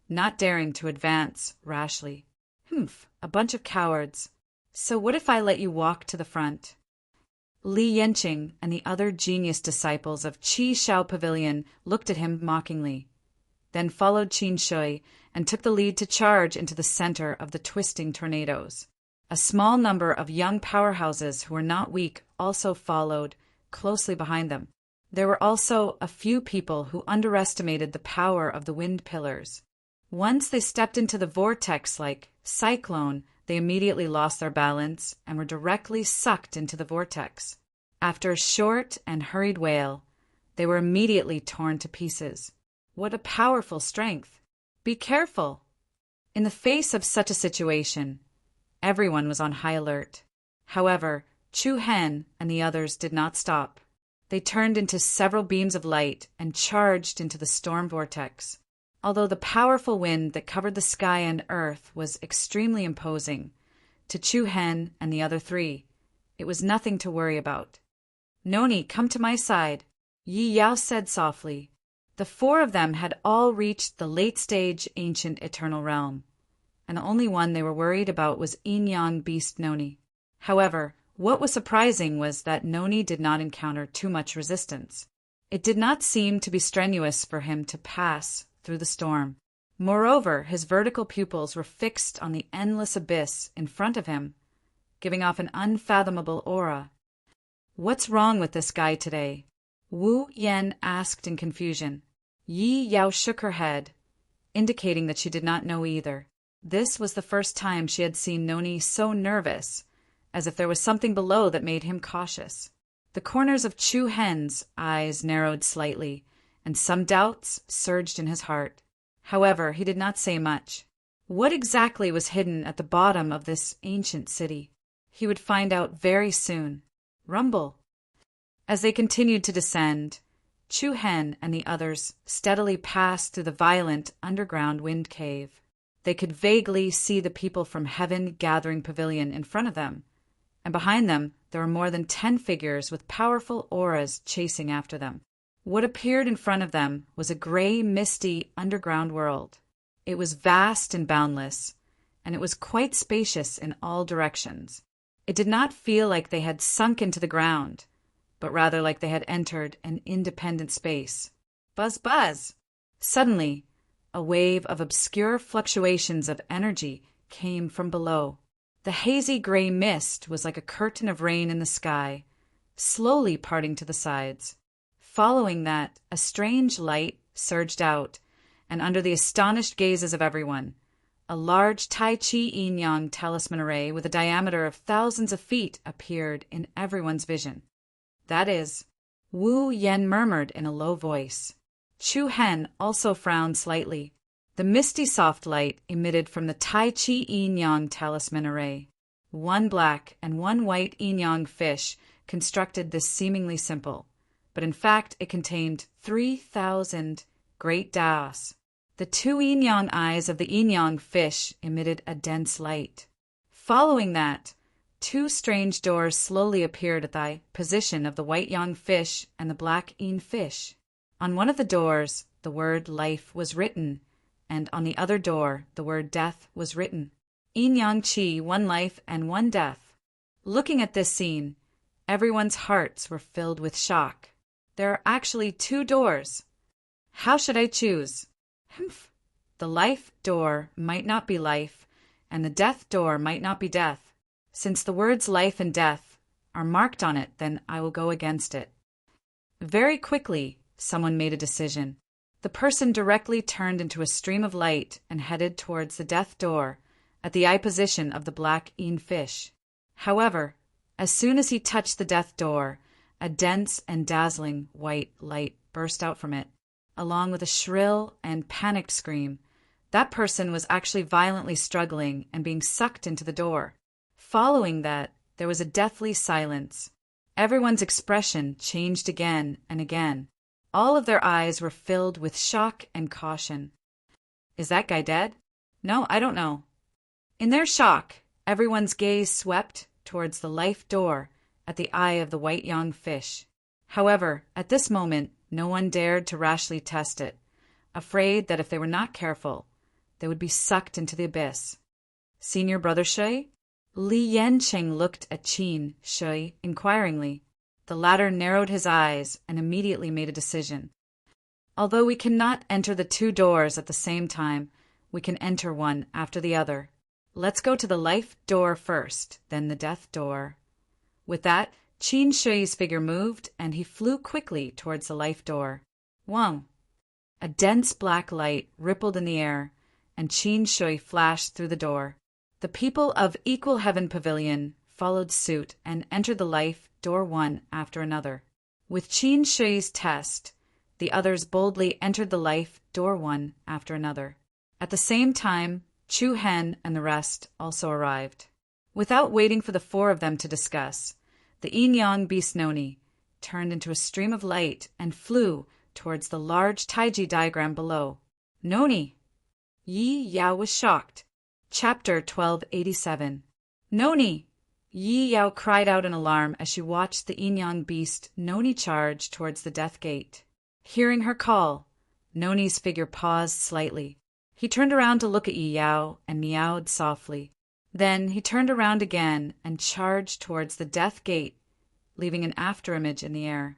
not daring to advance rashly. Humph, a bunch of cowards. So what if I let you walk to the front? Li Yanqing and the other genius disciples of Qi Shao Pavilion looked at him mockingly, then followed Qin Shui and took the lead to charge into the center of the twisting tornadoes. A small number of young powerhouses who were not weak also followed closely behind them. There were also a few people who underestimated the power of the wind pillars. Once they stepped into the vortex like cyclone, they immediately lost their balance and were directly sucked into the vortex. After a short and hurried wail, they were immediately torn to pieces. What a powerful strength! Be careful! In the face of such a situation, everyone was on high alert. However, Chu Hen and the others did not stop. They turned into several beams of light and charged into the storm vortex. Although the powerful wind that covered the sky and earth was extremely imposing, to Chu Hen and the other three, it was nothing to worry about. "Noni, come to my side," Yi Yao said softly. The four of them had all reached the late-stage ancient eternal realm, and the only one they were worried about was Yin Beast Noni. However, what was surprising was that Noni did not encounter too much resistance. It did not seem to be strenuous for him to pass through the storm. Moreover, his vertical pupils were fixed on the endless abyss in front of him, giving off an unfathomable aura. "What's wrong with this guy today?" Wu Yan asked in confusion. Yi Yao shook her head, indicating that she did not know either. This was the first time she had seen Noni so nervous, as if there was something below that made him cautious. The corners of Chu Hen's eyes narrowed slightly, and some doubts surged in his heart. However, he did not say much. What exactly was hidden at the bottom of this ancient city? He would find out very soon. Rumble! As they continued to descend, Chu Hen and the others steadily passed through the violent underground wind cave. They could vaguely see the people from Heaven Gathering Pavilion in front of them, and behind them there were more than 10 figures with powerful auras chasing after them. What appeared in front of them was a gray, misty, underground world. It was vast and boundless, and it was quite spacious in all directions. It did not feel like they had sunk into the ground, but rather like they had entered an independent space. Buzz, buzz! Suddenly, a wave of obscure fluctuations of energy came from below. The hazy gray mist was like a curtain of rain in the sky, slowly parting to the sides. Following that, a strange light surged out, and under the astonished gazes of everyone, a large Tai Chi yin-yang talisman array with a diameter of thousands of feet appeared in everyone's vision. That is, Wu Yen murmured in a low voice. Chu Hen also frowned slightly. The misty soft light emitted from the Tai Chi yin-yang talisman array. One black and one white yin-yang fish constructed this seemingly simple, but in fact it contained 3,000 great Daos. The 2 yin-yang eyes of the yin-yang fish emitted a dense light. Following that, 2 strange doors slowly appeared at the position of the white yang fish and the black yin fish. On one of the doors, the word life was written, and on the other door, the word death was written. Yin-yang Qi, 1 life and 1 death. Looking at this scene, everyone's hearts were filled with shock. There are actually 2 doors. How should I choose? The life door might not be life, and the death door might not be death. Since the words life and death are marked on it, then I will go against it. Very quickly, someone made a decision. The person directly turned into a stream of light and headed towards the death door at the eye position of the black yin fish. However, as soon as he touched the death door, a dense and dazzling white light burst out from it, along with a shrill and panicked scream. That person was actually violently struggling and being sucked into the door. Following that, there was a deathly silence. Everyone's expression changed again and again. All of their eyes were filled with shock and caution. Is that guy dead? No, I don't know. In their shock, everyone's gaze swept towards the life door at the eye of the white yang fish. However, at this moment, no one dared to rashly test it, afraid that if they were not careful, they would be sucked into the abyss. Senior Brother Shui? Li Yancheng looked at Qin Shui inquiringly. The latter narrowed his eyes and immediately made a decision. Although we cannot enter the 2 doors at the same time, we can enter one after the other. Let's go to the life door first, then the death door. With that, Qin Shui's figure moved, and he flew quickly towards the life door. Wang! A dense black light rippled in the air, and Qin Shui flashed through the door. The people of Equal Heaven Pavilion followed suit and entered the life door one after another. With Qin Shui's test, the others boldly entered the life door one after another. At the same time, Chu Hen and the rest also arrived. Without waiting for the 4 of them to discuss, the yin-yang beast Noni turned into a stream of light and flew towards the large taiji diagram below. Noni! Yi Yao was shocked. Chapter 1287. Noni! Yi Yao cried out in alarm as she watched the yin-yang beast Noni charge towards the death gate. Hearing her call, Noni's figure paused slightly. He turned around to look at Yi Yao and meowed softly. Then he turned around again and charged towards the death gate, leaving an afterimage in the air.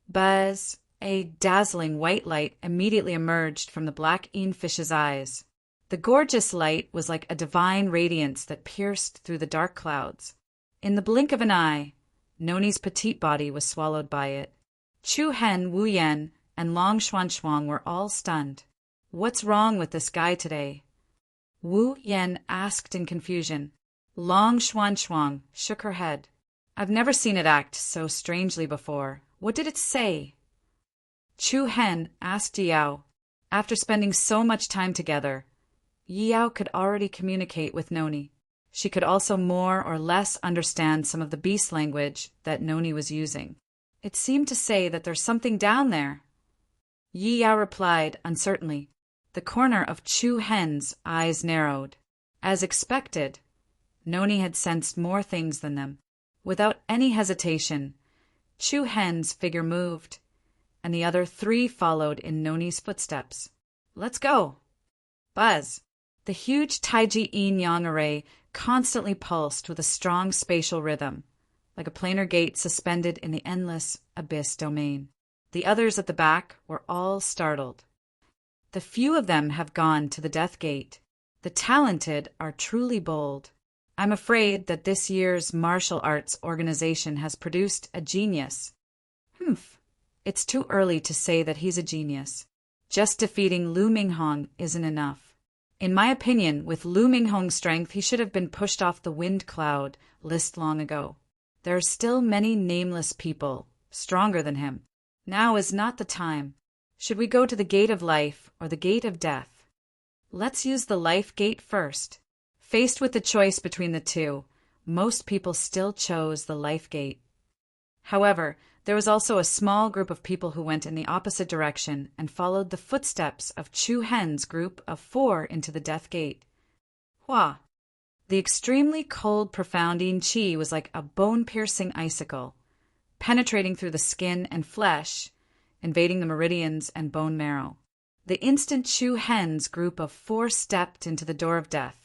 Buzz! A dazzling white light immediately emerged from the black yin-fish's eyes. The gorgeous light was like a divine radiance that pierced through the dark clouds. In the blink of an eye, Noni's petite body was swallowed by it. Chu Hen, Wu Yan, and Long Xuanshuang were all stunned. What's wrong with this guy today? Wu Yan asked in confusion. Long Xuanshuang shook her head. I've never seen it act so strangely before. What did it say? Chu Hen asked Yao. After spending so much time together, Yao could already communicate with Noni. She could also more or less understand some of the beast language that Noni was using. It seemed to say that there's something down there. Yao replied uncertainly. The corner of Chu Hen's eyes narrowed. As expected, Noni had sensed more things than them. Without any hesitation, Chu Hen's figure moved, and the other three followed in Noni's footsteps. "Let's go!" Buzz! The huge Taiji yin-yang array constantly pulsed with a strong spatial rhythm, like a planar gate suspended in the endless abyss domain. The others at the back were all startled. The few of them have gone to the death gate. The talented are truly bold. I'm afraid that this year's martial arts organization has produced a genius. Humph. It's too early to say that he's a genius. Just defeating Lu Minghong isn't enough. In my opinion, with Lu Minghong's strength, he should have been pushed off the wind cloud list long ago. There are still many nameless people stronger than him. Now is not the time. Should we go to the gate of life or the gate of death? Let's use the life gate first. Faced with the choice between the two, most people still chose the life gate. However, there was also a small group of people who went in the opposite direction and followed the footsteps of Chu Hen's group of 4 into the death gate. Hua! The extremely cold, profound yin qi was like a bone-piercing icicle, penetrating through the skin and flesh, invading the meridians and bone marrow. The instant Chu Hen's group of 4 stepped into the door of death,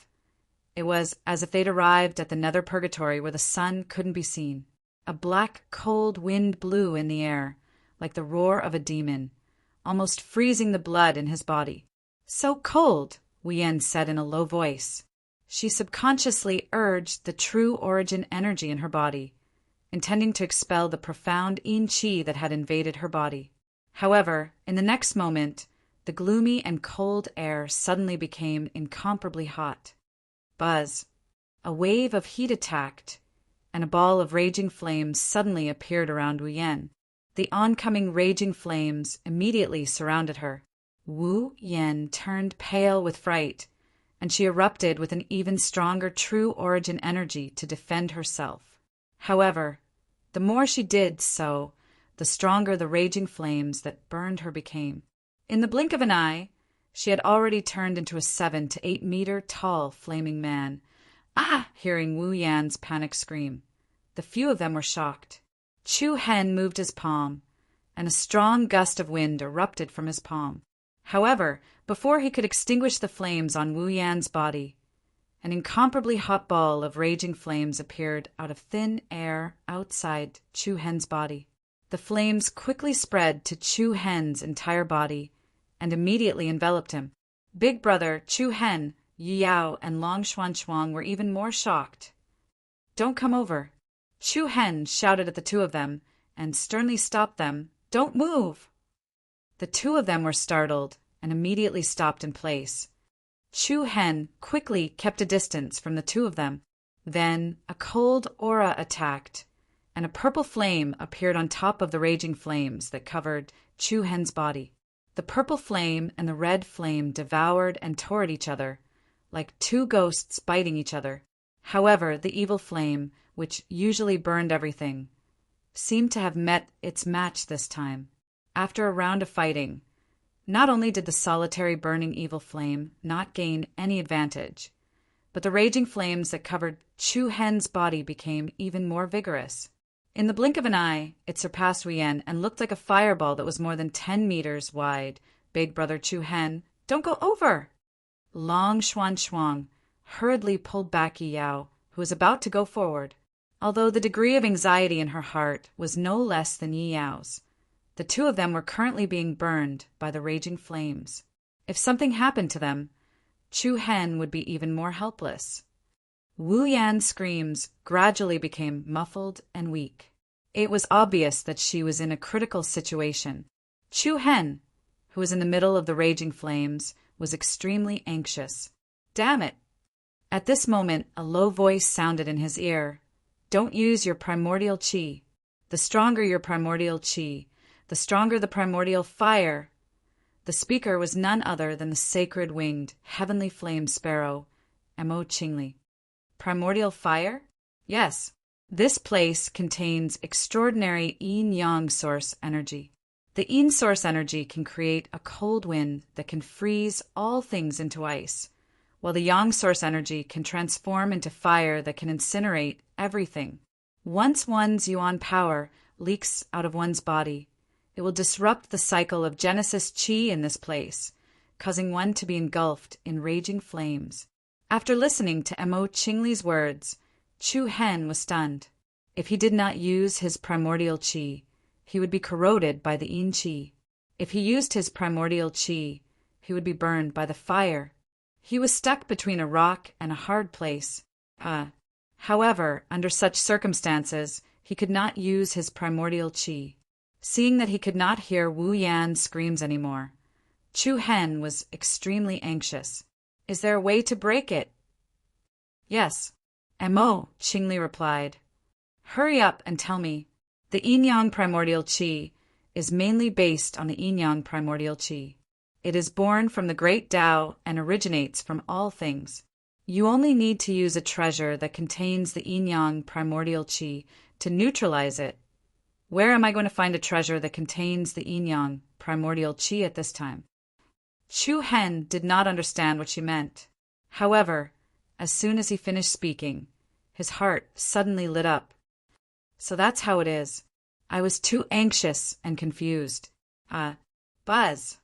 it was as if they'd arrived at the nether purgatory where the sun couldn't be seen. A black, cold wind blew in the air, like the roar of a demon, almost freezing the blood in his body. "So cold," Wu-Yen said in a low voice. She subconsciously urged the true origin energy in her body, intending to expel the profound yin qi that had invaded her body. However, in the next moment, the gloomy and cold air suddenly became incomparably hot. Buzz! A wave of heat attacked, and a ball of raging flames suddenly appeared around Wu-Yen. The oncoming raging flames immediately surrounded her. Wu-Yen turned pale with fright, and she erupted with an even stronger true origin energy to defend herself. However, the more she did so, the stronger the raging flames that burned her became. In the blink of an eye, she had already turned into a 7 to 8 meter tall flaming man. "Ah!" hearing Wu-Yan's panic scream. The few of them were shocked. Chu Hen moved his palm, and a strong gust of wind erupted from his palm. However, before he could extinguish the flames on Wu-Yan's body, an incomparably hot ball of raging flames appeared out of thin air outside Chu Hen's body. The flames quickly spread to Chu Hen's entire body and immediately enveloped him. Big Brother, Chu Hen, Yi Yao, and Long Xuanchuang were even more shocked. "Don't come over." Chu Hen shouted at the two of them and sternly stopped them. "Don't move!" The two of them were startled and immediately stopped in place. Chu Hen quickly kept a distance from the two of them. Then a cold aura attacked, and a purple flame appeared on top of the raging flames that covered Chu Hen's body. The purple flame and the red flame devoured and tore at each other, like two ghosts biting each other. However, the evil flame, which usually burned everything, seemed to have met its match this time. After a round of fighting, not only did the solitary burning evil flame not gain any advantage, but the raging flames that covered Chu Hen's body became even more vigorous. In the blink of an eye, it surpassed Wu-Yen and looked like a fireball that was more than 10 meters wide. "Big Brother Chu Hen, don't go over!" Long Xuanchuang hurriedly pulled back Yi Yao, who was about to go forward. Although the degree of anxiety in her heart was no less than Yi Yao's, the two of them were currently being burned by the raging flames. If something happened to them, Chu Hen would be even more helpless. Wu-Yan's screams gradually became muffled and weak. It was obvious that she was in a critical situation. Chu Hen, who was in the middle of the raging flames, was extremely anxious. "Damn it!" At this moment, a low voice sounded in his ear. "Don't use your primordial qi. The stronger your primordial qi, the stronger the primordial fire." The speaker was none other than the sacred winged, heavenly flame sparrow, Mo Qingli. Primordial fire? Yes. This place contains extraordinary yin-yang source energy. The yin source energy can create a cold wind that can freeze all things into ice, while the yang source energy can transform into fire that can incinerate everything. Once one's yuan power leaks out of one's body, it will disrupt the cycle of Genesis qi in this place, causing one to be engulfed in raging flames. After listening to Mo Qingli's words, Chu Hen was stunned. If he did not use his primordial qi, he would be corroded by the yin qi. If he used his primordial qi, he would be burned by the fire. He was stuck between a rock and a hard place. However, under such circumstances, he could not use his primordial qi. Seeing that he could not hear Wu Yan's screams anymore, Chu Hen was extremely anxious. Is there a way to break it? Yes, Mo Qingli replied. Hurry up and tell me. The yin-yang primordial qi is mainly based on the yin-yang primordial qi. It is born from the great Tao and originates from all things. You only need to use a treasure that contains the yin-yang primordial qi to neutralize it. Where am I going to find a treasure that contains the yin-yang primordial qi at this time? Chu Hen did not understand what she meant. However, as soon as he finished speaking, his heart suddenly lit up. So that's how it is. I was too anxious and confused. Buzz.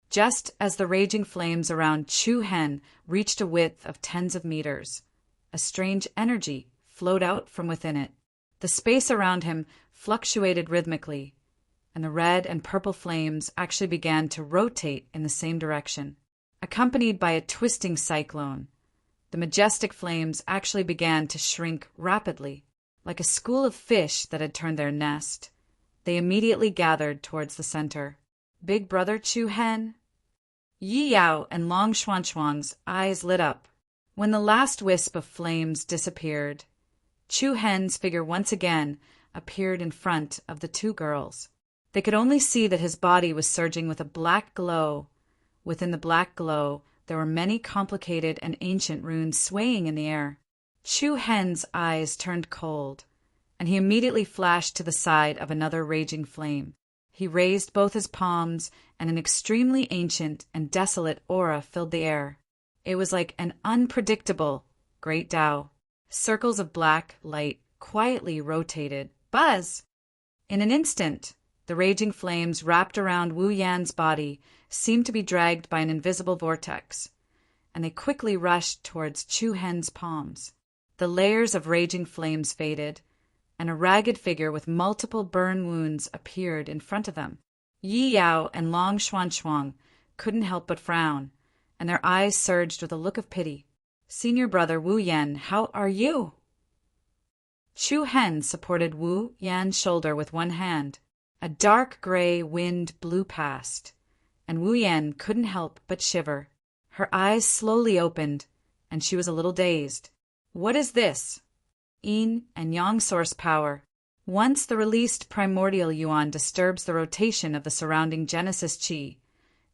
Just as the raging flames around Chu Hen reached a width of tens of meters, a strange energy flowed out from within it. The space around him fluctuated rhythmically, and the red and purple flames actually began to rotate in the same direction. Accompanied by a twisting cyclone, the majestic flames actually began to shrink rapidly. Like a school of fish that had turned their nest, they immediately gathered towards the center. Big Brother Chu Hen? Yi Yao and Long Xuanchuang's eyes lit up. When the last wisp of flames disappeared, Chu Hen's figure once again appeared in front of the two girls. They could only see that his body was surging with a black glow. Within the black glow, there were many complicated and ancient runes swaying in the air. Chu Hen's eyes turned cold, and he immediately flashed to the side of another raging flame. He raised both his palms, and an extremely ancient and desolate aura filled the air. It was like an unpredictable great Tao. Circles of black light quietly rotated. Buzz! In an instant, the raging flames wrapped around Wu Yan's body seemed to be dragged by an invisible vortex, and they quickly rushed towards Chu Hen's palms. The layers of raging flames faded, and a ragged figure with multiple burn wounds appeared in front of them. Yi Yao and Long Xuanchuang couldn't help but frown, and their eyes surged with a look of pity. Senior brother Wu Yan, how are you? Chu Hen supported Wu Yan's shoulder with one hand. A dark gray wind blew past, and Wu Yan couldn't help but shiver. Her eyes slowly opened, and she was a little dazed. What is this? Yin and yang source power. Once the released primordial yuan disturbs the rotation of the surrounding Genesis qi,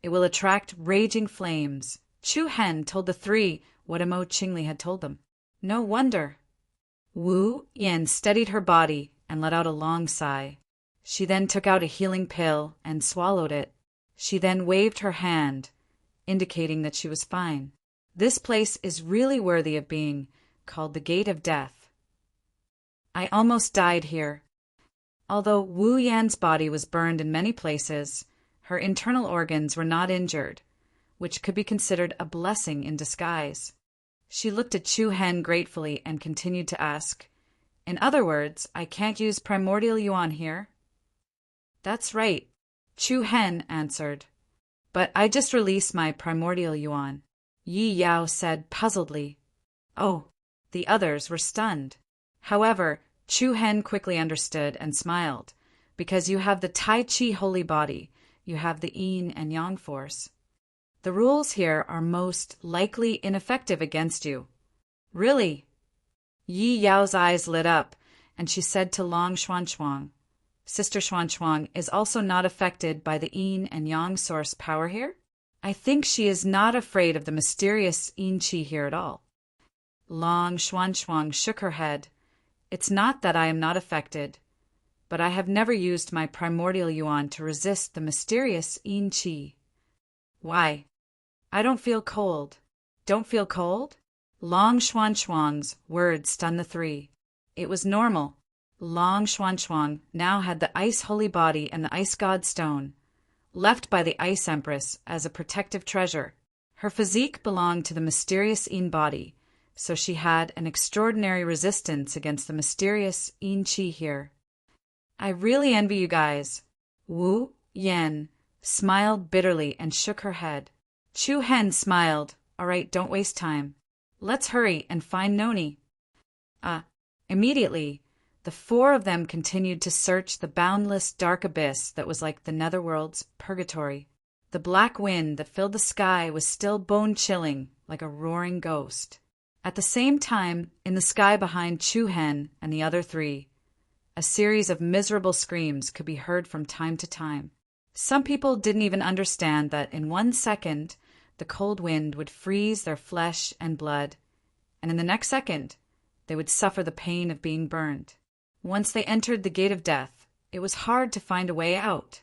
it will attract raging flames. Chu Hen told the three what Mo Qingli had told them. No wonder. Wu Yan steadied her body and let out a long sigh. She then took out a healing pill and swallowed it. She then waved her hand, indicating that she was fine. This place is really worthy of being called the Gate of Death. I almost died here. Although Wu Yan's body was burned in many places, her internal organs were not injured, which could be considered a blessing in disguise. She looked at Chu Hen gratefully and continued to ask, In other words, I can't use primordial yuan here? That's right, Chu Hen answered. But I just released my primordial yuan, Yi Yao said puzzledly. Oh. The others were stunned. However, Chu Hen quickly understood and smiled. Because you have the Tai Chi holy body, you have the yin and yang force. The rules here are most likely ineffective against you. Really? Yi Yao's eyes lit up, and she said to Long Xuanchuang, Sister Xuanchuang is also not affected by the yin and yang source power here? I think she is not afraid of the mysterious yin qi here at all. Long Xuanchuang shook her head. It's not that I am not affected, but I have never used my primordial yuan to resist the mysterious yin qi. Why? I don't feel cold. Don't feel cold? Long Xuanchuang's words stunned the three. It was normal. Long Xuanchuang now had the ice holy body and the ice god stone, left by the ice empress as a protective treasure. Her physique belonged to the mysterious yin body, so she had an extraordinary resistance against the mysterious yin qi here. I really envy you guys. Wu Yan smiled bitterly and shook her head. Chu Hen smiled. All right, don't waste time. Let's hurry and find Noni. Immediately, the four of them continued to search the boundless dark abyss that was like the netherworld's purgatory. The black wind that filled the sky was still bone-chilling, like a roaring ghost. At the same time, in the sky behind Chu Hen and the other three, a series of miserable screams could be heard from time to time. Some people didn't even understand that in 1 second, the cold wind would freeze their flesh and blood, and in the next second, they would suffer the pain of being burned. Once they entered the gate of death, it was hard to find a way out.